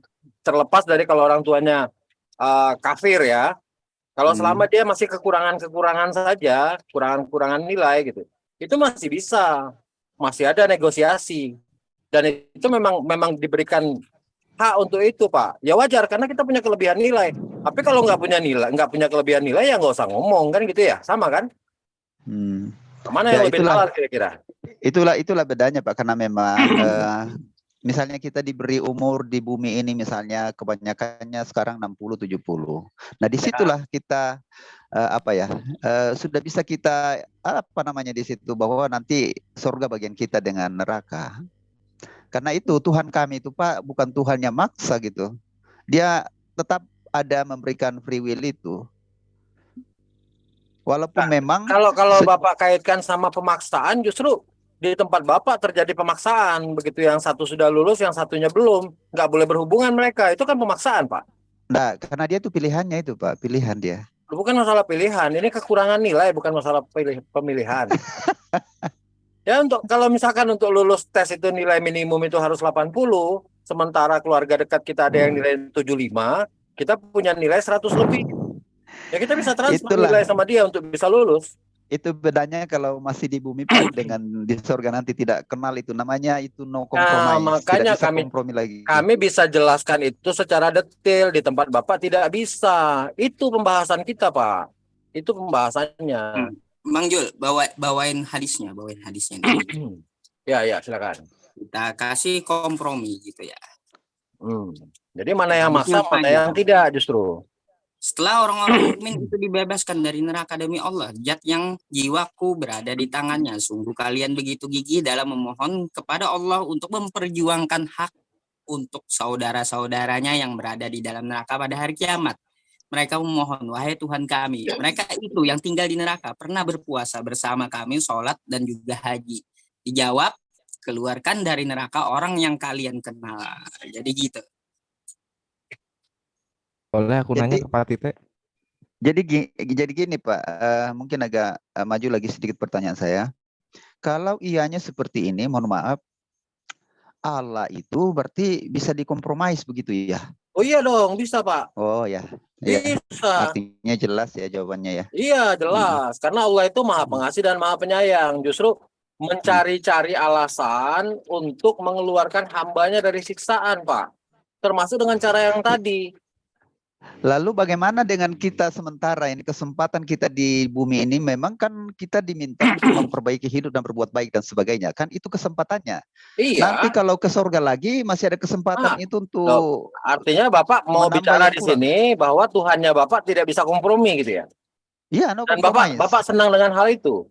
Speaker 8: Terlepas dari kalau orang tuanya kafir ya. Kalau selama dia masih kekurangan-kekurangan saja, kekurangan nilai gitu. Itu masih bisa. Masih ada negosiasi. Dan itu memang diberikan hak untuk itu Pak. Ya wajar karena kita punya kelebihan nilai. Tapi kalau nggak punya kelebihan nilai ya nggak usah ngomong kan gitu ya, sama kan? Mana yang lebih halal kira-kira?
Speaker 5: Itulah bedanya Pak karena memang misalnya kita diberi umur di bumi ini misalnya kebanyakannya sekarang 60-70. Nah disitulah kita sudah bisa kita di situ bahwa nanti surga bagian kita dengan neraka. Karena itu Tuhan kami itu Pak bukan Tuhan yang maksa gitu. Dia tetap ada memberikan free will itu. Walaupun memang
Speaker 8: kalau Bapak kaitkan sama pemaksaan justru di tempat Bapak terjadi pemaksaan. Begitu yang satu sudah lulus, yang satunya belum. Nggak boleh berhubungan mereka. Itu kan pemaksaan Pak.
Speaker 5: Nah, karena dia tuh pilihannya itu Pak. Pilihan dia.
Speaker 8: Bukan masalah pilihan. Ini kekurangan nilai, bukan masalah pemilihan. Ya kalau misalkan untuk lulus tes itu nilai minimum itu harus 80, sementara keluarga dekat kita ada yang nilai 75, kita punya nilai 100 lebih. Ya kita bisa transfer nilai sama dia untuk bisa lulus.
Speaker 5: Itu bedanya kalau masih di bumi Pak dengan di surga nanti tidak kenal itu namanya itu no compromise.
Speaker 8: Makanya kami bisa jelaskan itu secara detail di tempat Bapak tidak bisa. Itu pembahasan kita Pak. Itu pembahasannya.
Speaker 16: Bang Jul, bawain hadisnya
Speaker 8: Ya, silakan.
Speaker 16: Kita kasih kompromi gitu ya.
Speaker 8: Jadi mana yang maksa, mana yang tidak justru.
Speaker 16: Setelah orang-orang mukmin itu dibebaskan dari neraka demi Allah, zat yang jiwaku berada di tangannya, sungguh kalian begitu gigih dalam memohon kepada Allah untuk memperjuangkan hak untuk saudara-saudaranya yang berada di dalam neraka pada hari kiamat. Mereka memohon, wahai Tuhan kami, mereka itu yang tinggal di neraka pernah berpuasa bersama kami, sholat dan juga haji. Dijawab, keluarkan dari neraka orang yang kalian kenal. Jadi gitu.
Speaker 4: Boleh aku nanya ke Pak Tite?
Speaker 5: Jadi gini Pak, mungkin agak maju lagi sedikit pertanyaan saya. Kalau ianya seperti ini, mohon maaf, Allah itu berarti bisa dikompromis begitu ya?
Speaker 8: Oh iya dong, bisa Pak.
Speaker 5: Oh ya.
Speaker 8: Bisa.
Speaker 5: Artinya jelas ya jawabannya ya.
Speaker 8: Iya jelas, karena Allah itu Maha Pengasih dan Maha Penyayang. Justru mencari-cari alasan untuk mengeluarkan hambanya dari siksaan Pak. Termasuk dengan cara yang tadi.
Speaker 5: Lalu bagaimana dengan kita sementara ini kesempatan kita di bumi ini memang kan kita diminta untuk memperbaiki hidup dan berbuat baik dan sebagainya kan itu kesempatannya.
Speaker 8: Iya.
Speaker 5: Nanti kalau ke surga lagi masih ada kesempatan itu untuk.
Speaker 8: Artinya Bapak mau bicara di sini bahwa Tuhannya Bapak tidak bisa kompromi gitu ya?
Speaker 5: Iya.
Speaker 8: Dan Bapak senang dengan hal itu.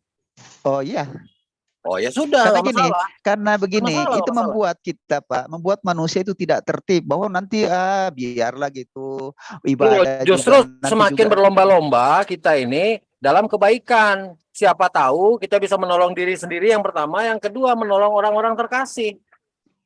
Speaker 5: Oh iya.
Speaker 8: Oh ya sudah,
Speaker 5: Karena
Speaker 8: nggak
Speaker 5: gini,
Speaker 8: masalah.
Speaker 5: karena begini,
Speaker 8: Nggak masalah,
Speaker 5: itu
Speaker 8: nggak masalah.
Speaker 5: membuat kita Pak, membuat manusia itu tidak tertib bahwa nanti biarlah gitu ibadah
Speaker 8: Justru
Speaker 5: juga nanti
Speaker 8: semakin
Speaker 5: juga.
Speaker 8: berlomba-lomba kita ini dalam kebaikan. Siapa tahu kita bisa menolong diri sendiri yang pertama, yang kedua menolong orang-orang terkasih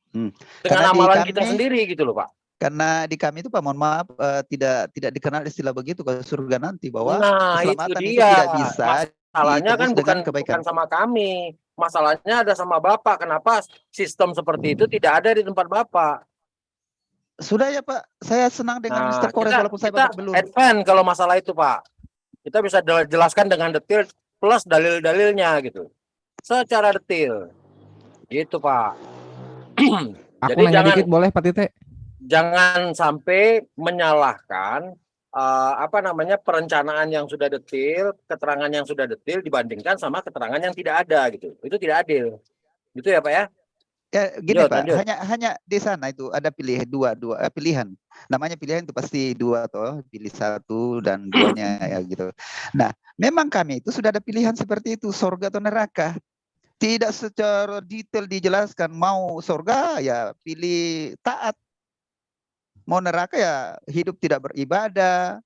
Speaker 8: dengan
Speaker 5: Karena di
Speaker 8: amalan
Speaker 5: kami,
Speaker 8: kita sendiri gitu loh Pak.
Speaker 5: karena di kami itu Pak, mohon maaf, tidak dikenal istilah begitu ke surga nanti bahwa
Speaker 8: Nah itu
Speaker 5: keselamatan itu
Speaker 8: dia.
Speaker 5: tidak bisa
Speaker 8: Masalahnya kan
Speaker 5: ditebus dengan kebaikan.
Speaker 8: bukan sama kami. Masalahnya ada sama Bapak. Kenapa sistem seperti itu tidak ada di tempat Bapak?
Speaker 5: Sudah ya Pak, saya senang dengan
Speaker 8: Nah,
Speaker 5: Mr. Kores walaupun saya
Speaker 8: kita
Speaker 5: babak belur.
Speaker 8: advance kalau masalah itu Pak. Kita bisa jelaskan dengan detail plus dalil-dalilnya gitu. Secara detail. Gitu Pak.
Speaker 4: Aku
Speaker 8: Jadi
Speaker 4: nanya dikit boleh Pak Tite?
Speaker 8: jangan sampai menyalahkan perencanaan yang sudah detail, keterangan yang sudah detail dibandingkan sama keterangan yang tidak ada gitu. Itu tidak adil. Gitu ya Pak ya?
Speaker 5: Ya gini
Speaker 8: Lanjut,
Speaker 5: Pak,
Speaker 8: lanjut.
Speaker 5: hanya di sana itu ada pilihan. Namanya pilihan itu pasti dua toh, pilih satu dan duanya ya gitu. Nah, memang kami itu sudah ada pilihan seperti itu, surga atau neraka. Tidak secara detail dijelaskan, mau surga ya pilih taat. Mau neraka ya hidup tidak beribadah.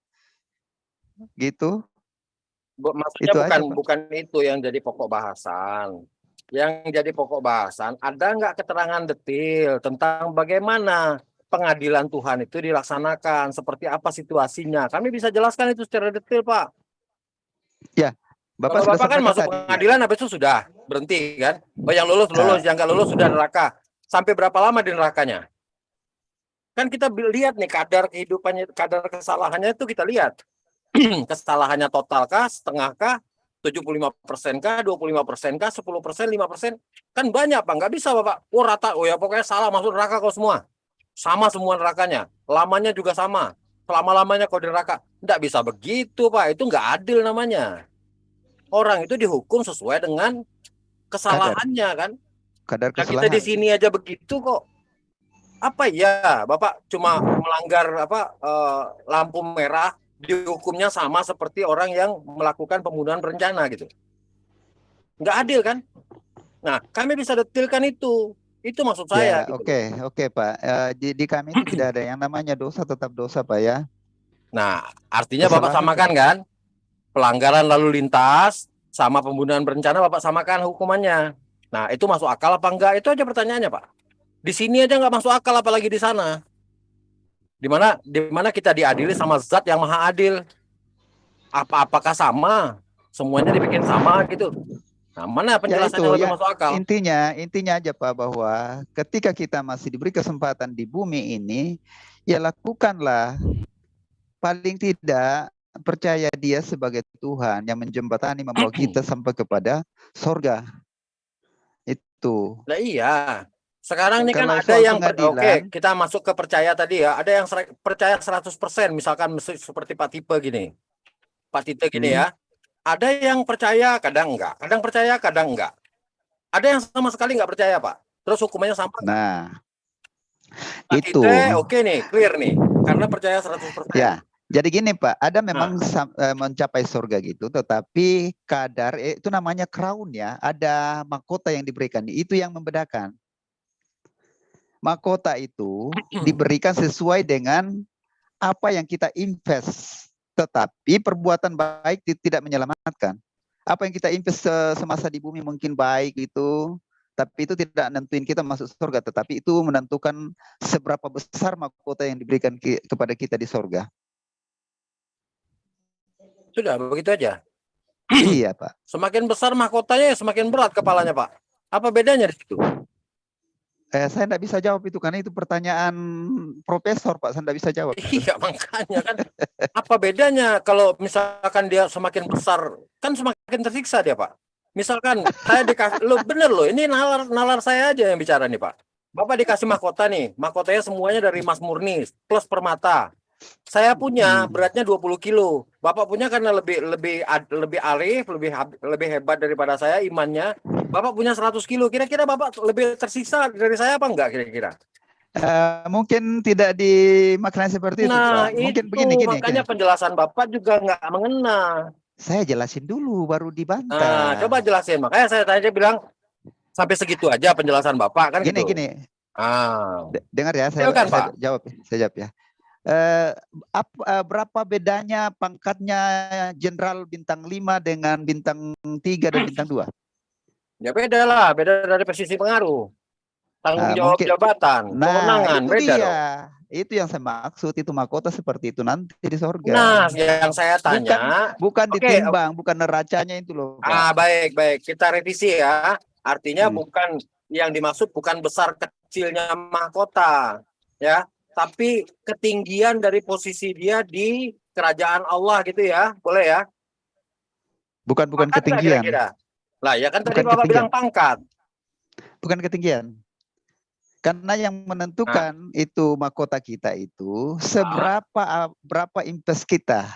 Speaker 5: Gitu.
Speaker 8: Maksudnya
Speaker 5: Itu aja, Pak.
Speaker 8: bukan itu yang jadi pokok bahasan. Yang jadi pokok bahasan, ada nggak keterangan detail tentang bagaimana pengadilan Tuhan itu dilaksanakan, seperti apa situasinya. Kami bisa jelaskan itu secara detail, Pak.
Speaker 5: Ya, Bapak
Speaker 8: Kalau
Speaker 5: sudah
Speaker 8: Bapak kan
Speaker 5: sampaikan
Speaker 8: masuk
Speaker 5: tadi.
Speaker 8: pengadilan, habis itu sudah berhenti kan? Oh, yang lulus, yang nggak lulus sudah neraka. Sampai berapa lama di nerakanya? Kan kita lihat nih kadar kehidupannya, kadar kesalahannya itu kita lihat. Kesalahannya total kah, setengah kah, 75% kah, 25% kah, 10%, 5%, kan banyak Pak, nggak bisa Bapak, rata, ya pokoknya salah masuk neraka kau semua, sama semua nerakanya, lamanya juga sama, selama-lamanya kau di neraka, nggak bisa begitu Pak, itu nggak adil namanya, orang itu dihukum sesuai dengan kesalahannya kan,
Speaker 5: kadar
Speaker 8: nah, kita
Speaker 5: kesalahan.
Speaker 8: di sini aja begitu kok, apa ya Bapak cuma melanggar lampu merah, dihukumnya sama seperti orang yang melakukan pembunuhan berencana gitu. Nggak adil kan? Nah, kami bisa detailkan itu. Itu maksud saya.
Speaker 5: Ya, oke Pak. Di kami itu tidak ada yang namanya dosa tetap dosa Pak ya.
Speaker 8: Nah, artinya Bapak samakan kan? Pelanggaran lalu lintas sama pembunuhan berencana Bapak samakan hukumannya. Nah, itu masuk akal apa enggak? Itu aja pertanyaannya Pak. Di sini aja nggak masuk akal apalagi di sana. Di mana kita diadili sama zat yang maha adil. Apakah sama? Semuanya dibikin sama gitu. Nah, mana penjelasannya
Speaker 5: ya itu,
Speaker 8: lebih
Speaker 5: ya,
Speaker 8: masuk akal?
Speaker 5: Intinya aja Pak bahwa ketika kita masih diberi kesempatan di bumi ini, ya lakukanlah. Paling tidak percaya Dia sebagai Tuhan yang menjembatani membawa kita sampai kepada surga. Itu.
Speaker 8: Nah iya. Sekarang ini kan
Speaker 5: Kalau
Speaker 8: ada
Speaker 5: soal
Speaker 8: yang
Speaker 5: pengadilan,
Speaker 8: oke, kita masuk ke percaya tadi ya. Ada yang percaya 100%, misalkan seperti Pak Tipe gini. Pak Tite gini ya. Ada yang percaya, kadang enggak. Kadang percaya, kadang enggak. Ada yang sama sekali enggak percaya, Pak. Terus hukumannya sama.
Speaker 5: Nah,
Speaker 8: Pak
Speaker 5: itu.
Speaker 8: Tite oke nih, clear nih. Karena percaya 100%.
Speaker 5: Ya. Jadi gini Pak, ada memang mencapai surga gitu, tetapi kadar itu namanya crown ya, ada mahkota yang diberikan, itu yang membedakan. Mahkota itu diberikan sesuai dengan apa yang kita invest, tetapi perbuatan baik tidak menyelamatkan. Apa yang kita invest semasa di bumi mungkin baik itu, tapi itu tidak menentuin kita masuk surga, tetapi itu menentukan seberapa besar mahkota yang diberikan kepada kita di surga.
Speaker 8: Sudah, begitu aja.
Speaker 5: Iya Pak.
Speaker 8: Semakin besar mahkotanya, semakin berat kepalanya Pak. Apa bedanya di situ?
Speaker 5: Saya tidak bisa jawab itu karena itu pertanyaan profesor Pak, saya tidak bisa jawab.
Speaker 8: Iya makanya kan. Apa bedanya kalau misalkan dia semakin besar, kan semakin tersiksa dia Pak. Misalkan saya dikasih, bener loh, ini nalar saya aja yang bicara nih Pak. Bapak dikasih mahkota nih, mahkotanya semuanya dari emas murni plus permata. Saya punya beratnya 20 kilo. Bapak punya karena lebih arif, lebih hebat daripada saya imannya. Bapak punya 100 kilo. Kira-kira Bapak lebih tersisa dari saya apa enggak kira-kira?
Speaker 5: Mungkin tidak dimaknai seperti itu Pak. Mungkin
Speaker 8: itu,
Speaker 5: begini.
Speaker 8: Makanya penjelasan Bapak juga nggak mengena.
Speaker 5: Saya jelasin dulu baru dibantah.
Speaker 8: Nah, coba jelasin. Makanya saya tanya bilang Sampai segitu aja penjelasan Bapak kan
Speaker 5: Gini,
Speaker 8: gitu.
Speaker 5: gini. Dengar ya,
Speaker 8: Silakan, Pak.
Speaker 5: Saya jawab ya. Berapa bedanya pangkatnya Jenderal bintang 5 dengan bintang 3 dan bintang 2?
Speaker 8: Ya beda lah, beda dari posisi pengaruh. Tanggung jawab
Speaker 5: Mungkin.
Speaker 8: jabatan, kewenangan,
Speaker 5: itu
Speaker 8: beda
Speaker 5: dia.
Speaker 8: dong.
Speaker 5: Itu yang saya maksud, itu mahkota seperti itu nanti di sorga.
Speaker 8: Nah, yang saya tanya,
Speaker 5: bukan ditimbang, bukan neracanya itu loh, Pak.
Speaker 8: baik. Kita revisi ya. Artinya bukan yang dimaksud bukan besar kecilnya mahkota, ya, tapi ketinggian dari posisi dia di kerajaan Allah gitu ya, boleh ya?
Speaker 5: Bukan
Speaker 8: Pangkat
Speaker 5: ketinggian.
Speaker 8: nggak kira-kira? Lah ya kan tadi
Speaker 5: Bukan
Speaker 8: Bapak
Speaker 5: ketinggian.
Speaker 8: bilang pangkat.
Speaker 5: Bukan ketinggian. Karena yang menentukan itu mahkota kita itu berapa invest kita.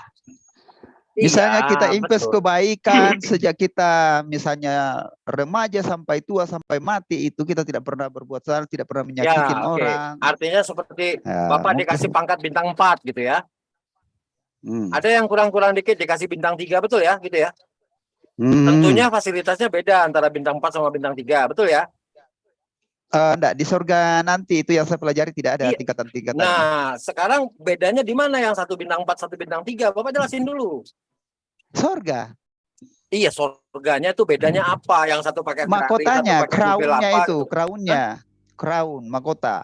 Speaker 5: Misalnya kita invest
Speaker 8: betul.
Speaker 5: kebaikan sejak kita misalnya remaja sampai tua sampai mati, itu kita tidak pernah berbuat salah, tidak pernah menyakitin orang.
Speaker 8: Artinya seperti
Speaker 5: Ya,
Speaker 8: Bapak
Speaker 5: mungkin.
Speaker 8: dikasih pangkat bintang 4 gitu ya. Ada yang kurang-kurang dikit dikasih bintang 3, betul ya, gitu ya. Tentunya fasilitasnya beda antara bintang 4 sama bintang 3, betul ya?
Speaker 5: Enggak, di surga nanti itu yang saya pelajari tidak ada tingkatan-tingkatannya.
Speaker 8: Nah, sekarang bedanya di mana yang satu bintang 4, satu bintang 3? Bapak jelasin dulu.
Speaker 5: Surga.
Speaker 8: Iya, surganya itu bedanya apa? Yang satu pakai
Speaker 5: Mahkotanya,
Speaker 8: satu pakai mobil
Speaker 5: crown-nya
Speaker 8: apa,
Speaker 5: itu,
Speaker 8: gitu.
Speaker 5: crown-nya. Crown, mahkota.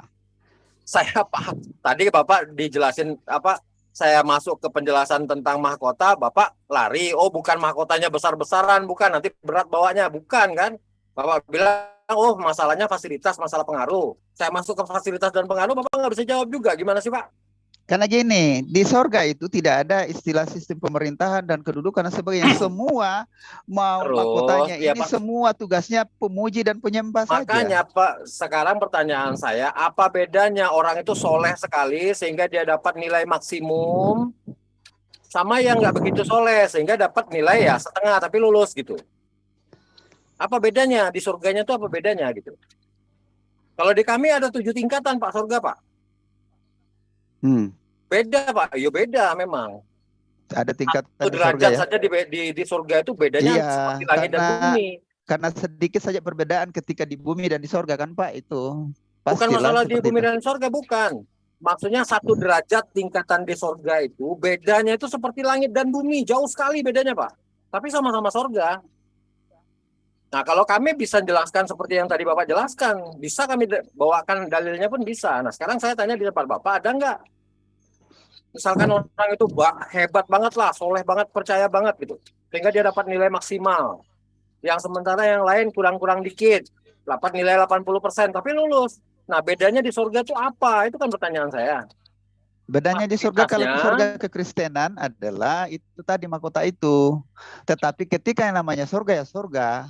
Speaker 8: Saya paham. Tadi Bapak dijelasin apa? Saya masuk ke penjelasan tentang mahkota, Bapak lari. Oh, bukan mahkotanya besar-besaran, bukan. Nanti berat bawanya, bukan kan? Bapak bilang, oh masalahnya fasilitas, masalah pengaruh. Saya masuk ke fasilitas dan pengaruh, Bapak nggak bisa jawab juga. Gimana sih, Pak?
Speaker 5: Karena gini, di sorga itu tidak ada istilah sistem pemerintahan dan kedudukan dan sebagainya. Semua mau mahkotanya
Speaker 8: ya,
Speaker 5: ini
Speaker 8: Pak.
Speaker 5: semua tugasnya pemuji dan penyembah saja.
Speaker 8: Makanya Pak, sekarang pertanyaan saya, apa bedanya orang itu soleh sekali sehingga dia dapat nilai maksimum sama yang nggak begitu soleh sehingga dapat nilai ya setengah tapi lulus gitu? Apa bedanya di surganya itu, apa bedanya gitu? Kalau di kami ada 7 tingkatan Pak surga, Pak. Beda Pak, ya beda memang.
Speaker 5: Ada tingkatan
Speaker 8: Satu
Speaker 5: di surga
Speaker 8: derajat
Speaker 5: ya.
Speaker 8: saja di surga itu bedanya seperti langit dan bumi.
Speaker 5: Karena sedikit saja perbedaan ketika di bumi dan di sorga kan Pak itu.
Speaker 8: Bukan masalah di
Speaker 5: seperti
Speaker 8: bumi
Speaker 5: itu.
Speaker 8: dan surga, bukan. Maksudnya satu derajat tingkatan di surga itu bedanya itu seperti langit dan bumi, jauh sekali bedanya Pak. Tapi sama-sama surga. Nah kalau kami bisa jelaskan seperti yang tadi Bapak jelaskan, bisa kami bawakan dalilnya pun bisa. Nah sekarang saya tanya di tempat Bapak, ada nggak? Misalkan orang itu hebat banget lah, soleh banget, percaya banget gitu. Sehingga dia dapat nilai maksimal. Yang sementara yang lain kurang-kurang dikit. Dapat nilai 80%, tapi lulus. Nah bedanya di surga itu apa? Itu kan pertanyaan saya.
Speaker 5: Bedanya di surga kalau di surga kekristenan adalah itu tadi mahkota itu. Tetapi ketika yang namanya surga ya surga.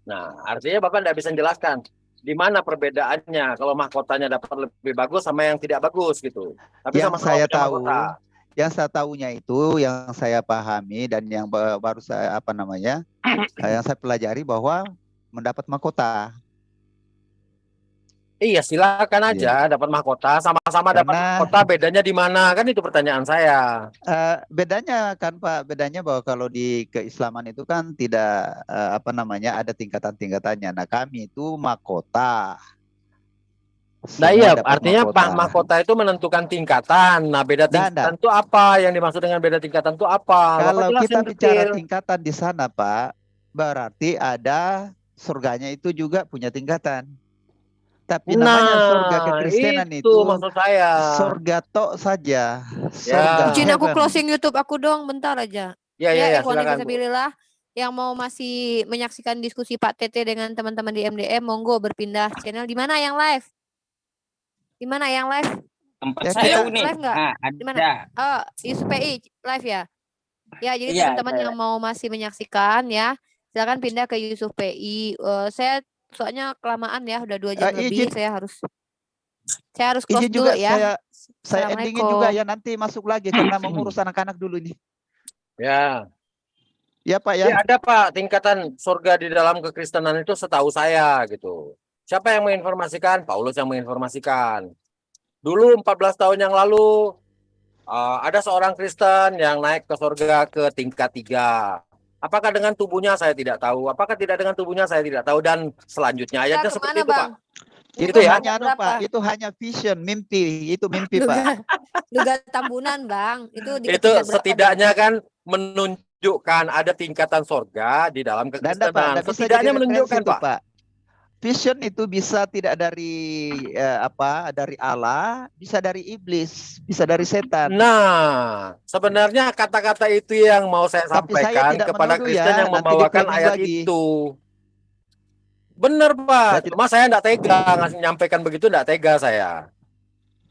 Speaker 8: Nah artinya Bapak tidak bisa menjelaskan di mana perbedaannya kalau mahkotanya dapat lebih bagus sama yang tidak bagus gitu. Tapi
Speaker 5: Yang
Speaker 8: sama-sama
Speaker 5: saya
Speaker 8: punya
Speaker 5: tahu,
Speaker 8: mahkota.
Speaker 5: yang saya tahunya itu, yang saya pahami dan yang baru saya yang saya pelajari bahwa mendapat mahkota.
Speaker 8: Iya silakan aja dapat mahkota, sama-sama dapat mahkota, bedanya di mana kan itu pertanyaan saya.
Speaker 5: Bedanya kan Pak, bedanya bahwa kalau di keislaman itu kan tidak ada tingkatan-tingkatannya. Nah kami itu mahkota.
Speaker 8: Nah iya, artinya mahkota itu menentukan tingkatan. Nah beda tingkatan itu apa? Yang dimaksud dengan beda tingkatan itu apa?
Speaker 5: Kalau kita bicara tingkatan di sana Pak, berarti ada surganya itu juga punya tingkatan. Tapi namanya surga kekristenan itu
Speaker 8: maksud saya.
Speaker 5: Surga tok saja.
Speaker 2: Izin aku closing YouTube aku dong, bentar aja.
Speaker 8: Ya,
Speaker 2: Ikhwan
Speaker 8: silakan,
Speaker 2: Fisabilillah yang mau masih menyaksikan diskusi Pak Tete dengan teman-teman di MDM, monggo berpindah channel. Di mana yang live? Di mana yang live?
Speaker 3: Tempat saya nih.
Speaker 2: Live nggak? Di mana? Oh, Yusuf PI live ya. Ya, jadi teman-teman yang mau masih menyaksikan ya, silakan pindah ke Yusuf PI. Saya soalnya kelamaan ya, udah 2 jam lebih, saya harus close dulu ya.
Speaker 5: Saya endingin juga ya, nanti masuk lagi karena mau ngurus anak-anak dulu ini.
Speaker 8: Ya.
Speaker 5: Ya Pak ya.
Speaker 8: Ya ada Pak, tingkatan surga di dalam kekristenan itu setahu saya gitu. Siapa yang menginformasikan? Paulus yang menginformasikan. Dulu 14 tahun yang lalu ada seorang Kristen yang naik ke surga ke tingkat 3. Apakah dengan tubuhnya saya tidak tahu. Apakah tidak dengan tubuhnya saya tidak tahu. Dan selanjutnya ayatnya seperti itu, Pak.
Speaker 5: Itu
Speaker 8: ya.
Speaker 5: hanya itu hanya vision, mimpi. Itu mimpi, Pak.
Speaker 2: Duga Tambunan, Bang. Itu
Speaker 8: setidaknya kan menunjukkan ada tingkatan sorga di dalam kekristenan. Setidaknya menunjukkan, Pak.
Speaker 5: Vision itu bisa tidak dari dari Allah, bisa dari iblis, bisa dari setan.
Speaker 8: Nah, sebenarnya kata-kata itu yang mau saya sampaikan kepada Kristen yang membawakan ayat itu. Benar, Pak. Cuma saya enggak tega nyampaikan begitu, enggak tega saya.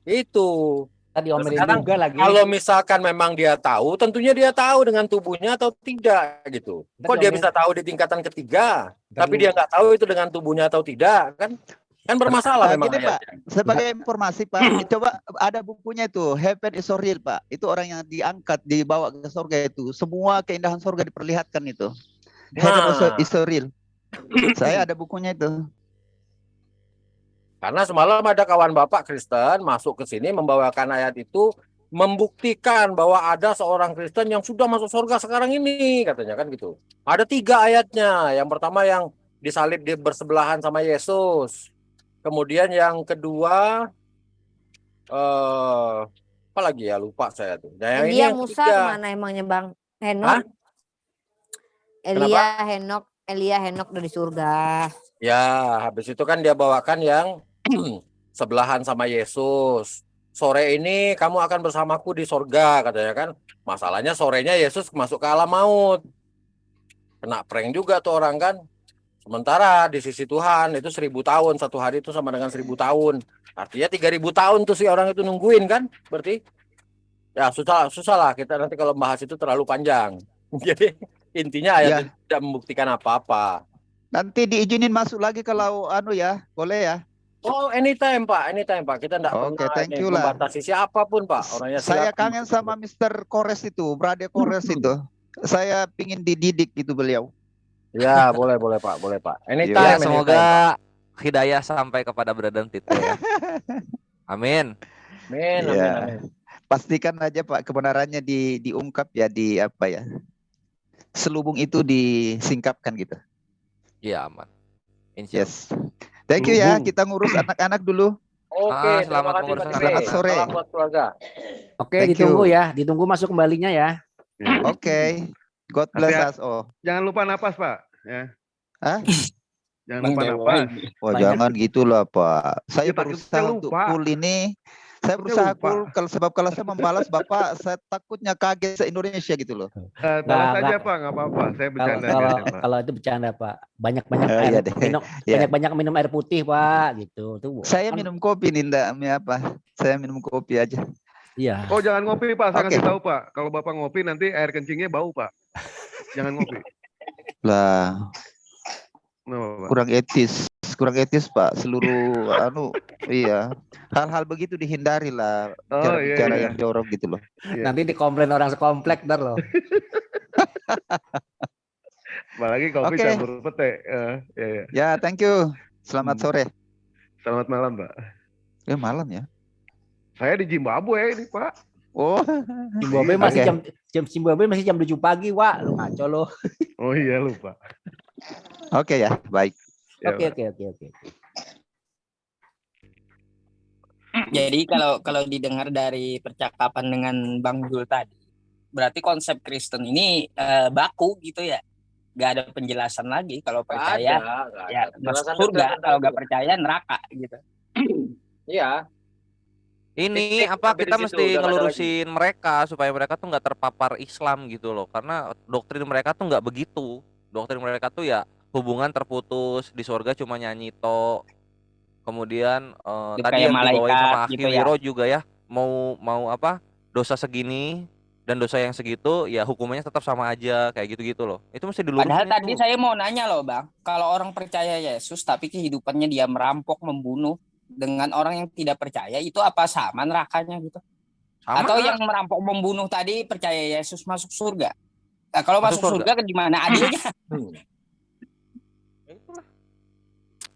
Speaker 8: Itu.
Speaker 12: Tadi omelin juga lagi.
Speaker 8: Kalau misalkan memang dia tahu, tentunya dia tahu dengan tubuhnya atau tidak gitu. Kok dia bisa tahu di tingkatan ketiga, tapi dia nggak tahu itu dengan tubuhnya atau tidak, kan bermasalah memang.
Speaker 5: Gini, Pak, sebagai informasi, Pak, coba ada bukunya itu, Heaven is so real, Pak. Itu orang yang diangkat, dibawa ke surga itu. Semua keindahan surga diperlihatkan itu. Heaven is so real. Saya ada bukunya itu.
Speaker 8: Karena semalam ada kawan Bapak Kristen masuk ke sini membawakan ayat itu, membuktikan bahwa ada seorang Kristen yang sudah masuk surga sekarang ini, katanya kan gitu. Ada 3 ayatnya. Yang pertama yang disalib di bersebelahan sama Yesus. Kemudian yang kedua apa lagi ya, lupa saya tuh. Nah, yang
Speaker 2: Musa kemana emangnya, Bang? Henok? Elia Henok dari surga.
Speaker 8: Ya, habis itu kan dia bawakan yang sebelahan sama Yesus. Sore ini kamu akan bersamaku di sorga, katanya kan. Masalahnya sorenya Yesus masuk ke alam maut. Kena prank juga tuh orang kan. Sementara di sisi Tuhan itu 1000 tahun. Satu hari itu sama dengan 1000 tahun. Artinya 3000 tahun tuh si orang itu nungguin kan. Berarti ya susah lah kita nanti kalau bahas itu terlalu panjang. Jadi intinya ayat itu tidak membuktikan apa-apa.
Speaker 5: Nanti diizinin masuk lagi kalau boleh ya.
Speaker 8: Oh, anytime Pak. Kita enggak pernah membatasi siapapun Pak. Orangnya
Speaker 5: saya kangen sama Mr. Kores itu, Brade Kores itu. Saya pingin dididik gitu beliau.
Speaker 8: Ya, boleh Pak, Anytime.
Speaker 14: Ya, semoga hidayah sampai kepada Brother Tite ya. Amin.
Speaker 8: Amin.
Speaker 5: Pastikan aja Pak kebenarannya diungkap ya, selubung itu disingkapkan gitu.
Speaker 14: Iya, aman.
Speaker 5: Yes. Thank you ya, kita ngurus anak-anak dulu.
Speaker 8: Oke,
Speaker 14: selamat mengurus
Speaker 5: Selamat sore.
Speaker 8: Salam buat keluarga.
Speaker 12: Oke, ditunggu masuk kembalinya ya.
Speaker 5: Oke. God bless us all.
Speaker 17: Jangan lupa napas, Pak. Ya.
Speaker 5: Hah?
Speaker 17: Jangan lupa napas.
Speaker 5: Oh, jangan gitulah, Pak. Saya berusaha untuk cool ini. Saya berusaha cool kalau saya membalas Bapak, saya takutnya kaget se-Indonesia gitu loh.
Speaker 17: Balas aja Pak, nggak apa-apa. Saya bercanda aja, Pak.
Speaker 12: Kalau itu bercanda, Pak. Banyak-banyak minum air putih, Pak, gitu. Tuh.
Speaker 5: Saya minum kopi nih, Saya minum kopi aja.
Speaker 12: Iya.
Speaker 17: Oh, jangan ngopi, Pak. Saya kasih tahu, Pak. Kalau Bapak ngopi nanti air kencingnya bau, Pak. Jangan ngopi.
Speaker 5: Lah. Kurang etis Pak, seluruh iya, hal-hal begitu dihindari lah, cara bicara yang jorok gitu loh.
Speaker 12: Nanti dikomplain orang sekomplek ntar loh.
Speaker 17: Apalagi kopi campur pete.
Speaker 5: Ya, thank you. Selamat sore.
Speaker 17: Selamat malam, Pak.
Speaker 5: Malam ya.
Speaker 17: Saya di Zimbabwe ini, Pak.
Speaker 5: Oh,
Speaker 12: Zimbabwe masih jam 7 pagi, Wak. Lu ngaco lo.
Speaker 17: Oh iya, lupa.
Speaker 5: Oke ya, baik.
Speaker 12: Oke.
Speaker 16: Jadi kalau didengar dari percakapan dengan Bang Jul tadi, berarti konsep Kristen ini baku gitu ya. Gak ada penjelasan lagi. Kalau percaya ya masuk surga, kalau gak percaya neraka gitu.
Speaker 8: Iya.
Speaker 14: Ini kita mesti ngelurusin mereka supaya mereka tuh nggak terpapar Islam gitu loh, karena doktrin mereka tuh nggak begitu. Doktrin mereka tuh ya hubungan terputus, di surga cuma nyanyi to. Kemudian tadi yang dibawain sama Akhi Wiro juga ya, mau dosa segini dan dosa yang segitu ya hukumannya tetap sama aja, kayak gitu-gitu loh. Itu mesti dilurusin.
Speaker 16: Padahal tadi saya mau nanya loh, Bang, kalau orang percaya Yesus tapi kehidupannya dia merampok, membunuh, dengan orang yang tidak percaya, itu apa sama nerakanya gitu? Sama. Atau yang merampok membunuh tadi percaya Yesus masuk surga? Nah, kalau masuk surga ke gimana adilnya?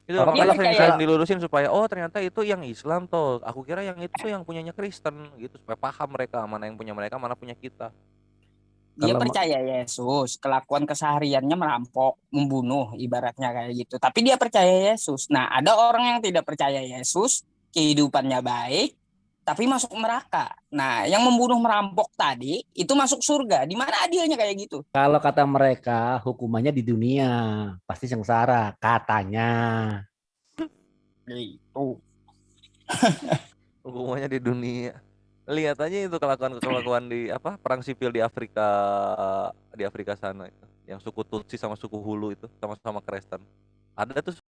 Speaker 14: Itu makanya sering dilurusin supaya ternyata itu yang Islam toh. Aku kira yang itu yang punyanya Kristen gitu, supaya paham mereka mana yang punya mereka, mana punya kita.
Speaker 16: Dia
Speaker 12: Kalau
Speaker 16: percaya Yesus, kelakuan kesehariannya merampok, membunuh, ibaratnya kayak gitu. Tapi dia percaya Yesus. Nah, ada orang yang tidak percaya Yesus, kehidupannya baik, tapi masuk neraka. Nah, yang membunuh merampok tadi itu masuk surga. Di mana adilnya kayak gitu?
Speaker 12: kalau kata mereka hukumannya di dunia pasti sengsara katanya.
Speaker 16: Gitu.
Speaker 14: Hukumannya di dunia. Lihat aja itu kelakuan di apa perang sipil di Afrika sana itu. Yang suku Tutsi sama suku Hulu itu sama-sama Kristen. Ada tuh